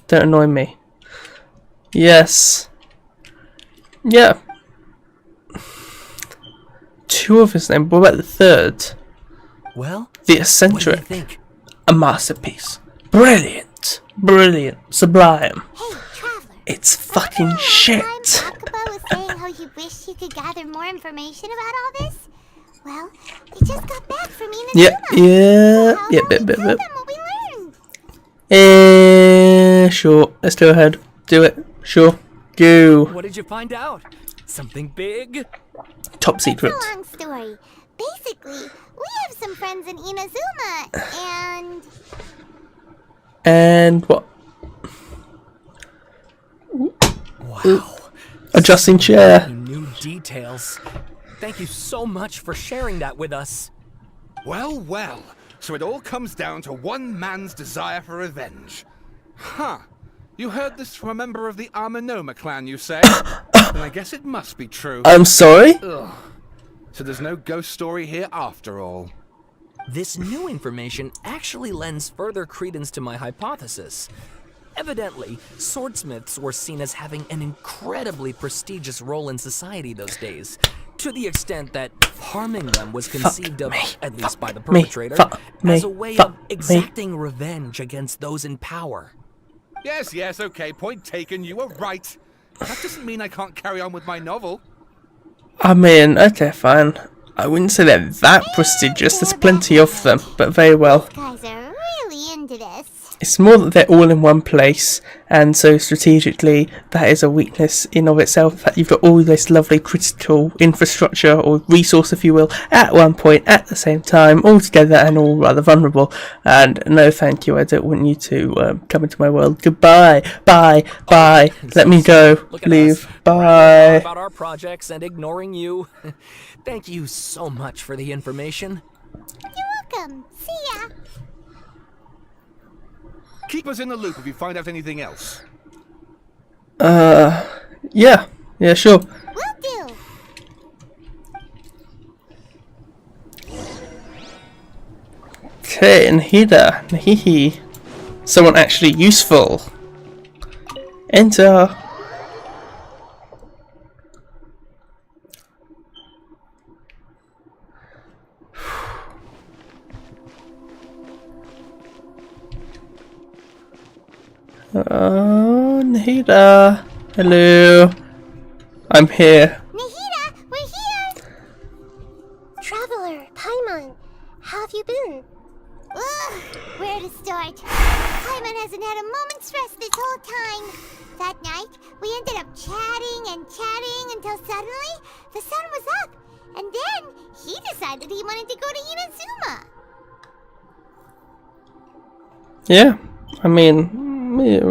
Don't annoy me. Yes. Yeah. 2 of his name. What about the 3rd? Well, The Eccentric. what do you think? A masterpiece. Brilliant. Brilliant. Sublime. Hey, Traveler. It's fucking shit. Akaba was saying how he wished he could gather more information about all this. Well, he just got back from Inazuma. Yep. Tell them what we learned. Sure. Let's go ahead. Do it. Sure. Go. What did you find out? Something big? Top secret. It's a long story. Basically, we have some friends in Inazuma, And what? Wow. Adjusting chair. New details. Thank you so much for sharing that with us. Well, well. So it all comes down to one man's desire for revenge. Huh. You heard this from a member of the Amanoma clan, you say? Then I guess it must be true. I'm sorry? Ugh. So there's no ghost story here after all. This new information actually lends further credence to my hypothesis. Evidently, swordsmiths were seen as having an incredibly prestigious role in society those days, to the extent that harming them was conceived of, at least by the perpetrator, as a way of exacting revenge against those in power. Yes, okay, point taken, you were right. That doesn't mean I can't carry on with my novel. I mean, okay, fine. I wouldn't say they're that prestigious. There's plenty of them, but very well. These guys are really into this. It's more that they're all in one place, and so strategically, that is a weakness in of itself. That you've got all this lovely critical infrastructure or resource, if you will, at one point at the same time, all together and all rather vulnerable. And no, thank you. I don't want you to come into my world. Goodbye. Bye. Let me go. Leave. Bye. About our projects and ignoring you. Thank you so much for the information. You're welcome. See ya. Keep us in the loop if you find out anything else. Yeah, sure. Will do. Okay, and Hida. Hehe. Someone actually useful. Enter. Nahida. Hello. I'm here. Nahida, we're here. Traveler, Paimon, how have you been? Ugh, where to start? Paimon hasn't had a moment's rest this whole time. That night, we ended up chatting and chatting until suddenly the sun was up. And then he decided he wanted to go to Inazuma. Yeah, I mean,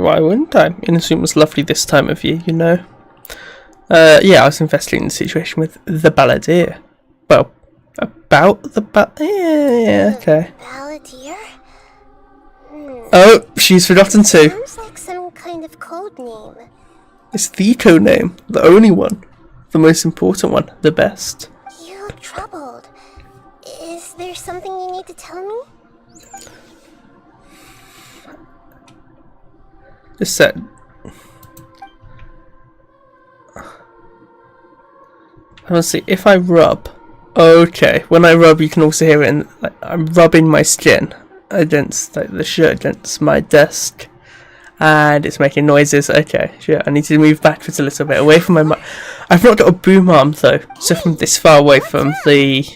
why wouldn't I? Inazuma's lovely this time of year, you know. Yeah, I was investigating the situation with the balladeer. Well, about the yeah, okay. Balladeer? Oh, she's forgotten too. Sounds like some kind of code name. It's the code name, the only one, the most important one, the best. You look troubled. Is there something you need to tell me? Just said. Let's see, if I rub. Okay, when I rub, you can also hear it. In, like, I'm rubbing my skin against the shirt against my desk, and it's making noises. Okay, sure. I need to move backwards a little bit away from my mic. I've not got a boom arm though, so from this far away from the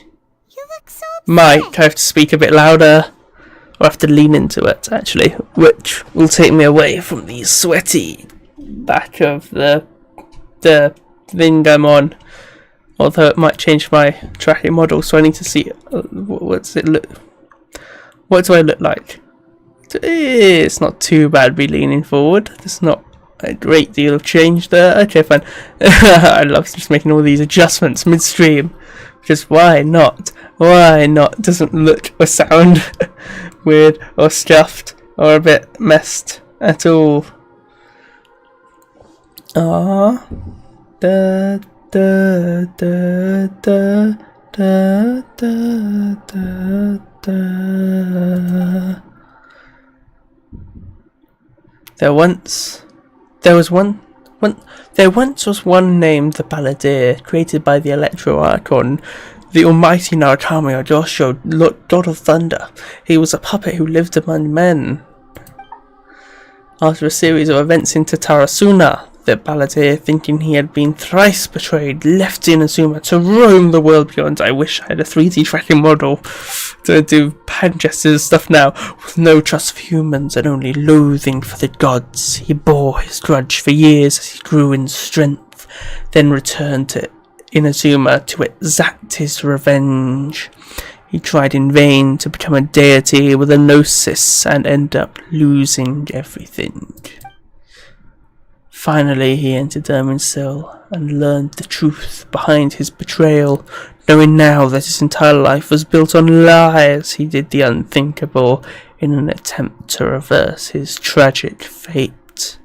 mic, I have to speak a bit louder, or I have to lean into it actually, which will take me away from the sweaty back of the thing I'm on. Although it might change my tracking model, so I need to see what does it look. What do I look like? It's not too bad me leaning forward. There's not a great deal of change there. Okay, fine. I love just making all these adjustments midstream. Just why not? Why not? Doesn't look or sound weird or stuffed or a bit messed at all. Ah, da da da da da da da da. There once was one named the Balladeer, created by the Electro Archon, the almighty Narukami Ojosho, god of thunder. He was a puppet who lived among men. After a series of events in Tatarasuna, the Balladeer, thinking he had been thrice betrayed, left Inazuma to roam the world beyond. I wish I had a 3D tracking model to do hand gestures and stuff now. With no trust for humans and only loathing for the gods, he bore his grudge for years as he grew in strength, then returned to Inazuma to exact his revenge. He tried in vain to become a deity with a gnosis and ended up losing everything. Finally, he entered Irminsul and learned the truth behind his betrayal. Knowing now that his entire life was built on lies, he did the unthinkable in an attempt to reverse his tragic fate.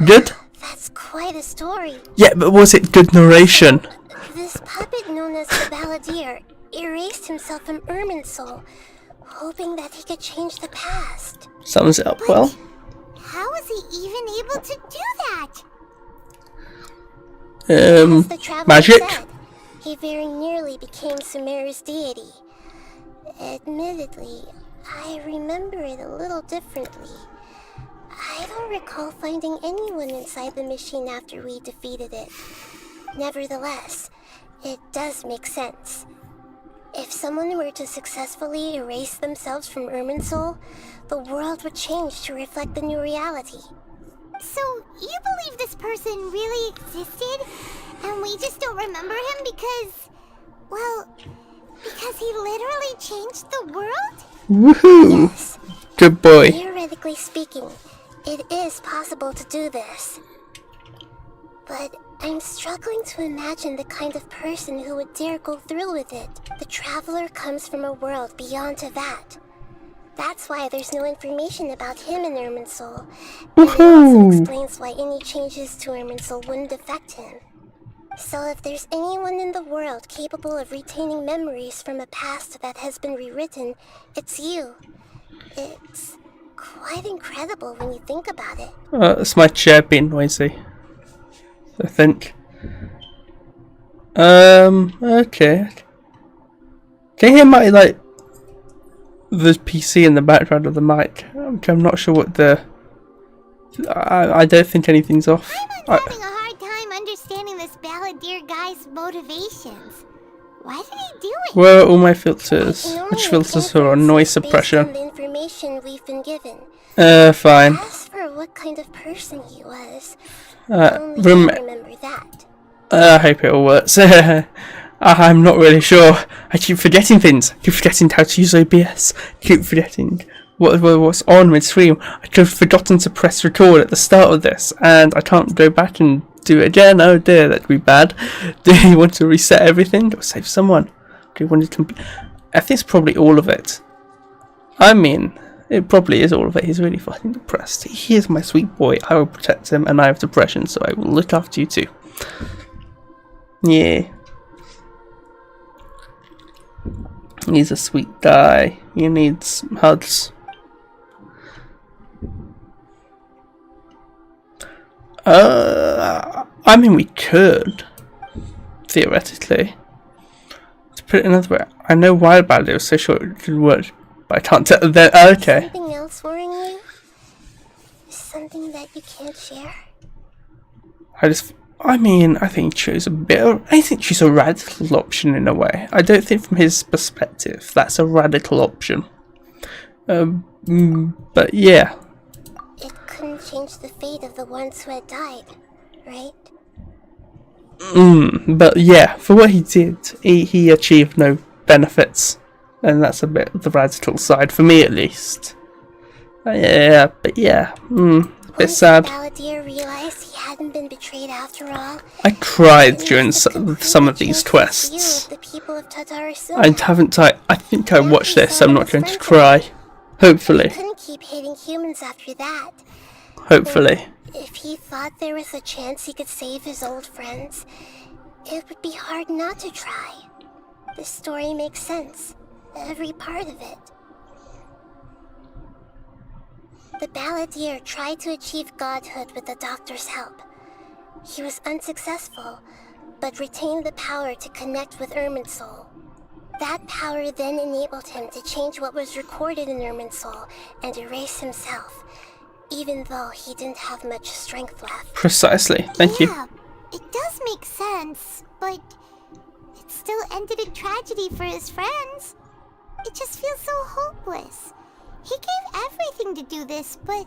Good? That's quite a story. Yeah, but was it good narration? This puppet known as the Balladeer erased himself from Irminsul, hoping that he could change the past. Sums it up well. How was he even able to do that? As the traveler Magic? said, he very nearly became Sumeru's deity. Admittedly, I remember it a little differently. I don't recall finding anyone inside the machine after we defeated it. Nevertheless, it does make sense. If someone were to successfully erase themselves from Irminsul, the world would change to reflect the new reality. So, you believe this person really existed, and we just don't remember him because, well, because he literally changed the world? Woohoo! Yes. Good boy. Theoretically speaking, it is possible to do this. But I'm struggling to imagine the kind of person who would dare go through with it. The traveler comes from a world beyond to that. That's why there's no information about him in Irminsul. And it also explains why any changes to Irminsul wouldn't affect him. So if there's anyone in the world capable of retaining memories from a past that has been rewritten, it's you. It's quite incredible when you think about it. That's my chair being noisy, I think. Okay. Can you hear my, like, the PC in the background of the mic? I'm not sure what the... I don't think anything's off. I'm having a hard time understanding this Balladeer guy's motivations. Why did he do it? Where are all my filters? Which filters are on noise suppression? The information we've been given. Fine. As for what kind of person he was, Remember that. I hope it all works. I'm not really sure. I keep forgetting things. I keep forgetting how to use OBS. I keep forgetting what's on midstream. I could have forgotten to press record at the start of this, and I can't go back and do it again. Oh dear, that'd be bad. Do you want to reset everything or save someone? Do you want to I think it's probably all of it. I mean, it probably is all of it. He's really fucking depressed. He is my sweet boy. I will protect him, and I have depression, so I will look after you too. Yeah. He's a sweet guy. He needs hugs. I mean, we could, theoretically. To put it another way, I know why about it was so short it could work, but I can't tell. Okay. Something else worrying you? Something that you can't share? I mean, I think I think she's a radical option in a way. I don't think from his perspective that's a radical option. But yeah. It couldn't change the fate of the ones who had died, right? But yeah, for what he did, he achieved no benefits. And that's a bit of the radical side, for me at least. Yeah, but yeah. A bit sad. Balladeer realized he hadn't been betrayed after all. I cried during some of these quests. I think I watched this, so I'm not going to cry. Hopefully. He couldn't keep hating humans after that. Hopefully. If he thought there was a chance he could save his old friends, it would be hard not to try. The story makes sense. Every part of it. The Balladeer tried to achieve godhood with the doctor's help. He was unsuccessful, but retained the power to connect with Irminsul. That power then enabled him to change what was recorded in Irminsul and erase himself, even though he didn't have much strength left. Precisely. Thank you. Yeah, it does make sense, but it still ended in tragedy for his friends. It just feels so hopeless. He gave everything to do this, but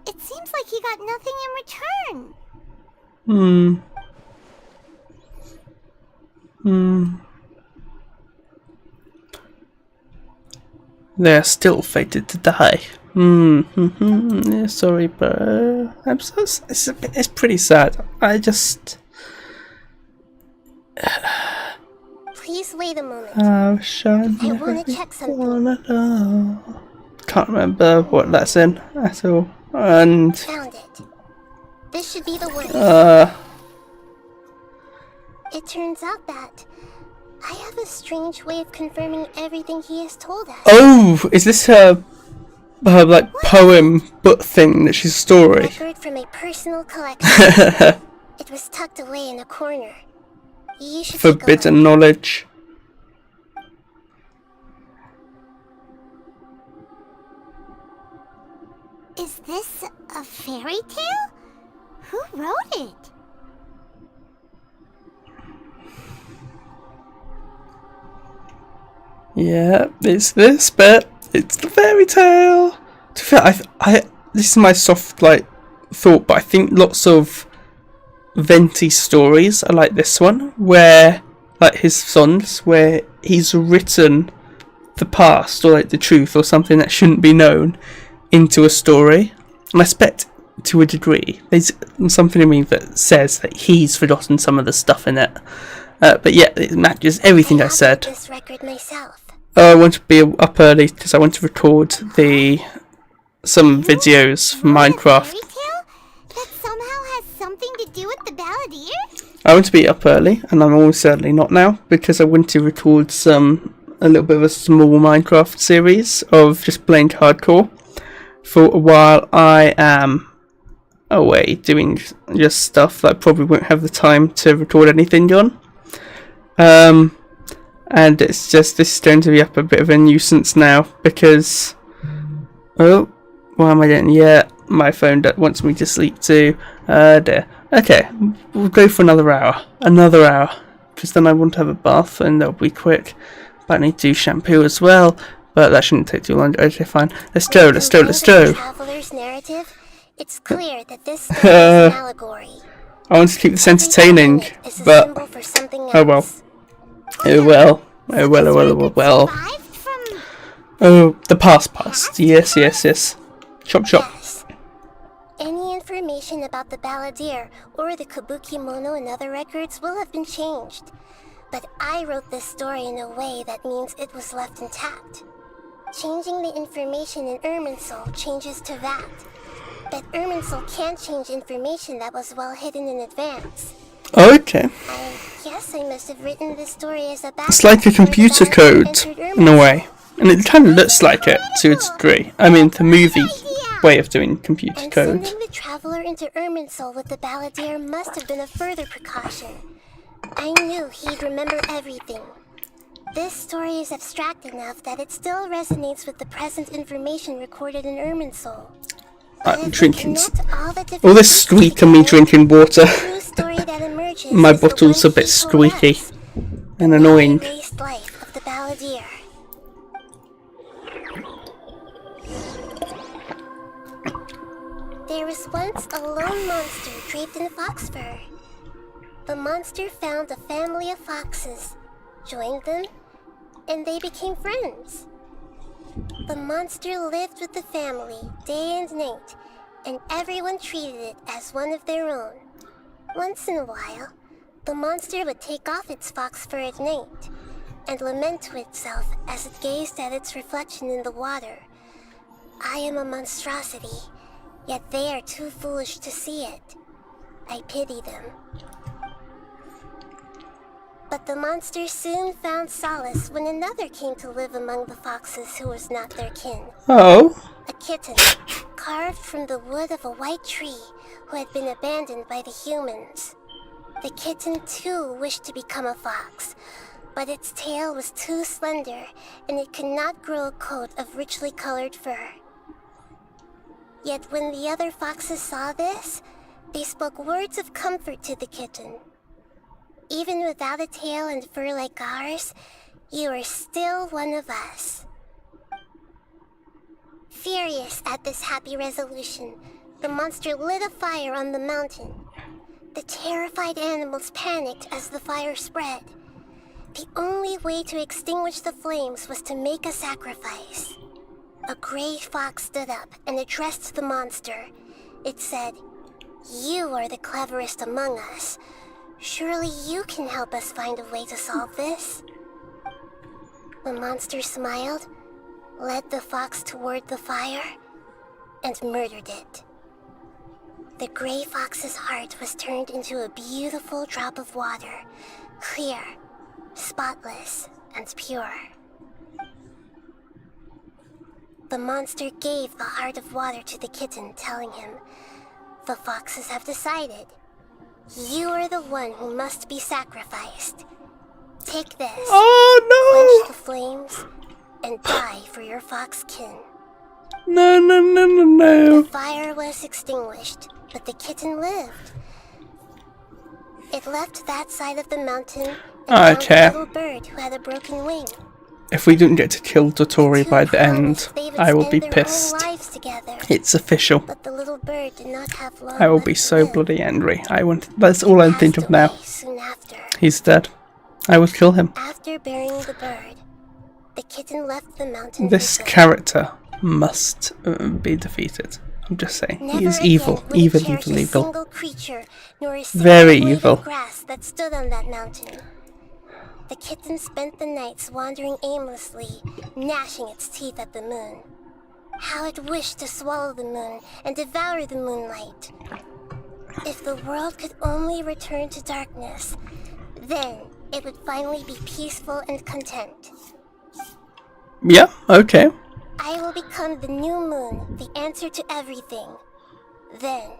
it seems like he got nothing in return. They're still fated to die. Yeah, sorry, bro. I'm so. It's pretty sad. I just. Please wait a moment. Oh, Sean. I want to check something. Can't remember what that's in at all. And. Found it. This should be the one. It turns out that I have a strange way of confirming everything he has told us. Oh, is this her like poem book thing that she's a story? Record from a personal collection. It was tucked away in a corner. You should Forbidden knowledge. Is this a fairy tale? Who wrote it? Yeah, it's this bit. It's the fairy tale. To be fair, this is my soft thought, but I think lots of Venti stories are like this one, where his songs, where he's written the past or the truth or something that shouldn't be known into a story. And I expect to a degree there's something in me that says that he's forgotten some of the stuff in it. But yeah, it matches everything I said. This record myself. I want to be up early because I want to record some videos for Minecraft. Fairy tale that somehow has something to do with the Balladeer? I want to be up early, and I'm almost certainly not now, because I want to record a little bit of a small Minecraft series of just playing hardcore for a while I am away doing just stuff that I probably won't have the time to record anything on. And it's just, this is going to be up a bit of a nuisance now, because, oh, why am I getting, yeah, my phone wants me to sleep too, dear. Okay, we'll go for another hour, because then I want to have a bath and that'll be quick. But I need to do shampoo as well. But that shouldn't take too long. Okay, fine. Let's go. Let's go. Let's go. Traveler's narrative, it's clear that this story is an allegory. I want to keep this entertaining, but oh well. Oh well. Oh well. Oh well. Oh well. Oh, the past. Yes, yes, yes. Chop, chop. Yes. Any information about the balladeer or the kabuki mono in other records will have been changed. But I wrote this story in a way that means it was left intact. Changing the information in Irminsul changes to that. But Irminsul can't change information that was well hidden in advance. Okay. I guess I must have written this story as a It's like a computer code, in a way. And it kind of looks like it, to a degree. I mean, the movie way of doing computer code. Sending the traveler into Irminsul with the balladeer must have been a further precaution. I knew he'd remember everything. This story is abstract enough that it still resonates with the present information recorded in Irminsul. I'm drinking all this squeak and me drinking water. My bottle's a bit squeaky and annoying. Life of the balladeer. There was once a lone monster draped in fox fur. The monster found a family of foxes, joined them, and they became friends. The monster lived with the family day and night, and everyone treated it as one of their own. Once in a while, the monster would take off its fox fur at night and lament to itself as it gazed at its reflection in the water. I am a monstrosity, yet they are too foolish to see it. I pity them. But the monster soon found solace when another came to live among the foxes who was not their kin. Oh. A kitten, carved from the wood of a white tree, who had been abandoned by the humans. The kitten too wished to become a fox, but its tail was too slender and it could not grow a coat of richly colored fur. Yet when the other foxes saw this, they spoke words of comfort to the kitten. Even without a tail and fur like ours, you are still one of us. Furious at this happy resolution, the monster lit a fire on the mountain. The terrified animals panicked as the fire spread. The only way to extinguish the flames was to make a sacrifice. A gray fox stood up and addressed the monster. It said, "You are the cleverest among us. Surely you can help us find a way to solve this." The monster smiled, led the fox toward the fire, and murdered it. The gray fox's heart was turned into a beautiful drop of water, clear, spotless, and pure. The monster gave the heart of water to the kitten, telling him, "The foxes have decided. You are the one who must be sacrificed. Take this, quench the flames, and die for your fox kin." No. The fire was extinguished, but the kitten lived. It left that side of the mountain and found a little bird who had a broken wing. If we don't get to kill Dotori by the end, I will be pissed. It's official. But the little bird did not have long I will be so bloody angry. That's all I think of now. He's dead. I will kill him. After burying the bird, the kitten left the mountain. This character must be defeated. I'm just saying. He is evil. Evil. Very evil. Grass that stood on that mountain. The kitten spent the nights wandering aimlessly, gnashing its teeth at the moon. How it wished to swallow the moon and devour the moonlight. If the world could only return to darkness, then it would finally be peaceful and content. Yeah, okay. I will become the new moon, the answer to everything. Then,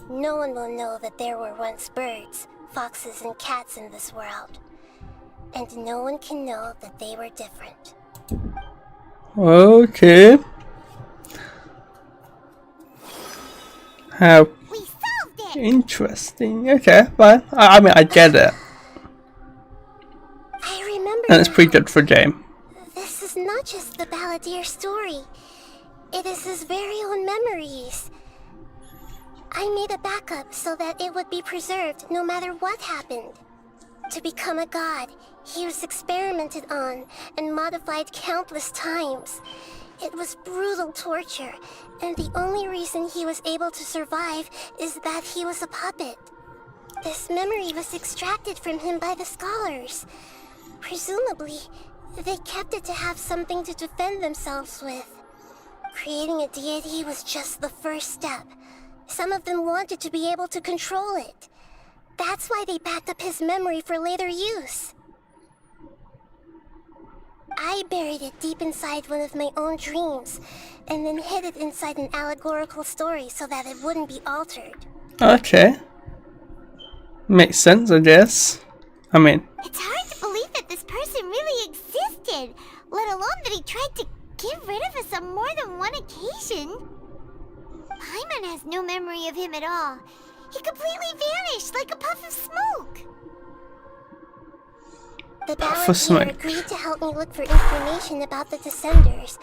no one will know that there were once birds, foxes, and cats in this world. And no one can know that they were different. Okay. How interesting. Okay, fine. I mean, I get it. And it's pretty good for a game. This is not just the balladeer's story. It is his very own memories. I made a backup so that it would be preserved no matter what happened. To become a god, he was experimented on and modified countless times. It was brutal torture, and the only reason he was able to survive is that he was a puppet. This memory was extracted from him by the scholars. Presumably, they kept it to have something to defend themselves with. Creating a deity was just the first step. Some of them wanted to be able to control it. That's why they backed up his memory for later use. I buried it deep inside one of my own dreams, and then hid it inside an allegorical story so that it wouldn't be altered. Okay. Makes sense, I guess. I mean... It's hard to believe that this person really existed, let alone that he tried to get rid of us on more than one occasion. Paimon has no memory of him at all. He completely vanished like a puff of smoke. The balladeer agreed to help me look for information about the Descenders,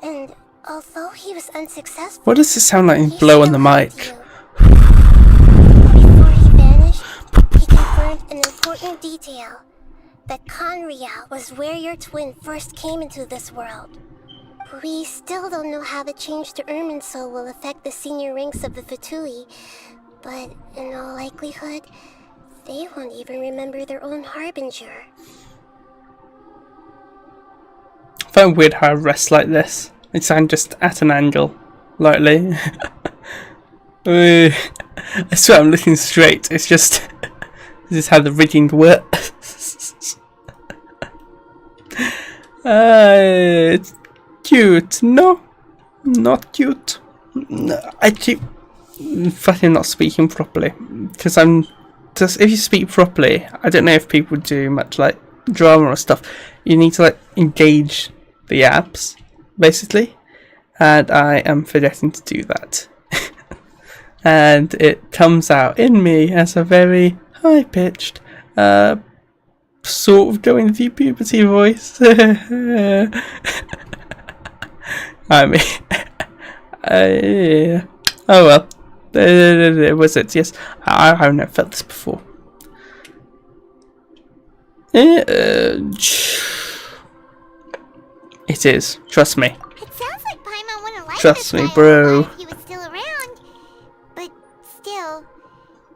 and although he was unsuccessful... What does it sound like you blow on the mic? Before he vanished, he confirmed an important detail. That Conria was where your twin first came into this world. We still don't know how the change to Irminsul will affect the senior ranks of the Fatui, but in all likelihood, they won't even remember their own Harbinger. I find weird how I rest like this. It's I'm just at an angle, lightly. I swear I'm looking straight. It's just this is how the rigging works. It's cute. No, not cute. No, I keep fucking not speaking properly because I'm just. If you speak properly, I don't know if people do much like drama or stuff. You need to like engage the apps, basically, and I am forgetting to do that. And it comes out in me as a very high-pitched, sort of going through puberty voice. I mean, oh well, was it? Yes, I've never felt this before. It is. Trust me. It sounds like Paimon wouldn't like Trust this me, guy bro. if he was still around. But still,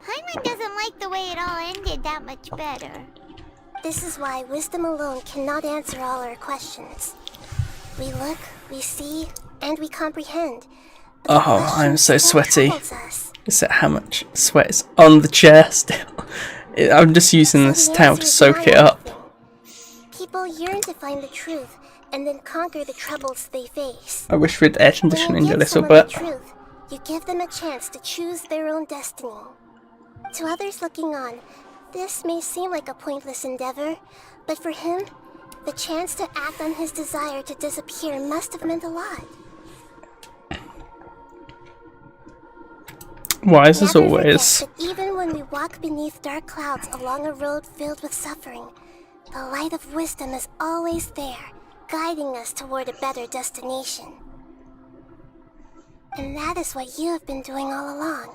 Paimon doesn't like the way it all ended that much better. This is why wisdom alone cannot answer all our questions. We look, we see, and we comprehend. Oh, I'm so sweaty. Is it how much sweat is on the chair still? I'm just using this towel to soak it up. People yearn to find the truth and then conquer the troubles they face. I wish we'd air conditioning a little bit. bit. Truth, you give them a chance to choose their own destiny. To others looking on, this may seem like a pointless endeavor, but for him, the chance to act on his desire to disappear must have meant a lot. Wise as always. That even when we walk beneath dark clouds along a road filled with suffering, the light of wisdom is always there, guiding us toward a better destination. And that is what you have been doing all along.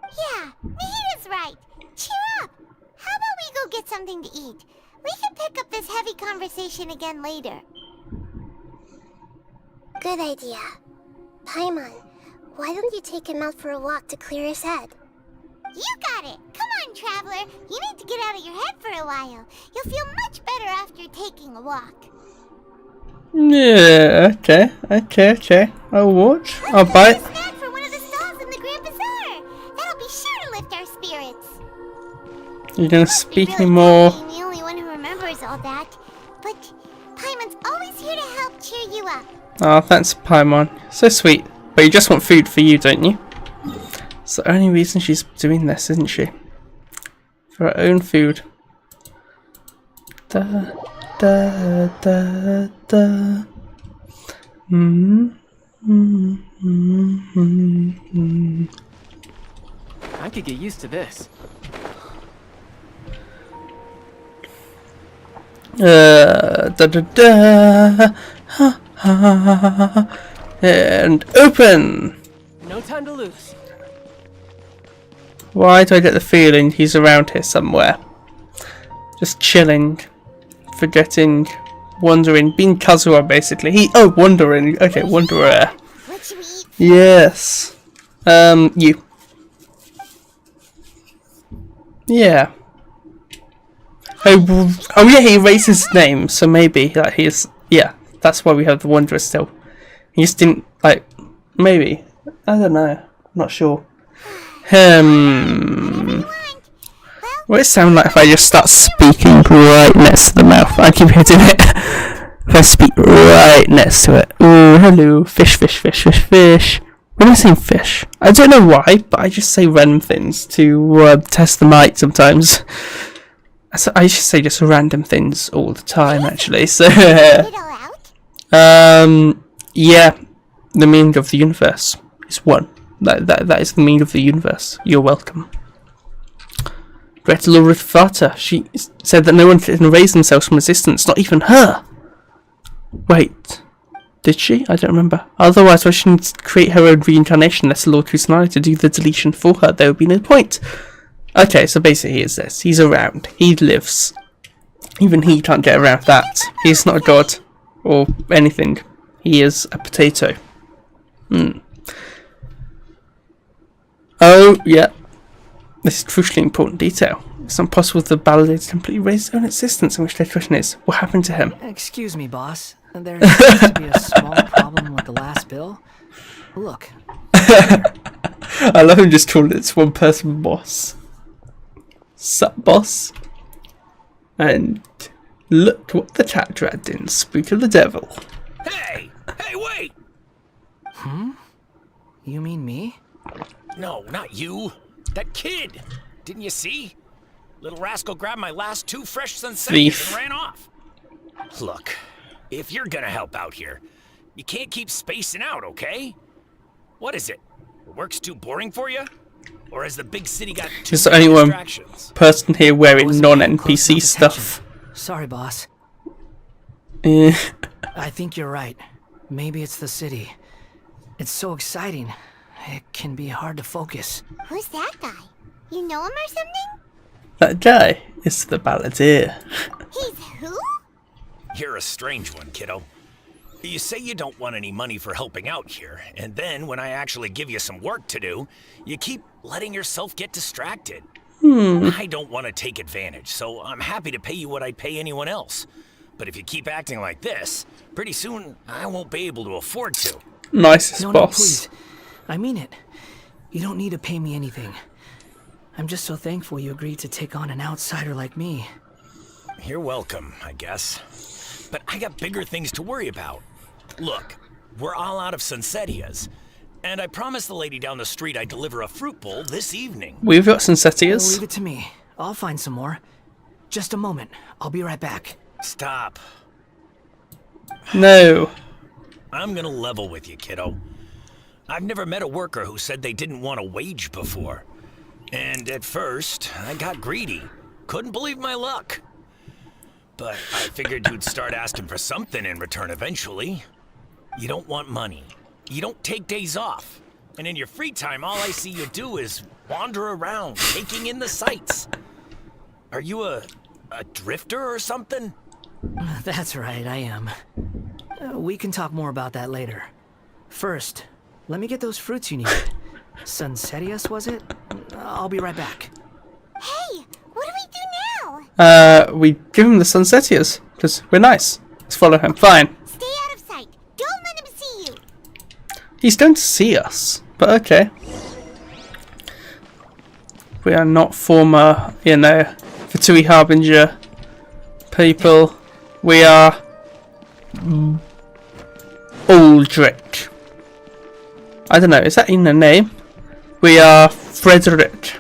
Yeah, Nihita's right. Cheer up. How about we go get something to eat? We can pick up this heavy conversation again later. Good idea. Paimon, why don't you take him out for a walk to clear his head? You got it! Come on, Traveler! You need to get out of your head for a while. You'll feel much better after taking a walk. Yeah, okay. I'll watch. I'll bite. A snack for one of the stalls in the Grand Bazaar. That'll be sure to lift our spirits. You're gonna speak any more? I'm the only one who remembers all that, but Paimon's always here to help cheer you up. Oh, thanks, Paimon. So sweet. But you just want food for you, don't you? It's the only reason she's doing this, isn't she? For her own food. Da da da da. I could get used to this. Da da da. Ha, ha, and open. No time to lose. Why do I get the feeling he's around here somewhere? Just chilling, forgetting, wandering, being Kazuha basically. Wandering. Okay, wanderer. What should we eat? Yes. You. Yeah. Oh yeah, he erased his name, so maybe like he's that's why we have the Wanderer still. He just didn't maybe. I don't know. I'm not sure. What it sound like if I just start speaking right next to the mouth? I keep hitting it. If I speak right next to it. Oh, hello, fish, fish, fish, fish, fish. When I say fish, I don't know why, but I just say random things to test the mic sometimes. I should say just random things all the time, actually. So, yeah, the meaning of the universe is one. That is the meaning of the universe. You're welcome. Gretel Ulrich Vater, she said that no one can erase themselves from resistance, not even her. Wait, did she? I don't remember. Otherwise, why shouldn't she create her own reincarnation unless the Lord Kusanagi to do the deletion for her? There would be no point. Okay, so basically he is this. He's around. He lives. Even he can't get around that. He's not a god or anything. He is a potato. Oh, yeah. This is crucially important detail. It's not possible for the ballad to completely erase his own existence, in which the question is, what happened to him? Excuse me, boss. There seems to be a small problem with the last bill. Look. I love him just calling it one person boss. Sup, boss? And look what the cat dragged in, Spook of the Devil. Hey! Hey, wait! You mean me? No, not you. That kid! Didn't you see? Little rascal grabbed my last 2 fresh sunsets and ran off. Look, if you're gonna help out here, you can't keep spacing out, okay? What is it? Work's too boring for you? Or has the big city got too many distractions? Person here wearing non-NPC stuff. Sorry, boss. I think you're right. Maybe it's the city. It's so exciting. It can be hard to focus. Who's that guy? You know him or something? That guy is the balladeer. He's who? You're a strange one, kiddo. You say you don't want any money for helping out here, and then when I actually give you some work to do, you keep letting yourself get distracted. I don't want to take advantage, so I'm happy to pay you what I'd pay anyone else. But if you keep acting like this, pretty soon I won't be able to afford to. Nicest no, boss. Please. I mean it. You don't need to pay me anything. I'm just so thankful you agreed to take on an outsider like me. You're welcome, I guess. But I got bigger things to worry about. Look, we're all out of Sunsetias, and I promised the lady down the street I'd deliver a fruit bowl this evening. We've got Sunsetias. Leave it to me. I'll find some more. Just a moment. I'll be right back. Stop. No. I'm gonna level with you, kiddo. I've never met a worker who said they didn't want a wage before. And at first, I got greedy. Couldn't believe my luck. But I figured you'd start asking for something in return eventually. You don't want money. You don't take days off. And in your free time, all I see you do is wander around, taking in the sights. Are you a drifter or something? That's right, I am. We can talk more about that later. First, let me get those fruits you need. Sunsetias, was it? I'll be right back. Hey, what do we do now? We give him the Sunsetias, because we're nice. Let's follow him. Fine. Stay out of sight. Don't let him see you. He's going to see us, but okay. We are not former, Fatui Harbinger people. We are Aldrich. I don't know, is that even a name? We are Frederick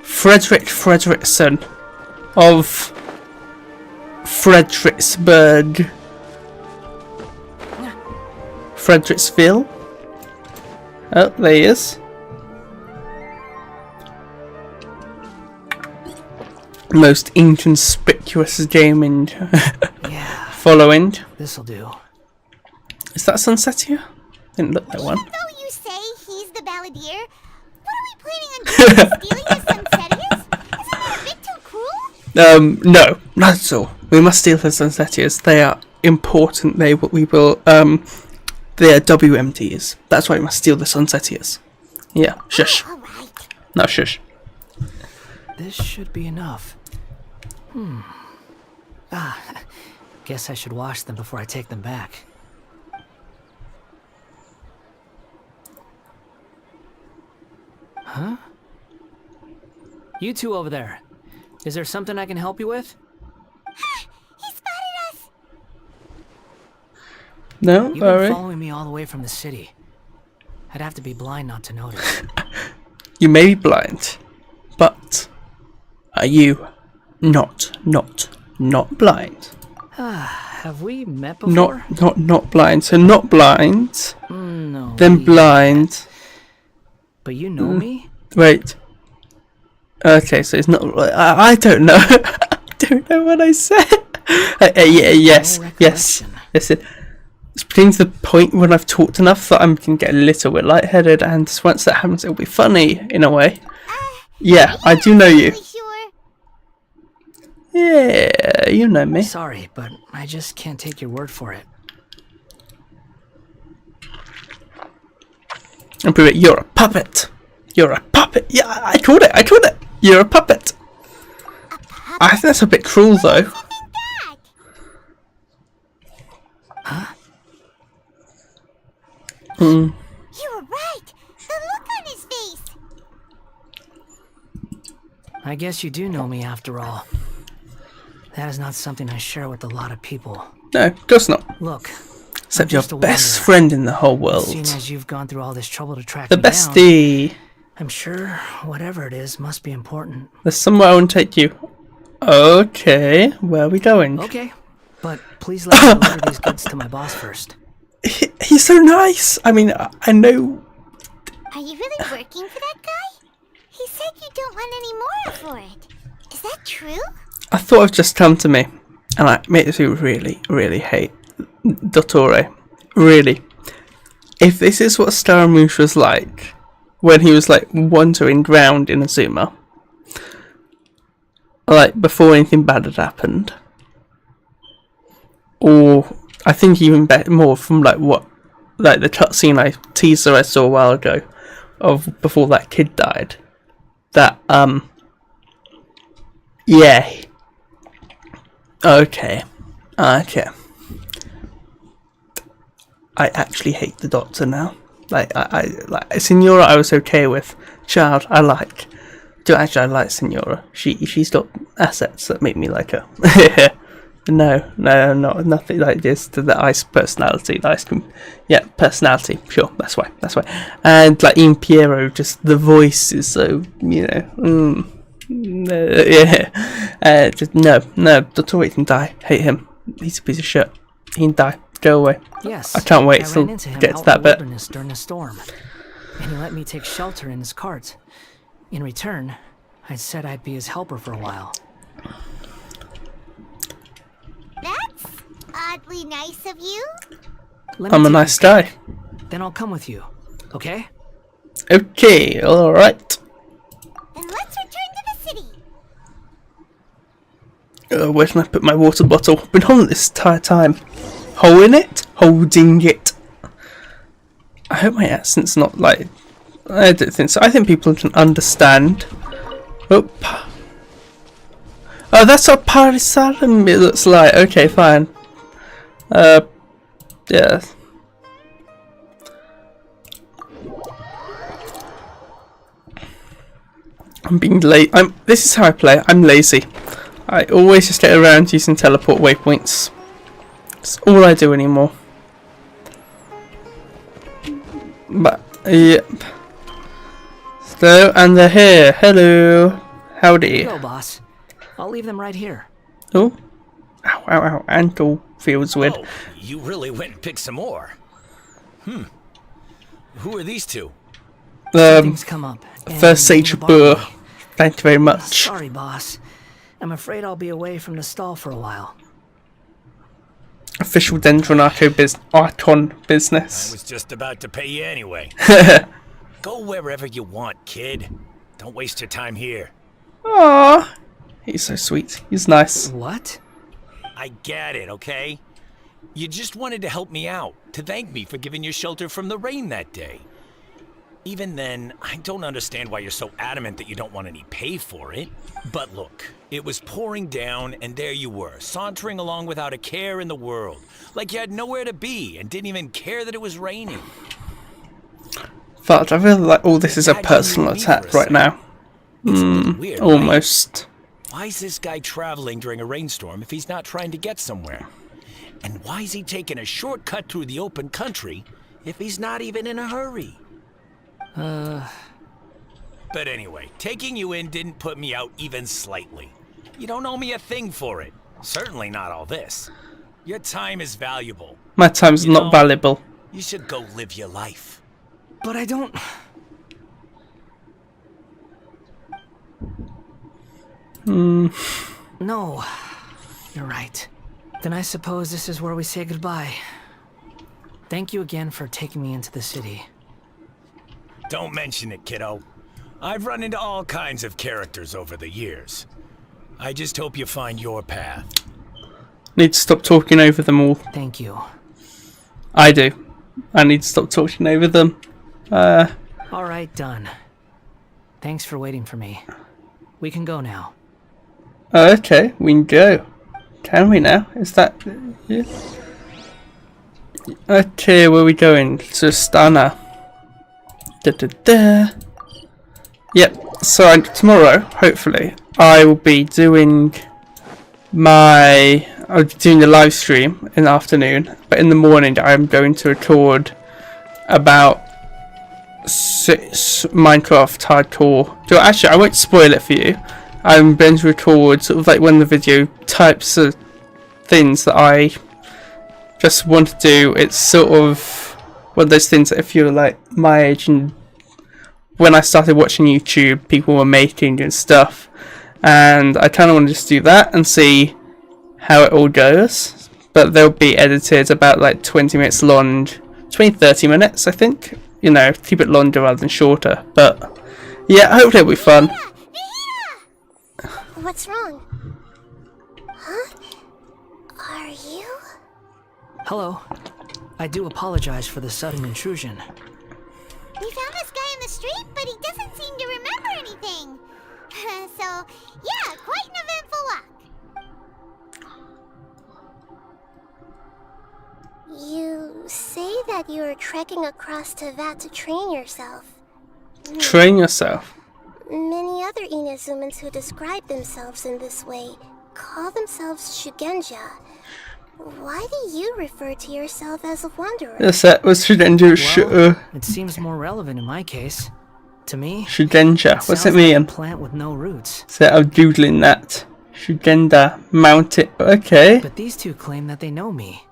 Fredrickson of Fredericksburg. Fredericksville? Oh, there he is. most inconspicuous gaming Yeah. following. This'll do. Is that Sunsetia? Didn't look that one. Even though you say he's the balladeer, what are we planning on doing? Stealing the Sunsetias? Isn't that a bit too cruel? No, not at all. We must steal the Sunsetias. They are important. They are WMDs. That's why we must steal the Sunsetias. Yeah, shush. All right. No, shush. This should be enough. Guess I should wash them before I take them back. Huh? You two over there. Is there something I can help you with? He spotted us. No, You've been following me all the way from the city. I'd have to be blind not to notice. You may be blind, but are you not blind? Have we met before? Not blind. So not blind, No. then blind. But you know me? Wait. Okay, so it's not. I don't know. I don't know what I said. Yes. It's getting to the point when I've talked enough that I can get a little bit lightheaded, and once that happens, it'll be funny in a way. Yeah, I do know you. Really sure? Yeah, you know me. Sorry, but I just can't take your word for it. And prove it. You're a puppet. You're a puppet. Yeah, I called it. You're a puppet. I think that's a bit cruel, though. Huh? You were right. The look on his face. I guess you do know me after all. That is not something I share with a lot of people. No, of course not. Look. Except your best friend in the whole world. Seeing as you've gone through all this trouble to track the me down, bestie. I'm sure whatever it is must be important. There's somewhere I want to take you. Okay, where are we going? Okay, but please let me deliver these goods to my boss first. He's so nice. I mean, I know. Are you really working for that guy? He said you don't want any more for it. Is that true? I thought I'd just come to me, and I made you really hate Dottore. Really. If this is what Scaramouche was like when he was like wandering around in Inazuma, like before anything bad had happened, or I think even more from like the cutscene teaser I saw a while ago of before that kid died. That yeah. Okay. I actually hate the Doctor now. Like Signora I was okay with. Child I like. I like Signora. She's got assets that make me like her. No, nothing like this. The ice personality, the ice cream. Yeah, personality. Sure, that's why. And like Ian Piero, just the voice is so yeah. Just no. Dottore can die. Hate him. He's a piece of shit. He can die. Go away. Yes. I can't wait to get to that bit. During a storm, and he let me take shelter in his cart. In return, I said I'd be his helper for a while. That's oddly nice of you. I'm a nice guy. Then I'll come with you, okay? Okay, alright. Then let's return to the city. Where can I put my water bottle? I've been holding it this entire time. Holding it? Holding it. I hope my accent's not like... I don't think so. I think people can understand. Oh, that's what Parisarum looks like. Okay, fine. Yeah. I'm being late. This is how I play. I'm lazy. I always just get around using teleport waypoints. That's all I do anymore. But yep. So and they're here. Hello. Howdy. Go, boss. I'll leave them right here. Oh. Ow. Ankle feels weird. Oh, you really went and picked some more. Who are these two? Something's come up. First Sage Burr. Thank you very much. Sorry, boss. I'm afraid I'll be away from the stall for a while. Official Dendron Archon business. I was just about to pay you anyway. Go wherever you want, kid. Don't waste your time here. Aww. He's so sweet. He's nice. What? I get it, okay? You just wanted to help me out, to thank me for giving you shelter from the rain that day. Even then, I don't understand why you're so adamant that you don't want any pay for it. But look, it was pouring down, and there you were, sauntering along without a care in the world. Like you had nowhere to be, and didn't even care that it was raining. But I feel like all this is a personal attack right now. Weird, almost. Right? Why is this guy traveling during a rainstorm if he's not trying to get somewhere? And why is he taking a shortcut through the open country if he's not even in a hurry? But anyway, taking you in didn't put me out even slightly. You don't owe me a thing for it. Certainly not all this. Your time is valuable. My time's not valuable. You should go live your life. But I don't... No, you're right. Then I suppose this is where we say goodbye. Thank you again for taking me into the city. Don't mention it, kiddo. I've run into all kinds of characters over the years. I just hope you find your path. Need to stop talking over them all. Thank you. I do. I need to stop talking over them. Alright, done. Thanks for waiting for me. We can go now. Okay, we can go. Can we now? Is that... Yeah. Okay, where are we going? To Stana. Yep, so tomorrow, hopefully, I will be doing I'll be doing the live stream in the afternoon, but in the morning I'm going to record about 6 Minecraft hardcore. So actually, I won't spoil it for you. I'm going to record sort of like one of the video types of things that I just want to do. It's sort of one of those things that if you're like my age and when I started watching YouTube, people were making and stuff, and I kind of want to just do that and see how it all goes. But they'll be edited about like 20 minutes long, 20-30 minutes, I think. You know, keep it longer rather than shorter. But yeah, hopefully it'll be fun. What's wrong? Huh? Are you? Hello. I do apologize for the sudden intrusion. We found this guy in the street, but he doesn't seem to remember anything. So, yeah, quite an eventful walk. You say that you are trekking across to Vat to train yourself. Train yourself? Many other Inazumans who describe themselves in this way call themselves Shugenja. Why do you refer to yourself as a wanderer? Yes, that was Shugenja. Well, it seems more relevant in my case. To me, Shugenja, what's it like mean? a plant with no roots. So I'm doodling that. Shugenda, mount it. Okay. But these two claim that they know me.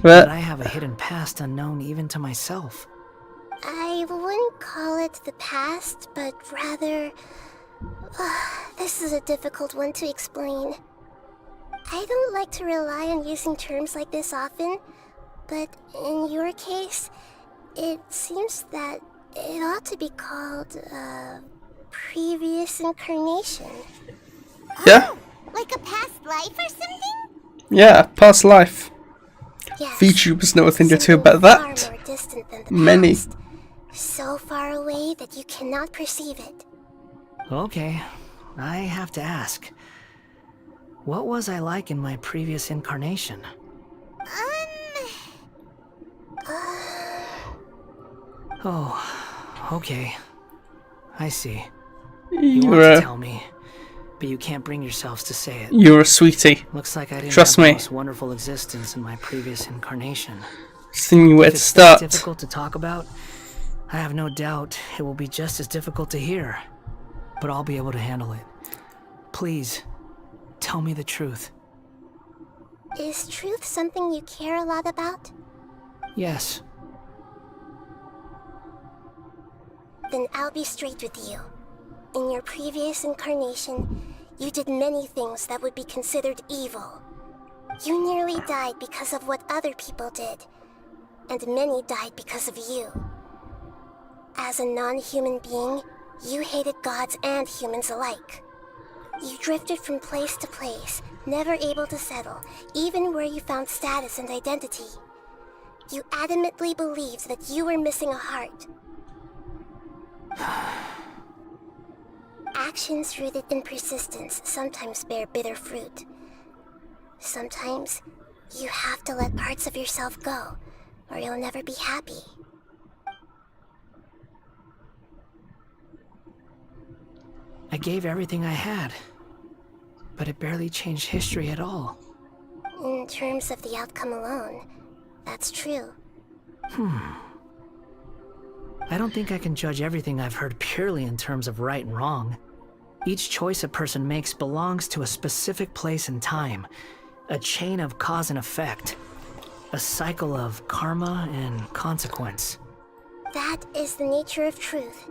But I have a hidden past unknown even to myself. I wouldn't call it the past, but rather... this is a difficult one to explain. I don't like to rely on using terms like this often, but in your case, it seems that it ought to be called, previous incarnation. yeah? Oh, like a past life or something? Yeah, past life. Yes. VTubers know a thing or two about that. Far more distant than the Many. past. So far away that you cannot perceive it. Okay, I have to ask. What was I like in my previous incarnation? Oh, okay. I see. You want to tell me, but you can't bring yourselves to say it. You're a sweetie. Looks like I didn't Trust have me. the most wonderful existence in my previous incarnation. Seeing where If to it's start. that difficult to talk about, I have no doubt it will be just as difficult to hear. But I'll be able to handle it. Please, tell me the truth. Is truth something you care a lot about? Yes. Then I'll be straight with you. In your previous incarnation, You did many things that would be considered evil. You nearly died because of what other people did, and many died because of you. As a non-human being, you hated gods and humans alike. You drifted from place to place, never able to settle, even where you found status and identity. You adamantly believed that you were missing a heart. Actions rooted in persistence sometimes bear bitter fruit. Sometimes, you have to let parts of yourself go, or you'll never be happy. I gave everything I had, but it barely changed history at all. In terms of the outcome alone, that's true. I don't think I can judge everything I've heard purely in terms of right and wrong. Each choice a person makes belongs to a specific place and time, a chain of cause and effect, a cycle of karma and consequence. That is the nature of truth.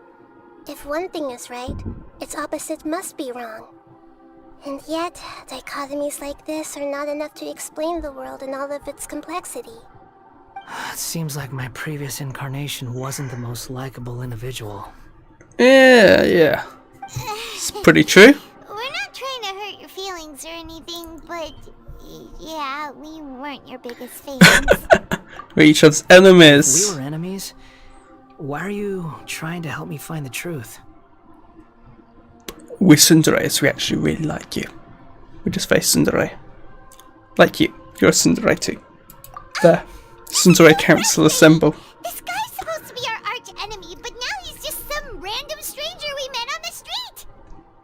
If one thing is right, its opposite must be wrong. And yet, dichotomies like this are not enough to explain the world in all of its complexity. It seems like my previous incarnation wasn't the most likable individual. Yeah. It's pretty true. We're not trying to hurt your feelings or anything, but yeah, we weren't your biggest fans. We're each other's enemies. We were enemies? Why are you trying to help me find the truth? We're tsunderes, we actually really like you. We just face tsundere. Like you. You're a tsundere too. There. Tsundere Council assemble. This guy's supposed to be our arch enemy, but now he's just some random stranger we met on the street.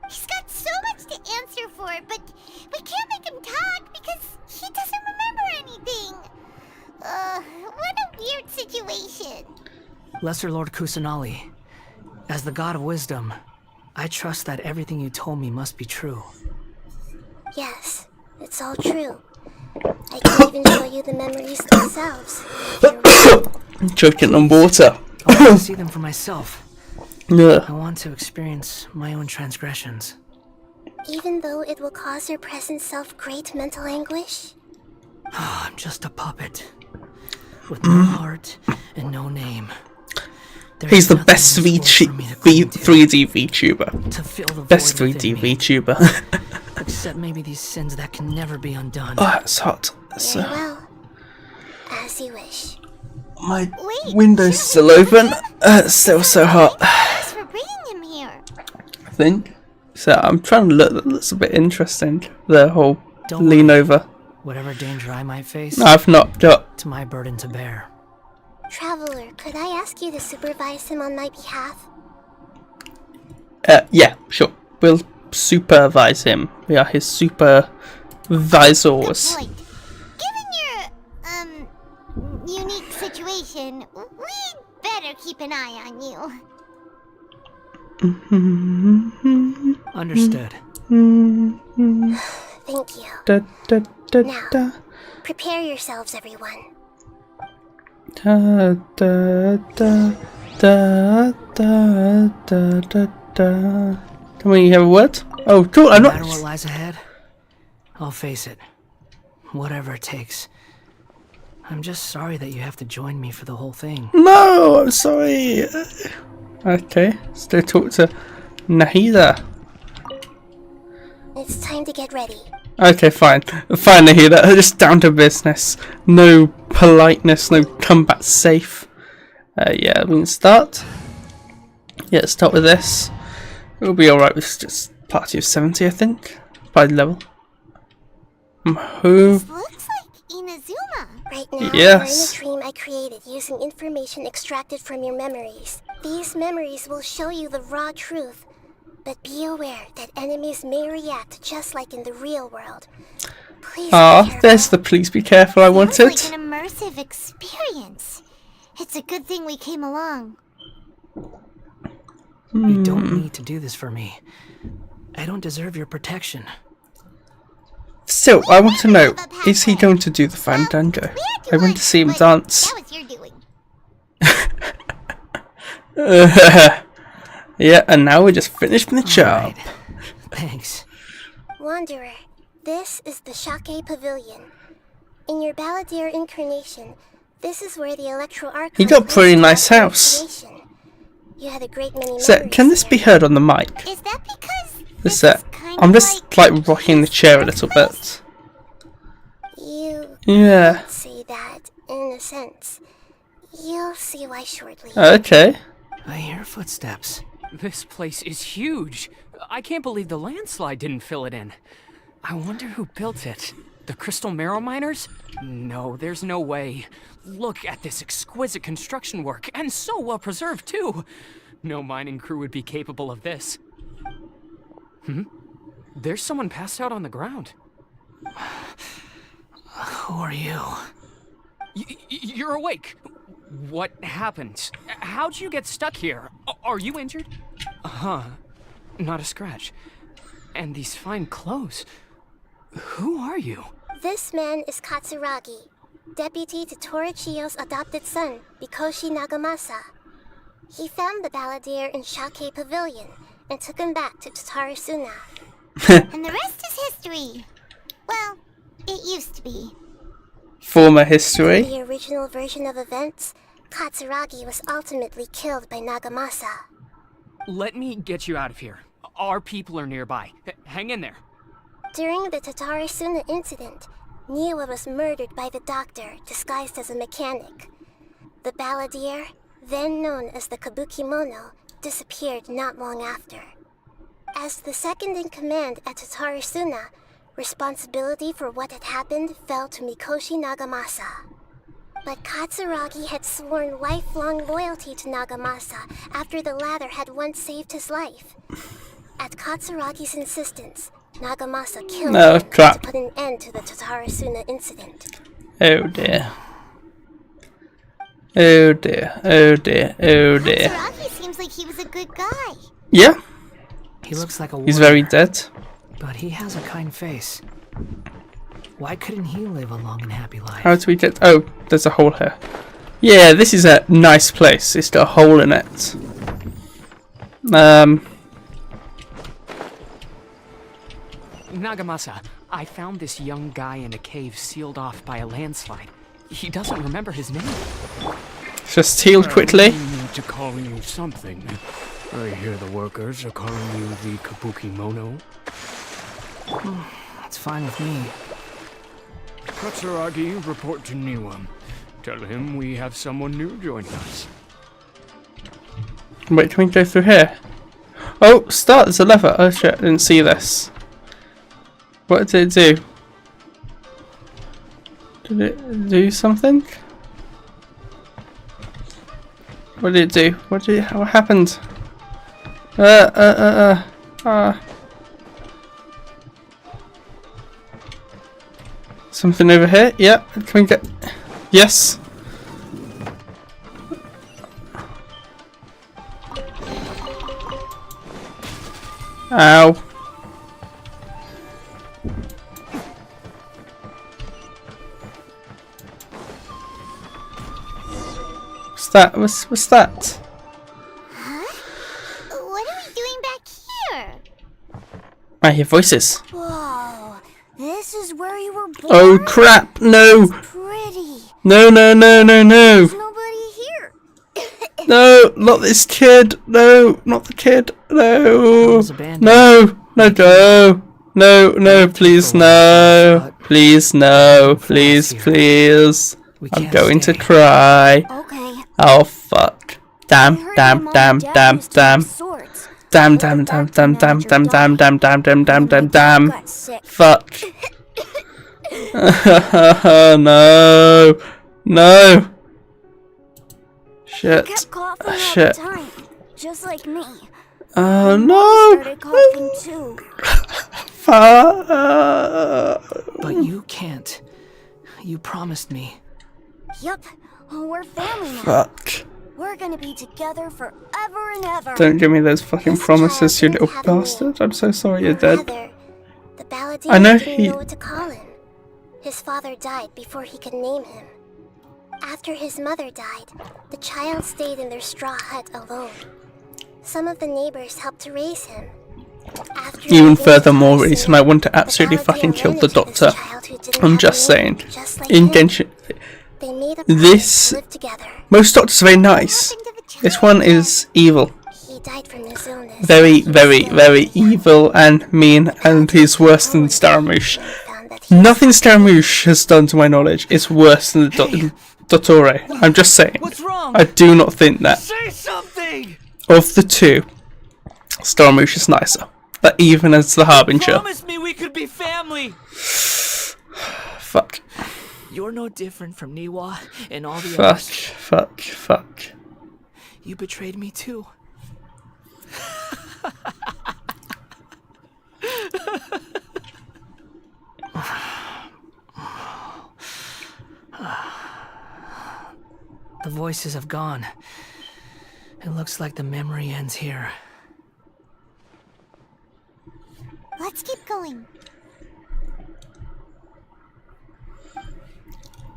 He's got so much to answer for, but we can't make him talk because he doesn't remember anything. What a weird situation. Lesser Lord Kusanali, as the god of wisdom, I trust that everything you told me must be true. Yes, it's all true. I can even show you the memories themselves. I'm choking on water. I want to see them for myself. Yeah. I want to experience my own transgressions. Even though it will cause your present self great mental anguish? I'm just a puppet. With no heart and no name. He's the best 3D VTuber. Best 3D VTuber. Except maybe these sins that can never be undone. Oh, it's hot. Very well. As you wish. My window's still open. It's still so hot. Thanks for bringing him here. I think. So I'm trying to look. That looks a bit interesting. The whole Don't lean worry. over. Whatever danger I might face, I've not got. it's my burden to bear. Traveler, could I ask you to supervise him on my behalf? Yeah, sure. We'll supervise him. We are his supervisors. Good point. Given your, unique situation, we'd better keep an eye on you. Understood. Thank you. Now, prepare yourselves, everyone. Da, da, da, da, da, da, da, da. Come on, you have a word? Oh, cool. I'm No not. matter what lies ahead, I'll face it. Whatever it takes. I'm just sorry that you have to join me for the whole thing. No, I'm sorry. Okay, let's go talk to Nahida. It's time to get ready. Okay, fine. Fine, Nahida. Just down to business. No politeness, no come back safe. Yeah, we can start. Yeah, start with this. It'll be alright with just party of 70, I think. By level. Who? This looks like Inazuma. Right now, Yes. you're in a dream I created using information extracted from your memories. These memories will show you the raw truth. But be aware that enemies may react just like in the real world. Please be careful. There's the please be careful I wanted. Sounds like an immersive experience. It's a good thing we came along. You don't need to do this for me. I don't deserve your protection. Still, I want to know, is he going to do the fandango? I want to see him dance. That was your doing. Yeah, and now we're just finishing the job. Thanks. Wanderer, this is the Shake Pavilion. In your Balladeer incarnation, this is where the Electro Arc. You got a pretty nice house. You had a great many So, can this be heard on the mic? Is that because This set. I'm just like rocking the chair a little bit. You Yeah. could say that in a sense. You'll see why shortly. Okay. I hear footsteps. This place is huge. I can't believe the landslide didn't fill it in. I wonder who built it. The Crystal Marrow Miners? No, there's no way. Look at this exquisite construction work, and so well preserved too. No mining crew would be capable of this. There's someone passed out on the ground. Who are you? You're awake. What happened? How'd you get stuck here? Are you injured? Not a scratch. And these fine clothes. Who are you? This man is Katsuragi, deputy to Torichiyo's adopted son, Mikoshi Nagamasa. He found the Balladeer in Shake Pavilion and took him back to Tatarasuna. And the rest is history. Well, it used to be. Former history. In the original version of events, Katsuragi was ultimately killed by Nagamasa. Let me get you out of here. Our people are nearby. Hang in there. During the Tatarasuna incident, Niwa was murdered by the doctor disguised as a mechanic. The Balladeer, then known as the Kabukimono, disappeared not long after. As the second in command at Tatarasuna, responsibility for what had happened fell to Mikoshi Nagamasa. But Katsuragi had sworn lifelong loyalty to Nagamasa after the latter had once saved his life. At Katsuragi's insistence, Nagamasa killed him to put an end to the Tatarasuna incident. Oh dear. Oh dear. Oh dear. Oh dear. Katsuragi seems like he was a good guy. Yeah. He looks like a He's very dead. But he has a kind face. Why couldn't he live a long and happy life? How do we get... Oh, there's a hole here. Yeah, this is a nice place. It's got a hole in it. Nagamasa, I found this young guy in a cave sealed off by a landslide. He doesn't remember his name. Just healed quickly. I need to call you something. I hear the workers are calling you the Kabukimono. That's fine with me. Katsuragi, report to Niwa. Tell him we have someone new joining us. Wait, can we go through here? Oh, start. There's a lever. Oh shit, I didn't see this. What did it do? Did it do something? What did it do? What happened? Something over here? Yep. Can we get... Yes. Ow. What's that? What's that? Huh? What are we doing back here? I hear voices. Whoa, this is where you were born? Oh crap, no! It's pretty. No, no, no, no, no! There's nobody here. No, not this kid! No, not the kid! No! No! No, no! No, no, please, no! Please, no! Please, please! I'm going to cry. Okay. Oh fuck. Damn, damn, damn, damn, damn. Damn, damn, damn, damn, damn, damn, damn, damn, damn, damn, damn, damn, damn. Fuck. No. No. Shit. Kept coughing all Shit. the time, just like me. Oh no. Started coughing too. Fuck. But you can't. You promised me. Yup, we're family now. Fuck. We're gonna be together forever and ever. Don't give me those fucking promises, you little bastard. I'm so sorry you're dead. The Balladeer I know didn't know what to call him. His father died before he could name him. After his mother died, the child stayed in their straw hut alone. Some of the neighbors helped to raise him. Even furthermore reason I want to absolutely fucking kill the Doctor. I'm just saying. In Genshin, this... Most Doctors are very nice. This one is evil. Very, very, very evil and mean, and he's worse than Staramouche. Nothing Staramouche has done, to my knowledge, is worse than the Dottore. I'm just saying. I do not think that. Say something! Of the two, Staramouche is nicer. But even as the Harbinger. Promise me we could be family! Fuck. You're no different from Niwa and all the others. Fuck. You betrayed me too. The voices have gone. It looks like the memory ends here. Let's keep going.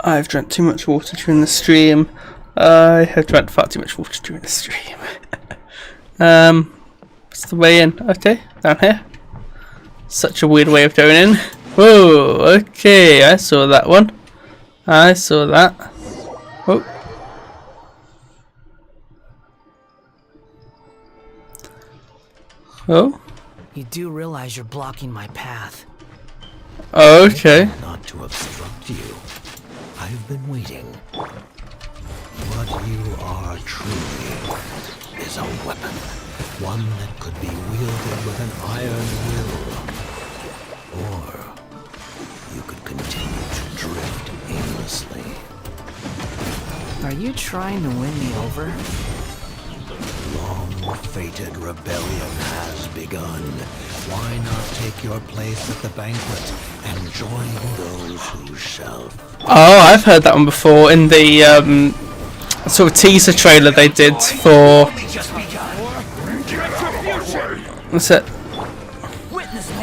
I've drank too much water during the stream. I have drank far too much water during the stream. What's the way in? Okay, down here. Such a weird way of going in. Whoa, okay, I saw that one. I saw that. Whoa. Oh? You do realize you're blocking my path. Okay. Not to obstruct you. I've been waiting. What you are truly is a weapon. One that could be wielded with an iron will. Or you could continue to drift aimlessly. Are you trying to win me over? Long-fated rebellion has begun. Why not take your place at the banquet and join those who shall? Oh, I've heard that one before in the sort of teaser trailer they did for... What's it?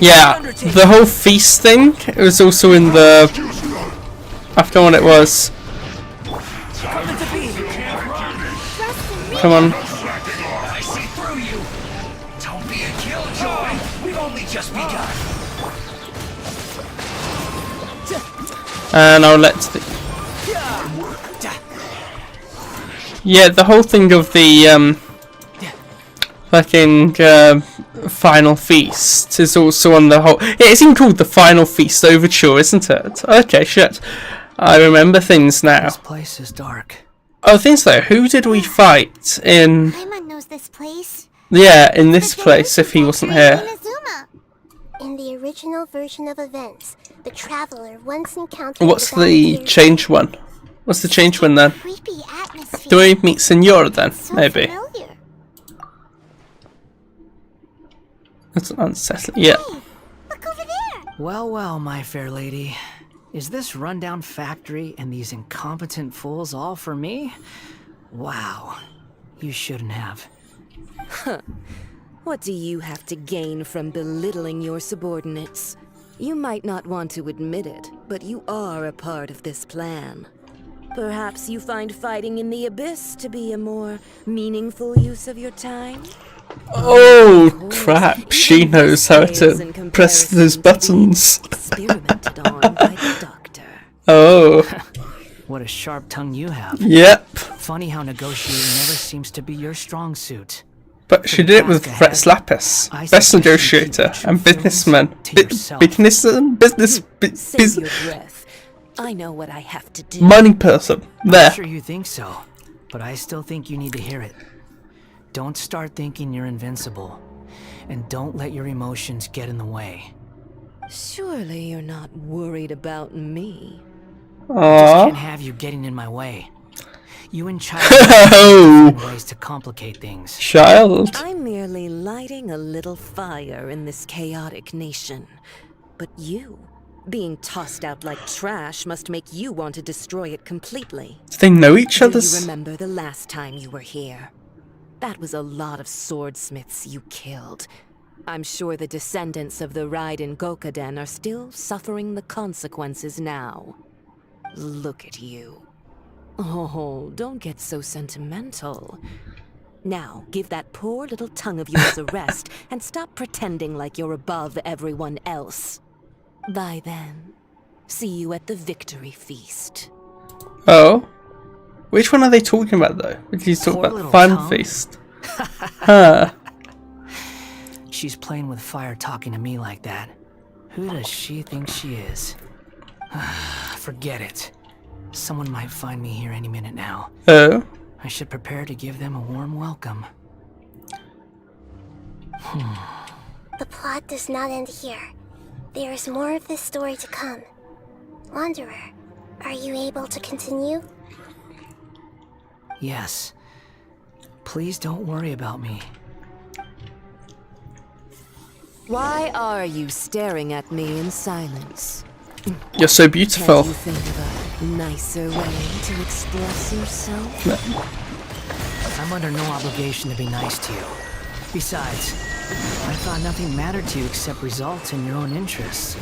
Yeah, the whole feast thing. It was also in the... I forgot what it was. Come on. And I'll let the... Yeah, the whole thing of the fucking final feast is also on the whole... Yeah, it's even called the Final Feast Overture, isn't it? Okay, shit. I remember things now. This place is dark. Oh, things though. Who did we fight in... Paimon knows this place. Yeah, in this place, if he wasn't here. In the original version of events, the traveler once encountered... What's the change one? What's the change one then? Do we meet Senora then? Maybe. That's unsettling. Yeah. Look over there. Well, my fair lady. Is this rundown factory and these incompetent fools all for me? Wow. You shouldn't have. Huh. What do you have to gain from belittling your subordinates? You might not want to admit it, but you are a part of this plan. Perhaps you find fighting in the abyss to be a more meaningful use of your time? Oh crap, she knows how to press those buttons. Experimented on by the doctor. Oh. What a sharp tongue you have. Yep. Funny how negotiating never seems to be your strong suit. But she did it with Fretz Lapis, best negotiator and businessman. Save your breath. I know what I have to do. Money person. There. I'm sure you think so, but I still think you need to hear it. Don't start thinking you're invincible, and don't let your emotions get in the way. Surely you're not worried about me. I just can't have you getting in my way. You and Child have ways to complicate things. Child. I'm merely lighting a little fire in this chaotic nation. But you, being tossed out like trash, must make you want to destroy it completely. Do they know each other? Do you remember the last time you were here? That was a lot of swordsmiths you killed. I'm sure the descendants of the Raiden Gokaden are still suffering the consequences now. Look at you. Oh, don't get so sentimental. Now, give that poor little tongue of yours a rest and stop pretending like you're above everyone else. Bye then. See you at the victory feast. Oh? Which one are they talking about though? He's talking Poor about little Fan tongue. Feast. Huh. She's playing with fire talking to me like that. Who does she think she is? Forget it. Someone might find me here any minute now. Oh? I should prepare to give them a warm welcome. The plot does not end here. There is more of this story to come. Wanderer, are you able to continue? Yes. Please don't worry about me. Why are you staring at me in silence? You're so beautiful. Can't you think of a nicer way to express yourself? I'm under no obligation to be nice to you. Besides, I thought nothing mattered to you except results in your own interests.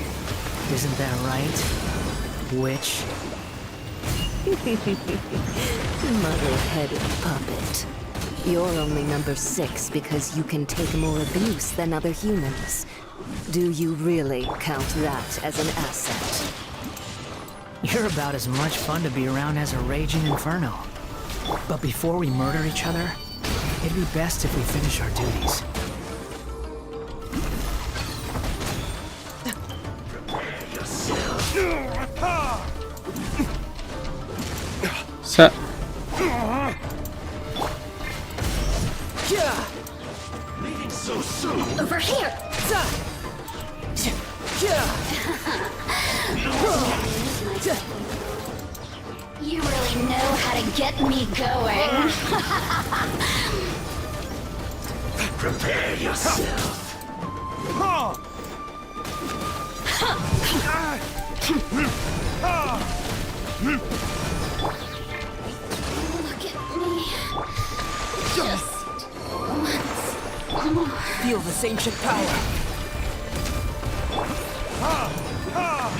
Isn't that right, witch? Muddle-headed puppet. You're only number 6 because you can take more abuse than other humans. Do you really count that as an asset? You're about as much fun to be around as a raging inferno. But before we murder each other, it'd be best if we finish our duties. So, Leaving so soon. Over here! You really know how to get me going. Prepare yourself. Look at me. Just once more. Feel this ancient power.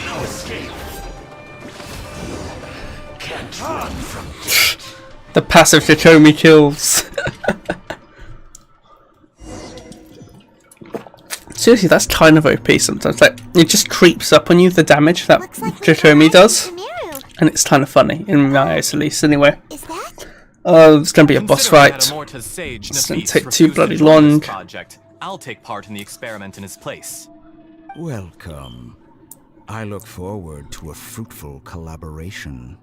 No escape. Can't run from death. the passive Hitomi kills. Seriously, that's kind of OP sometimes. Like, it just creeps up on you, the damage that Hitomi does. And it's kind of funny, in my eyes at least, anyway. Is that? It's going to be a boss fight. It's going to take too bloody long. I'll take part in the experiment in his place. Welcome. I look forward to a fruitful collaboration.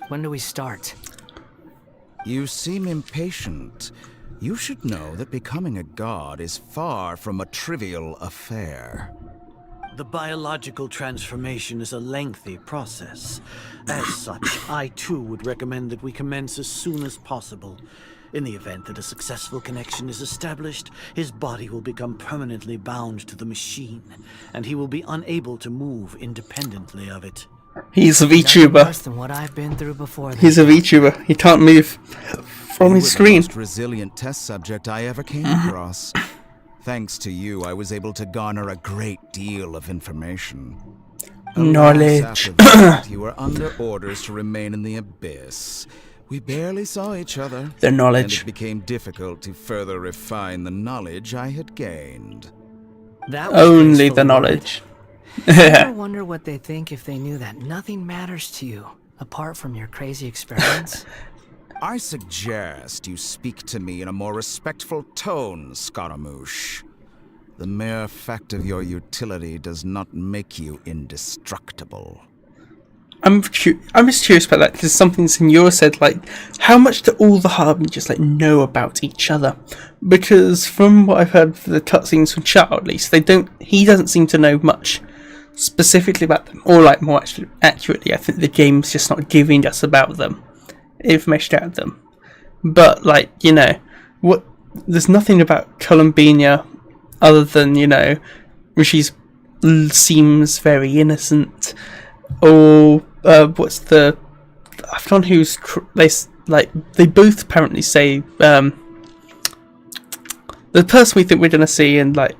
When do we start? You seem impatient. You should know that becoming a god is far from a trivial affair. The biological transformation is a lengthy process. As such, I too would recommend that we commence as soon as possible. In the event that a successful connection is established, his body will become permanently bound to the machine, and he will be unable to move independently of it. He's a Nothing VTuber. worse than what I've been through before. He's a VTuber. He can't move from his screen. You were the most resilient test subject I ever came across. Thanks to you, I was able to garner a great deal of information. Knowledge. After that, you were under orders to remain in the abyss. We barely saw each other. The knowledge. And it became difficult to further refine the knowledge I had gained. That was Only graceful, the wasn't knowledge. it? I ever wonder what they think if they knew that nothing matters to you, apart from your crazy experiments? I suggest you speak to me in a more respectful tone, Scaramouche. The mere fact of your utility does not make you indestructible. I'm just curious about that because something Senora said, like, how much do all the Harbingers like know about each other? Because from what I've heard for the cutscenes from Chao, at least, he doesn't seem to know much specifically about them, or like more accurately, I think the game's just not giving us about them, information out of them. But like, you know, there's nothing about Columbina other than, you know, she seems very innocent. Or what's the? I've forgotten who's they both apparently say the person we think we're gonna see and like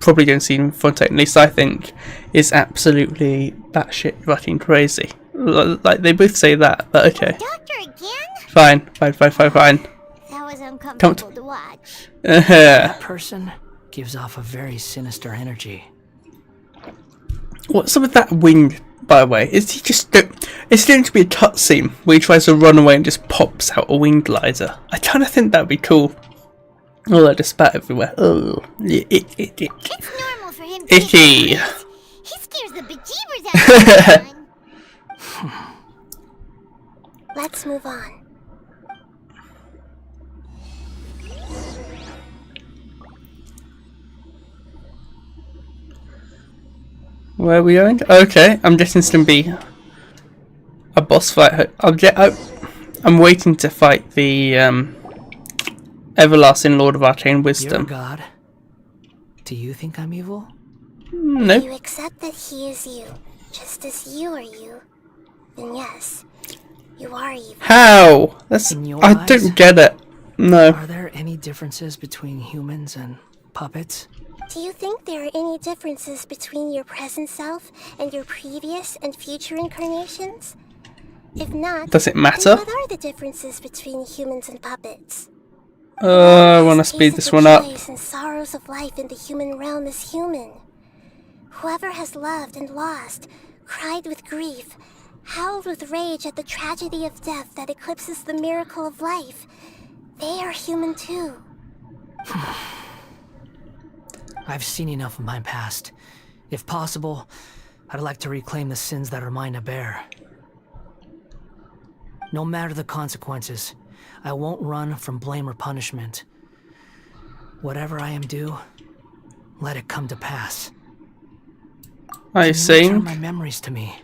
probably gonna see in Fontaine, at least I think, is absolutely batshit fucking crazy. Like they both say that, but okay. Doctor again? Fine. That was uncomfortable to watch. That person gives off a very sinister energy. What's up with that wing, by the way? Is he just... It's going to be a cutscene where he tries to run away and just pops out a wing glider. I kind of think that would be cool. Oh, that just spat everywhere. Oh. It's normal for him to Icky. He scares the bejeebers out of everyone. Let's move on. Where are we going? Okay, I'm guessing it's going to be a boss fight. I'm waiting to fight the everlasting Lord of Arcane Wisdom. You're God. Do you think I'm evil? No. If you accept that he is you, just as you are you, then yes, you are evil. How? That's... In your I eyes, don't get it. No. Are there any differences between humans and puppets? Do you think there are any differences between your present self and your previous and future incarnations? If not, Does it matter? then what are the differences between humans and puppets? I want to speed this one up. The joys and sorrows of life in the human realm is human. Whoever has loved and lost, cried with grief, howled with rage at the tragedy of death that eclipses the miracle of life, they are human too. I've seen enough of my past. If possible, I'd like to reclaim the sins that are mine to bear. No matter the consequences, I won't run from blame or punishment. Whatever I am due, let it come to pass. I see. Return my memories to me.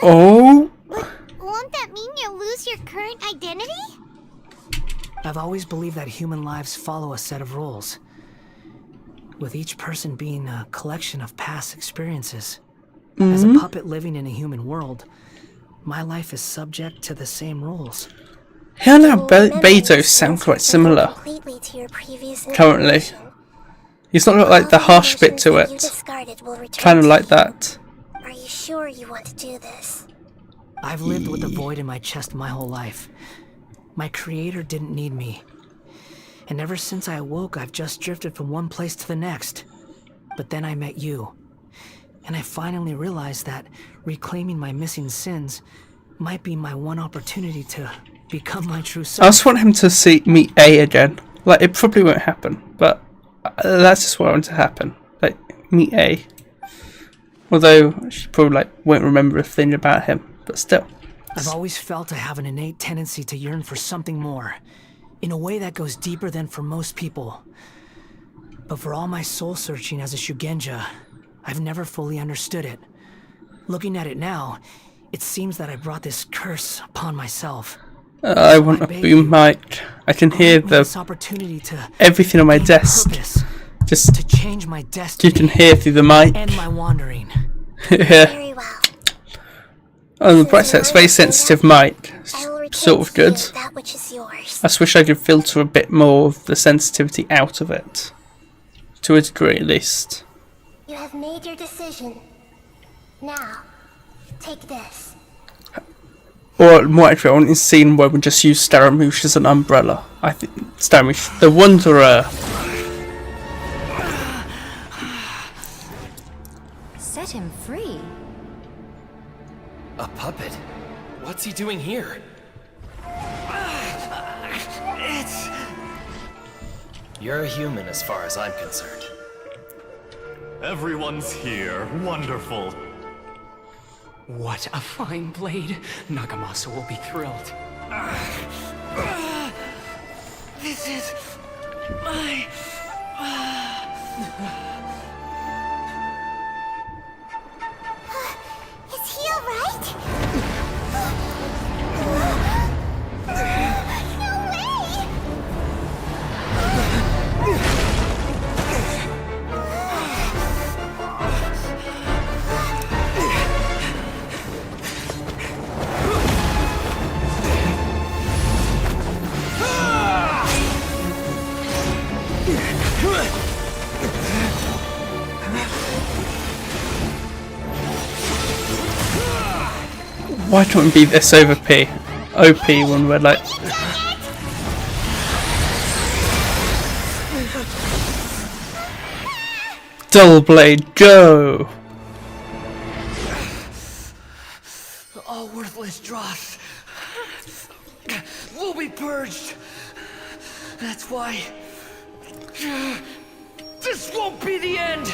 Oh. Won't that mean you'll lose your current identity? I've always believed that human lives follow a set of rules, with each person being a collection of past experiences. As a puppet living in a human world, my life is subject to the same rules. Hell no, Beto sound quite similar. Currently. He's not got like the harsh bit to it. Kind of like that. Are you sure you want to do this? I've lived with a void in my chest my whole life. My creator didn't need me. And ever since I awoke, I've just drifted from one place to the next. But then I met you. And I finally realized that reclaiming my missing sins might be my one opportunity to become my true self. I just want him to meet A again. Like, it probably won't happen, but that's just what I want to happen. Like, meet A. Although, she probably won't remember a thing about him, but still. I've always felt I have an innate tendency to yearn for something more, in a way that goes deeper than for most people. But for all my soul-searching as a Shugenja, I've never fully understood it. Looking at it now, it seems that I brought this curse upon myself. I want a boom mic. I can hear everything on my desk. Just to change my destiny. You can hear through the mic. And my wandering. Very well. Oh, the bright side, it's very sensitive mic. Sort of good. That which is yours. I just wish I could filter a bit more of the sensitivity out of it. To a degree, at least. You have made your decision. Now, take this. Or more actually, I want a scene where we just use Staramouche as an umbrella. I think Staramouche, the Wanderer. Set him free. A puppet? What's he doing here? You're a human as far as I'm concerned. Everyone's here. Wonderful. What a fine blade. Nagamasa will be thrilled. This is my... Is he alright? No way! Why can't we be this over P? OP when we're like. Dull blade, go! All worthless dross will be purged. That's why this won't be the end.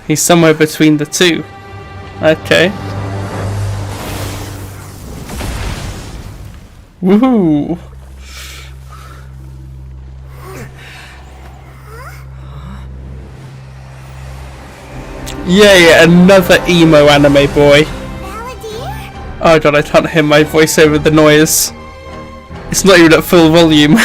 He's somewhere between the two. Okay. Woohoo! Yeah, another emo anime boy. Oh god, I can't hear my voice over the noise. It's not even at full volume.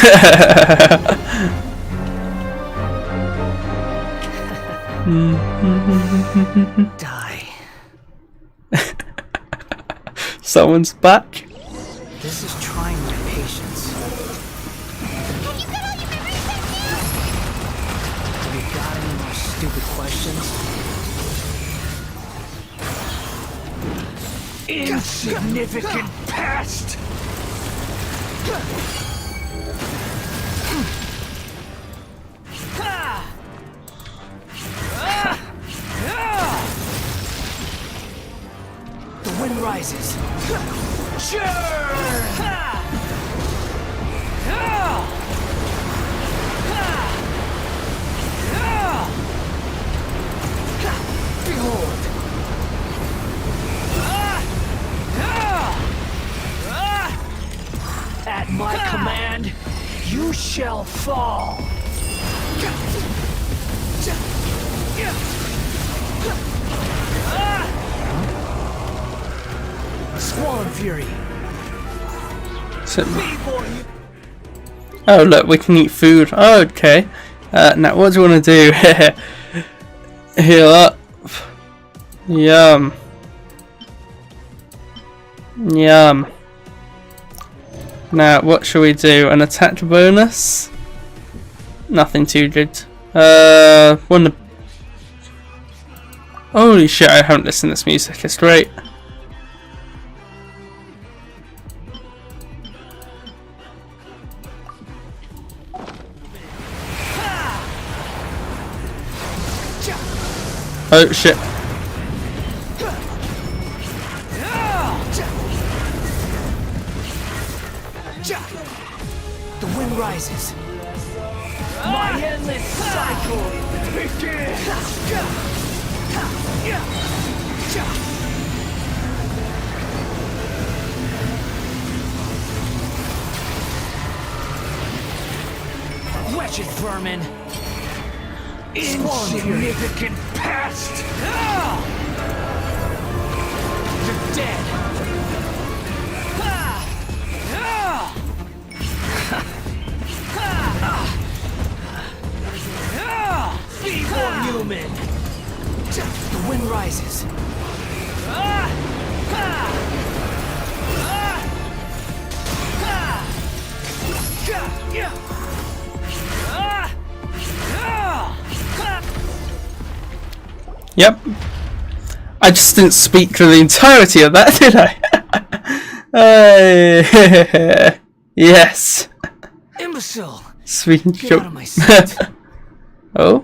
Die. Someone's back. This is trying my patience. Have you got any more stupid questions? Insignificant past. The wind rises. Behold. At my command, you shall fall. Squall Fury. Oh look, we can eat food. Oh, okay. Now what do you want to do? Heal up. Yum. Yum. Now what shall we do? An attack bonus? Nothing too good. One. Holy shit! I haven't listened to this music. It's great. Oh shit. The wind rises. My endless cycle begins. Wretched vermin. Insignificant past. You're dead. Feeble human. The wind rises. Yep. I just didn't speak for the entirety of that, did I? Yes. Imbecile. Sweet Get joke. out of my sight. Oh?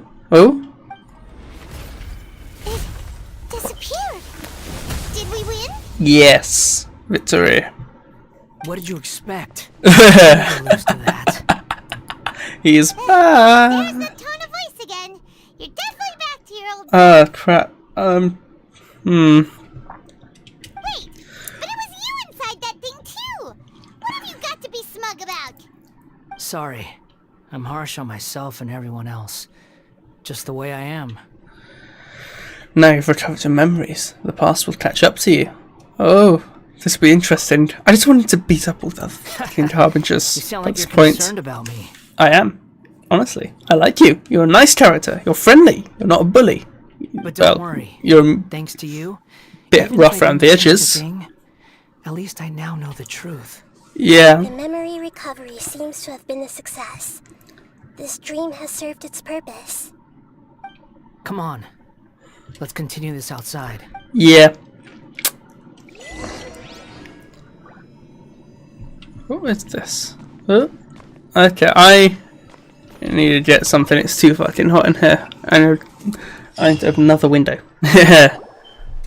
It disappeared. Did we win? Yes. Victory. What did you expect? Lose to that. He is There's back. the tone of voice again. You're definitely back to your old. Ah, crap. Wait, but it was you inside that thing too. What have you got to be smug about? Sorry. I'm harsh on myself and everyone else. Just the way I am. Now you've recovered your memories. The past will catch up to you. Oh, this will be interesting. I just wanted to beat up all the other fucking harbingers You sound at like this you're point. concerned about me. I am. Honestly. I like you. You're a nice character. You're friendly. You're not a bully. But don't Well, worry. you're a Thanks to you, bit even if rough I around didn't the change a edges. thing, at least I now know the truth. Yeah. The memory recovery seems to have been a success. This dream has served its purpose. Come on. Let's continue this outside. Yeah. What is this? Oh. Okay, I need to get something. It's too fucking hot in here. I need to open another window.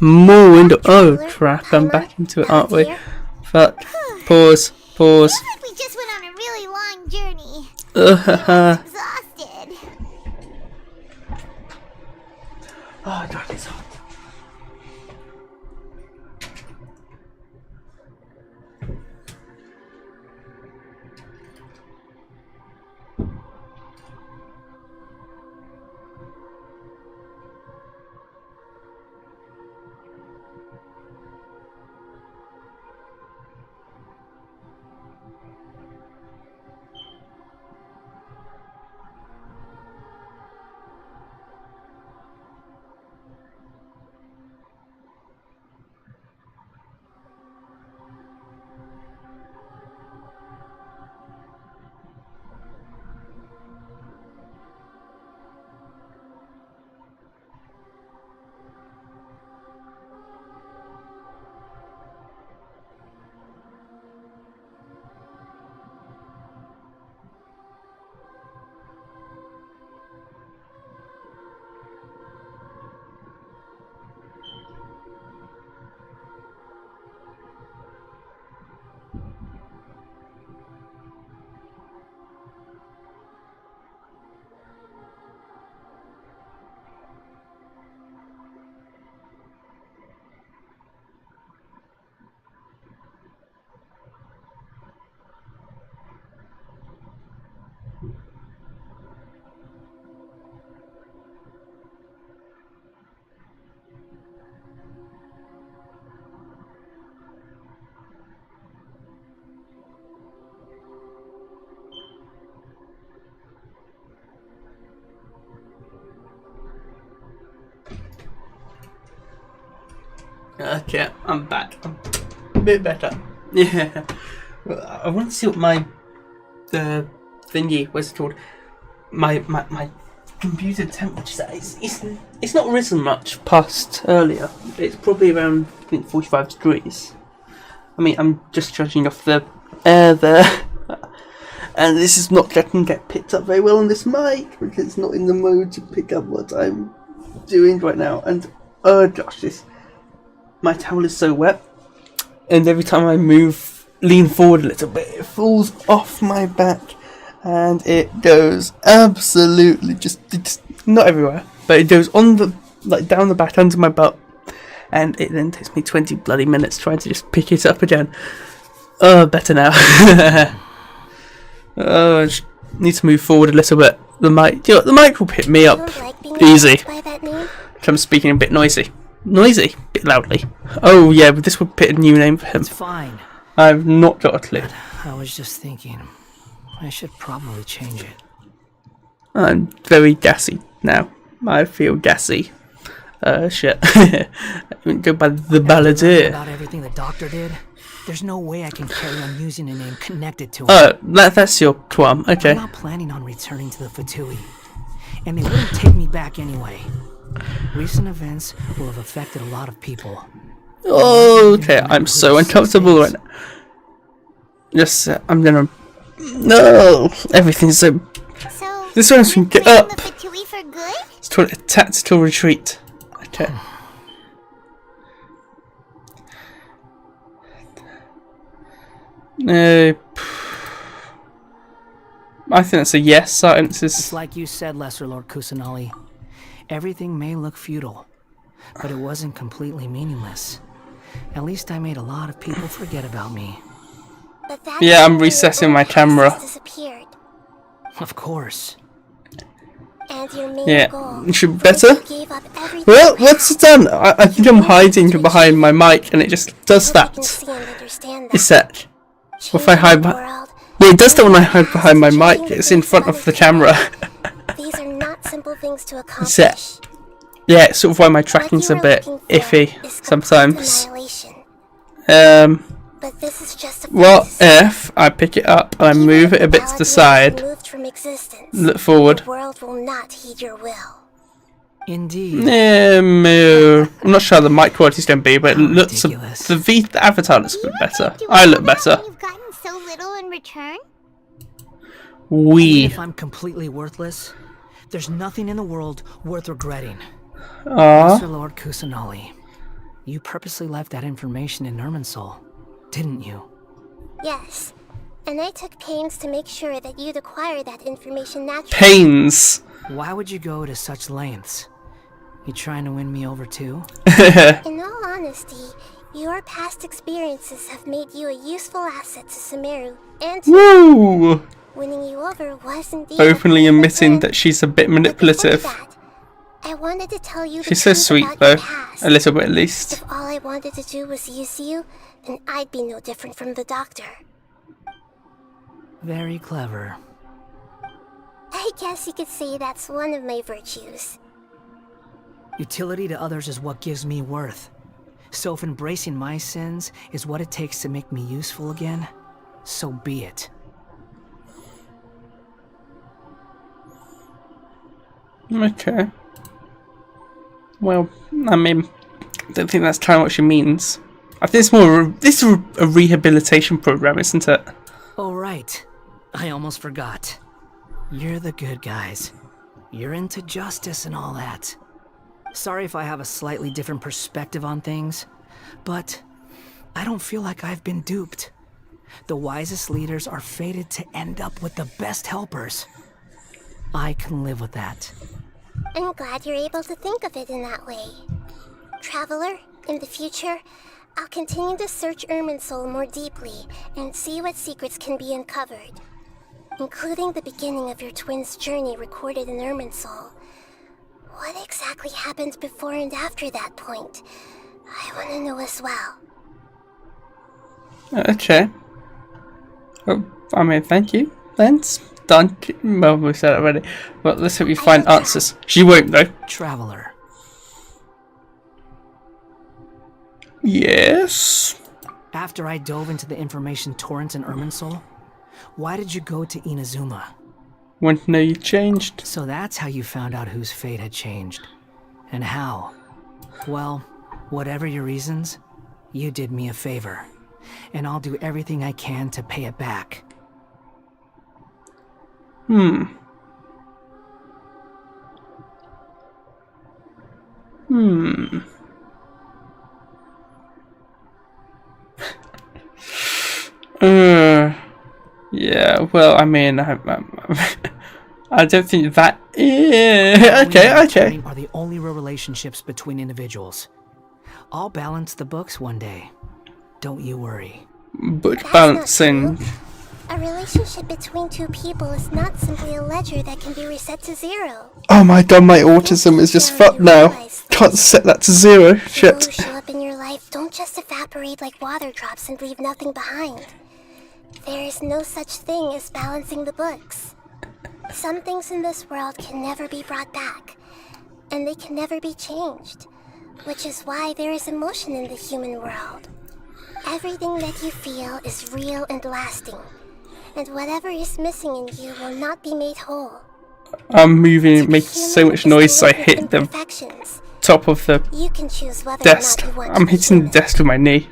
More window. Oh crap! I'm back into it, aren't we? Fuck. Pause. Pause. Feels like we just went on a really long journey. I'm exhausted. Oh god, it's hot. Okay, I'm back. I'm a bit better. Yeah. I want to see what my thingy, what's it called? My computer temperature it's not risen much past earlier. It's probably around, I think, 45 degrees. I mean, I'm just judging off the air there. And this is not going to get picked up very well on this mic because it's not in the mode to pick up what I'm doing right now. And oh gosh, my towel is so wet, and every time I lean forward a little bit, it falls off my back, and it goes absolutely just not everywhere, but it goes on down the back under my butt, and it then takes me 20 bloody minutes trying to just pick it up again. Oh, better now. Oh, I just need to move forward a little bit. The mic will pick me up easy. I'm speaking a bit noisy. Noisy, bit loudly. Oh yeah, but this would pick a new name for him. It's fine. I've not got a clue. I was just thinking, I should probably change it. I'm very gassy now. I feel gassy. Shit. Go by the balladeer. About everything the doctor did, there's no way I can carry on using a name connected to it. That's your qualm. Okay. I'm not planning on returning to the Fatui, and they wouldn't take me back anyway. Recent events will have affected a lot of people. Oh, okay, I'm so uncomfortable right now. Just, I'm gonna... No! Everything's so... This one's from Get Up! It's called a tactical retreat. Okay. I think that's a yes. Science is... It's like you said, Lesser Lord Kusanali. Everything may look futile, but it wasn't completely meaningless. At least I made a lot of people forget about me. Yeah, I'm recessing my camera. Of course. And your main Yeah, goal, it should be better. Well, what's it done? I think I'm hiding behind my mic and it just does that. It's that. If I hide behind... Yeah, it does that when I hide behind my mic. It's in front of the camera. These are not simple things to accomplish. Yeah, it's sort of why my tracking's a bit iffy sometimes. But this is just what if I pick it up and I move it a bit to the side from existence. Look forward. The world will not heed your will. Indeed. I'm not sure how the mic quality's going to be, but it looks the avatar looks a bit better. I look better. You've gotten so little in return? Even if I'm completely worthless, there's nothing in the world worth regretting. Mr. Lord Kusanali, you purposely left that information in Irminsul, didn't you? Yes, and I took pains to make sure that you'd acquire that information naturally. Pains! Why would you go to such lengths? You trying to win me over too? In all honesty, your past experiences have made you a useful asset to Sumeru and to Woo! winning you over was indeed Openly admitting that she's a bit manipulative. I wanted to tell you She's so sweet though, a little bit at least. If all I wanted to do was use you, then I'd be no different from the doctor. Very clever. I guess you could say that's one of my virtues. Utility to others is what gives me worth. So if embracing my sins is what it takes to make me useful again, so be it. Okay. Well, I mean, I don't think that's kind of what she means. I think it's more. This is a rehabilitation program, isn't it? Oh right, I almost forgot. You're the good guys. You're into justice and all that. Sorry if I have a slightly different perspective on things, but I don't feel like I've been duped. The wisest leaders are fated to end up with the best helpers. I can live with that. I'm glad you're able to think of it in that way. Traveler, in the future, I'll continue to search Irminsul more deeply and see what secrets can be uncovered, including the beginning of your twins' journey recorded in Irminsul. What exactly happened before and after that point? I want to know as well. Okay. Well, I mean, thank you. Thanks. Done. Well, we said it already. But let's hope we find answers. She won't, though. Traveler. Yes. After I dove into the information torrents in Irminsul, why did you go to Inazuma? Want to know you changed. So that's how you found out whose fate had changed. And how? Well, whatever your reasons, you did me a favor. And I'll do everything I can to pay it back. Yeah, well, I mean, I don't think that. Okay. Are the only real relationships between individuals. I'll balance the books one day. Don't you worry. Book balancing. A relationship between two people is not simply a ledger that can be reset to 0. Oh my god, my autism is just fucked now. Can't set that to 0. Shit. Those who show up in your life don't just evaporate like water drops and leave nothing behind. There is no such thing as balancing the books. Some things in this world can never be brought back, and they can never be changed, which is why there is emotion in the human world. Everything that you feel is real and lasting, and whatever is missing in you will not be made whole. I'm moving, it makes so much noise, so I hit the top of the desk. I'm hitting the desk with my knee.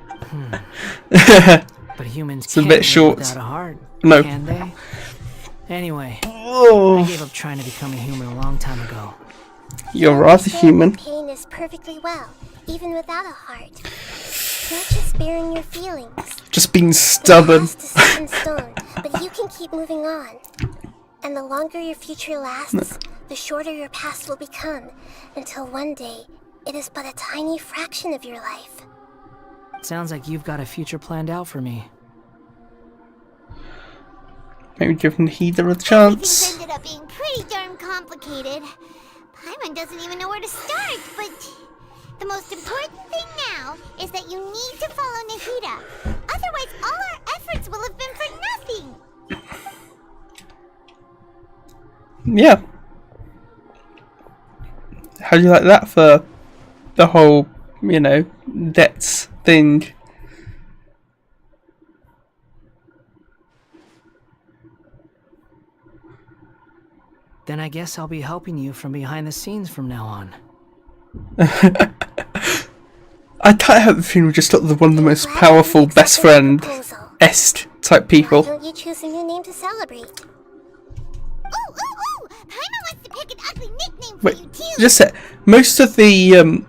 But humans it's a bit short. Without a heart, no. Can they? Anyway, I gave up trying to become a human a long time ago. You're rather human. Pain is perfectly well, even without a heart. You're just bearing your feelings. Just being stubborn. The past is set in stone, but you can keep moving on. And the longer your future lasts, the shorter your past will become, until one day, it is but a tiny fraction of your life. Sounds like you've got a future planned out for me. Maybe give Heather a chance. Things ended up being pretty darn complicated. Paimon doesn't even know where to start, but the most important thing now is that you need to follow Nahida. Otherwise, all our efforts will have been for nothing. Yeah. How do you like that for the whole, debts thing? Then I guess I'll be helping you from behind the scenes from now on. I can't help the feeling we just got one of the most powerful best friend-esque type people. Why don't you choose a new name to celebrate? Ooh! Paimon wants to pick an ugly nickname for Wait, you too. just say, most of the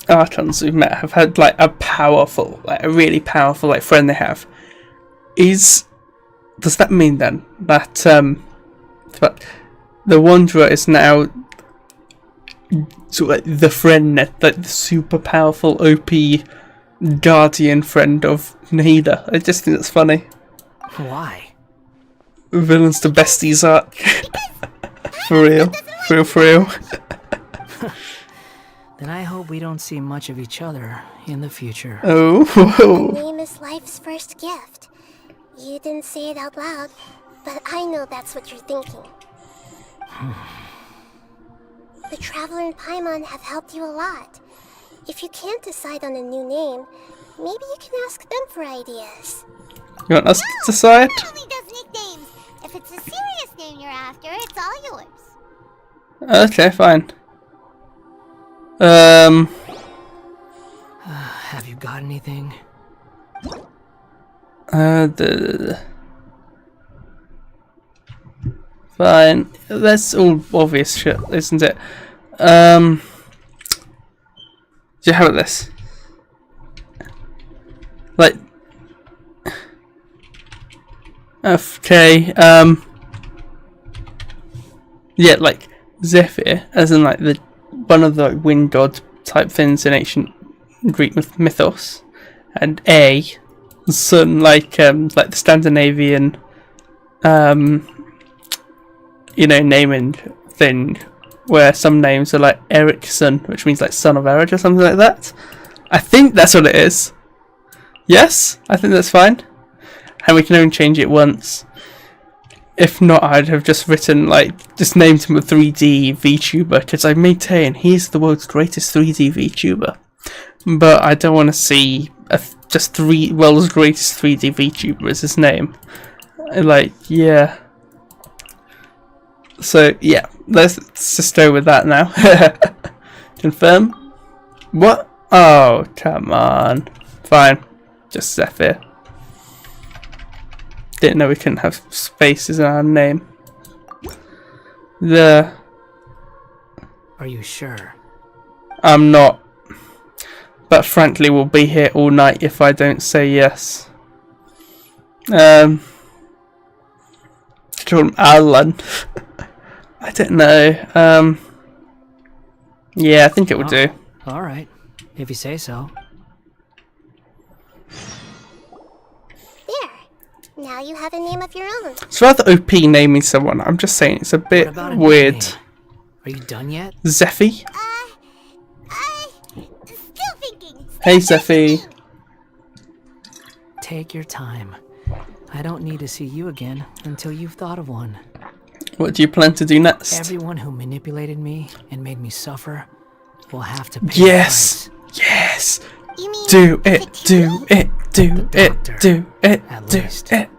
Archons we've met have had like a really powerful like friend they have. Does that mean then that the Wanderer is now sort of like the friend, like the super powerful OP guardian friend of Nahida? I just think that's funny. Why? Villains to besties arc. For real. Then I hope we don't see much of each other in the future. Oh. The name is life's first gift. You didn't say it out loud, but I know that's what you're thinking. The Traveler and Paimon have helped you a lot. If you can't decide on a new name, maybe you can ask them for ideas. You want us to decide? Not only does nicknames. If it's a serious name you're after, it's all yours. Okay, fine. Have you got anything? Fine. That's all obvious shit, isn't it? Do you have this? Like, okay. Yeah, like Zephyr, as in like the one of the wind god type things in ancient Greek mythos, and sun, like the Scandinavian, naming thing, where some names are like Ericsson, which means like son of Eric or something like that. I think that's what it is. Yes, I think that's fine. And we can only change it once. If not, I'd have just named him a 3D VTuber, because I maintain he's the world's greatest 3D VTuber. But I don't want to see world's greatest 3D VTuber as his name. Yeah. So, yeah, let's just go with that now. Confirm. What? Oh, come on. Fine. Just Zephyr. Didn't know we couldn't have spaces in our name. Are you sure? I'm not. But frankly, we'll be here all night if I don't say yes. Call him Alan. I don't know. Yeah, I think it would do. Alright, if you say so. Now you have a name of your own. It's rather OP naming someone. I'm just saying it's a bit weird. Are you done yet? Zeffy? Still thinking. Hey, Zeffy. Take your time. I don't need to see you again until you've thought of one. What do you plan to do next? Everyone who manipulated me and made me suffer will have to pay Yes! Yes! Do it! Do it! Do it! Do it! Do it!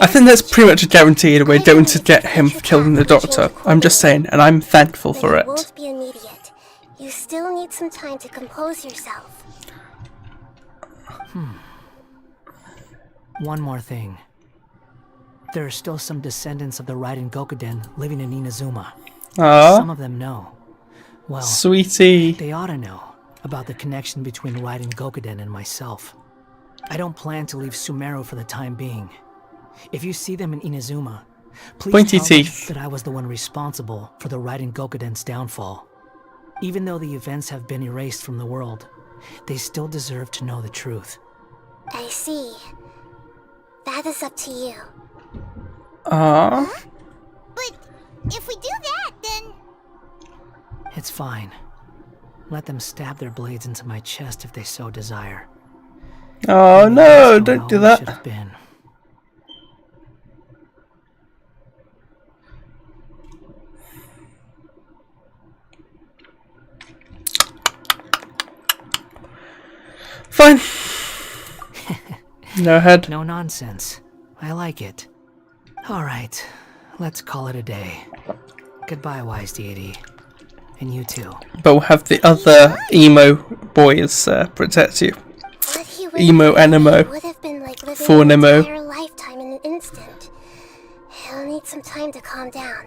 I think that's pretty much a guarantee in a way. Don't to get him for killing the doctor. I'm just saying, and I'm thankful for it. Won't be immediate. You still need some time to compose yourself. One more thing. There are still some descendants of the Raiden Gokuden living in Inazuma. Some of them know. Well, sweetie. They ought to know about the connection between Raiden Gokuden and myself. I don't plan to leave Sumeru for the time being. If you see them in Inazuma, please tell them that I was the one responsible for the Raiden Gokuden's downfall. Even though the events have been erased from the world, they still deserve to know the truth. I see. That is up to you. Huh? But if we do that, then... It's fine. Let them stab their blades into my chest if they so desire. Oh no, don't do that. Fine. No head. No nonsense. I like it. Alright. let's call it a day. Goodbye, wise deity. And you too. But we'll have the other emo boys protect you. Emo Animo. Would have been like living For an Nemo. entire lifetime in an instant. He'll need some time to calm down.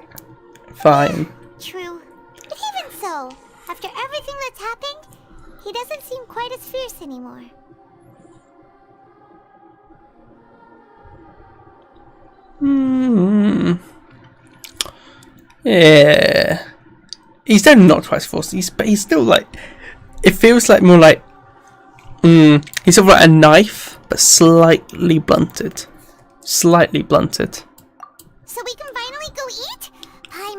Fine. True. But even so, after everything that's happened, he doesn't seem quite as fierce anymore. Yeah. He's definitely not twice forced. But he's still like. It feels like more like. He's sort of like a knife, but slightly blunted. Slightly blunted. So we can finally go eat?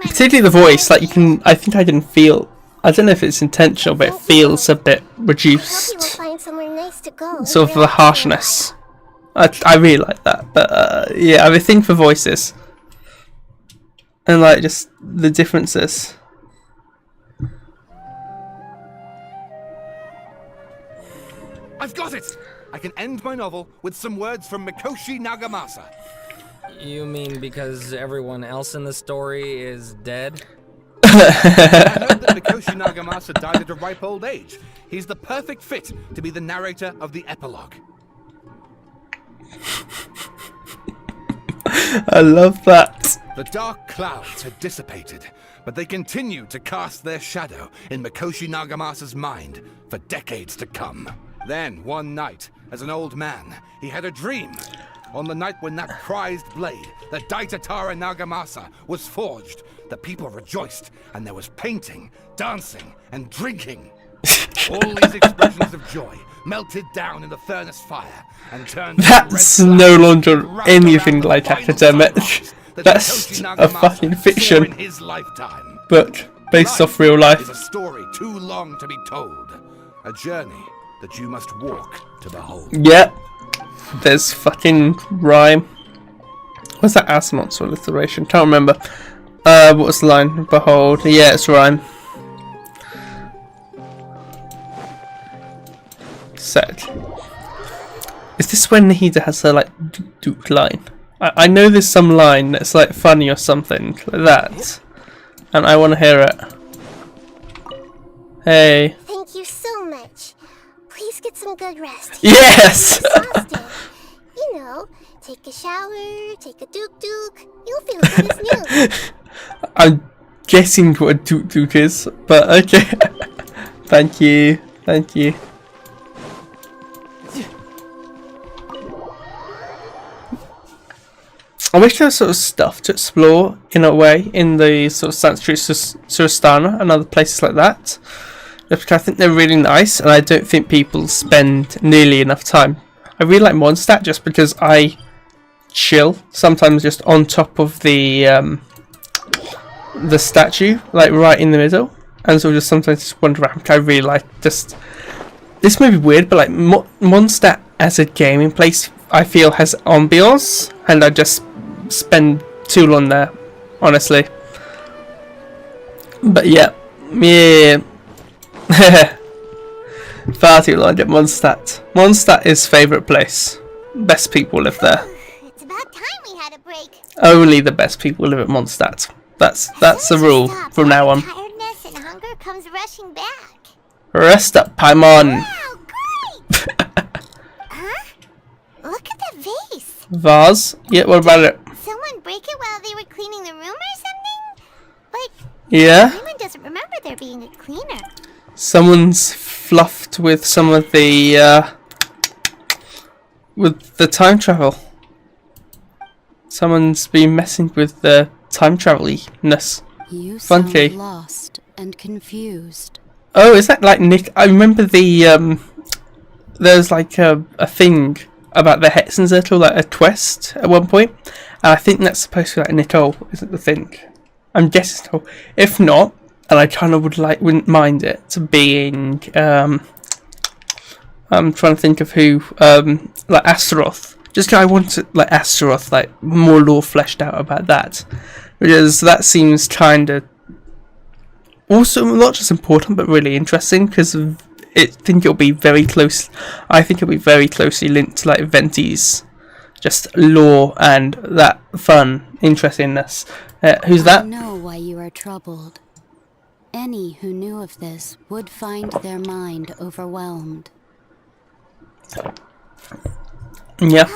Particularly the voice, like you can. I think I can feel. I don't know if it's intentional, but it feels a bit reduced. Find somewhere nice to go. Sort of the harshness. I really like that, but yeah, I have a thing for voices. And like just the differences. I've got it! I can end my novel with some words from Mikoshi Nagamasa. You mean because everyone else in the story is dead? I heard that Mikoshi Nagamasa died at a ripe old age. He's the perfect fit to be the narrator of the epilogue. I love that. The dark clouds had dissipated, but they continued to cast their shadow in Mikoshi Nagamasa's mind for decades to come. Then, one night, as an old man, he had a dream. On the night when that prized blade, the Daitatara Nagamasa, was forged, the people rejoiced, and there was painting, dancing, and drinking. All these expressions of joy melted down in the furnace fire and turned. That's no longer anything like academic. That's a fucking fiction book based off real life. Is a story too long to be told. A journey that you must walk to behold. Yep. There's fucking rhyme. What's that Asmon's alliteration? Can't remember. What was the line? Behold. Yeah, it's rhyme. Said. Is this when Nahida has her like Duke line? I know there's some line that's like funny or something like that, and I want to hear it. Hey. Thank you so much. Please get some good rest. Yes. You know, take a shower, take a Duke. You'll feel good as new. I'm guessing what a Duke is, but okay. Thank you. Thank you. I wish there was sort of stuff to explore in a way in the sort of Sanctuary Surastana and other places like that. Just because I think they're really nice, and I don't think people spend nearly enough time. I really like Mondstadt just because I chill sometimes just on top of the statue, like right in the middle, and so just sometimes just wander around. I really like just. This may be weird, but like Mondstadt as a gaming place, I feel has ambiance, and I just spend too long there, honestly. But yeah. Far too long at Mondstadt. Mondstadt is favourite place. Best people live there. It's about time we had a break. Only the best people live at Mondstadt. That's the rule from now on. Tiredness and hunger comes rushing back. Rest up, Paimon. Wow, great! Huh? Look at that vase. Vase? Yeah, what about it? Someone break it while they were cleaning the room or something? But Yeah? Raymond doesn't remember there being a cleaner. Someone's fluffed with some of the time travel. Someone's been messing with the time travel-ness. You Funky. sound lost and confused. Oh, is that like Nick? I remember the there's like a thing about the Hetzenzettel, like a twist at one point, and I think that's supposed to be like Nicole, isn't the thing? I'm guessing Nicole. If not, and I kind of wouldn't mind it being I'm trying to think of who like Astaroth. Just 'cause I want to, like Astaroth, like more lore fleshed out about that, because that seems kind of also not just important but really interesting, because I think it'll be very close. I think it'll be very closely linked to like Venti's just lore and that fun interest in this. Who's that? I know why you are troubled. Any who knew of this would find their mind overwhelmed. Yeah.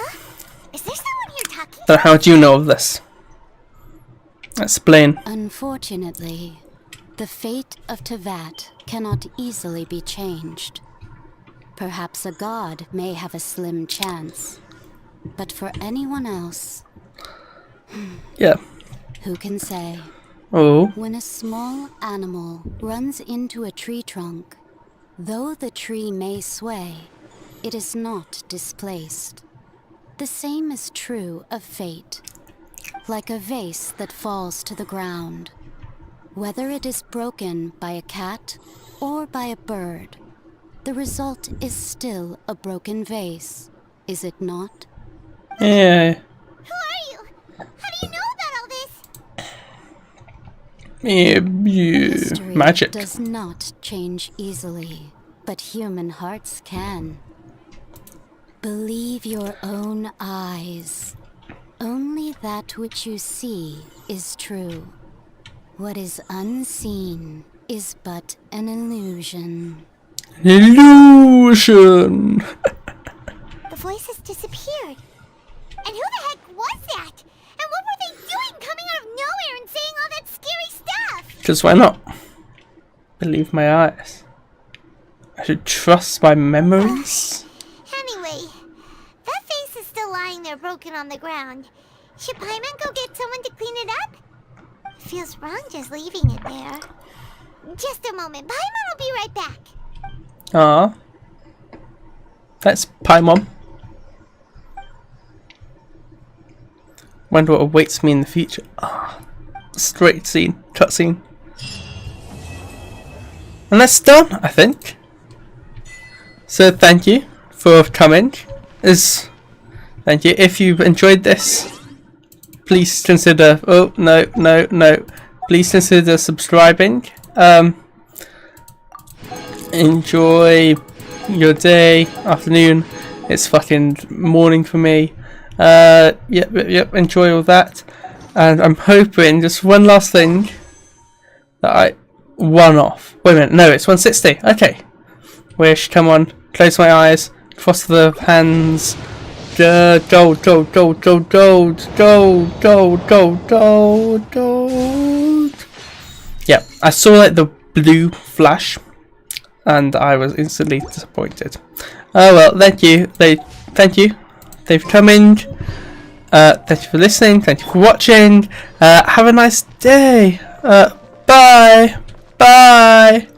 Is there someone here talking? So how do you know of this? Explain. Unfortunately, the fate of Tevat cannot easily be changed. Perhaps a god may have a slim chance, but for anyone else, yeah, who can say? Oh. When a small animal runs into a tree trunk, though the tree may sway, it is not displaced. The same is true of fate. Like a vase that falls to the ground. Whether it is broken by a cat or by a bird, the result is still a broken vase, is it not? Yeah. Who are you? How do you know about all this? History Magic. does not change easily, but human hearts can. Believe your own eyes. Only that which you see is true. What is unseen is but an illusion. Illusion! The voices disappeared. And who the heck was that? And what were they doing coming out of nowhere and saying all that scary stuff? Because why not? Believe my eyes. I should trust my memories. Anyway, that face is still lying there broken on the ground. Should Paimon go get someone to clean it up? Feels wrong just leaving it there. Just a moment. Paimon will be right back. Ah. That's Paimon. Wonder what awaits me in the future. Ah. Straight scene. Cutscene. And that's done, I think. So thank you for coming. Thank you. If you've enjoyed this, please consider. Oh no. Please consider subscribing. Enjoy your day, afternoon. It's fucking morning for me. Yep. Enjoy all that, and I'm hoping just one last thing that I one off. Wait a minute. No, it's 160. Okay. Wish. Come on. Close my eyes. Cross the hands. Gold. Yeah, I saw like the blue flash, and I was instantly disappointed. Oh well, thank you. Thank you. They've come in. Thank you for listening. Thank you for watching. Have a nice day. Bye. Bye.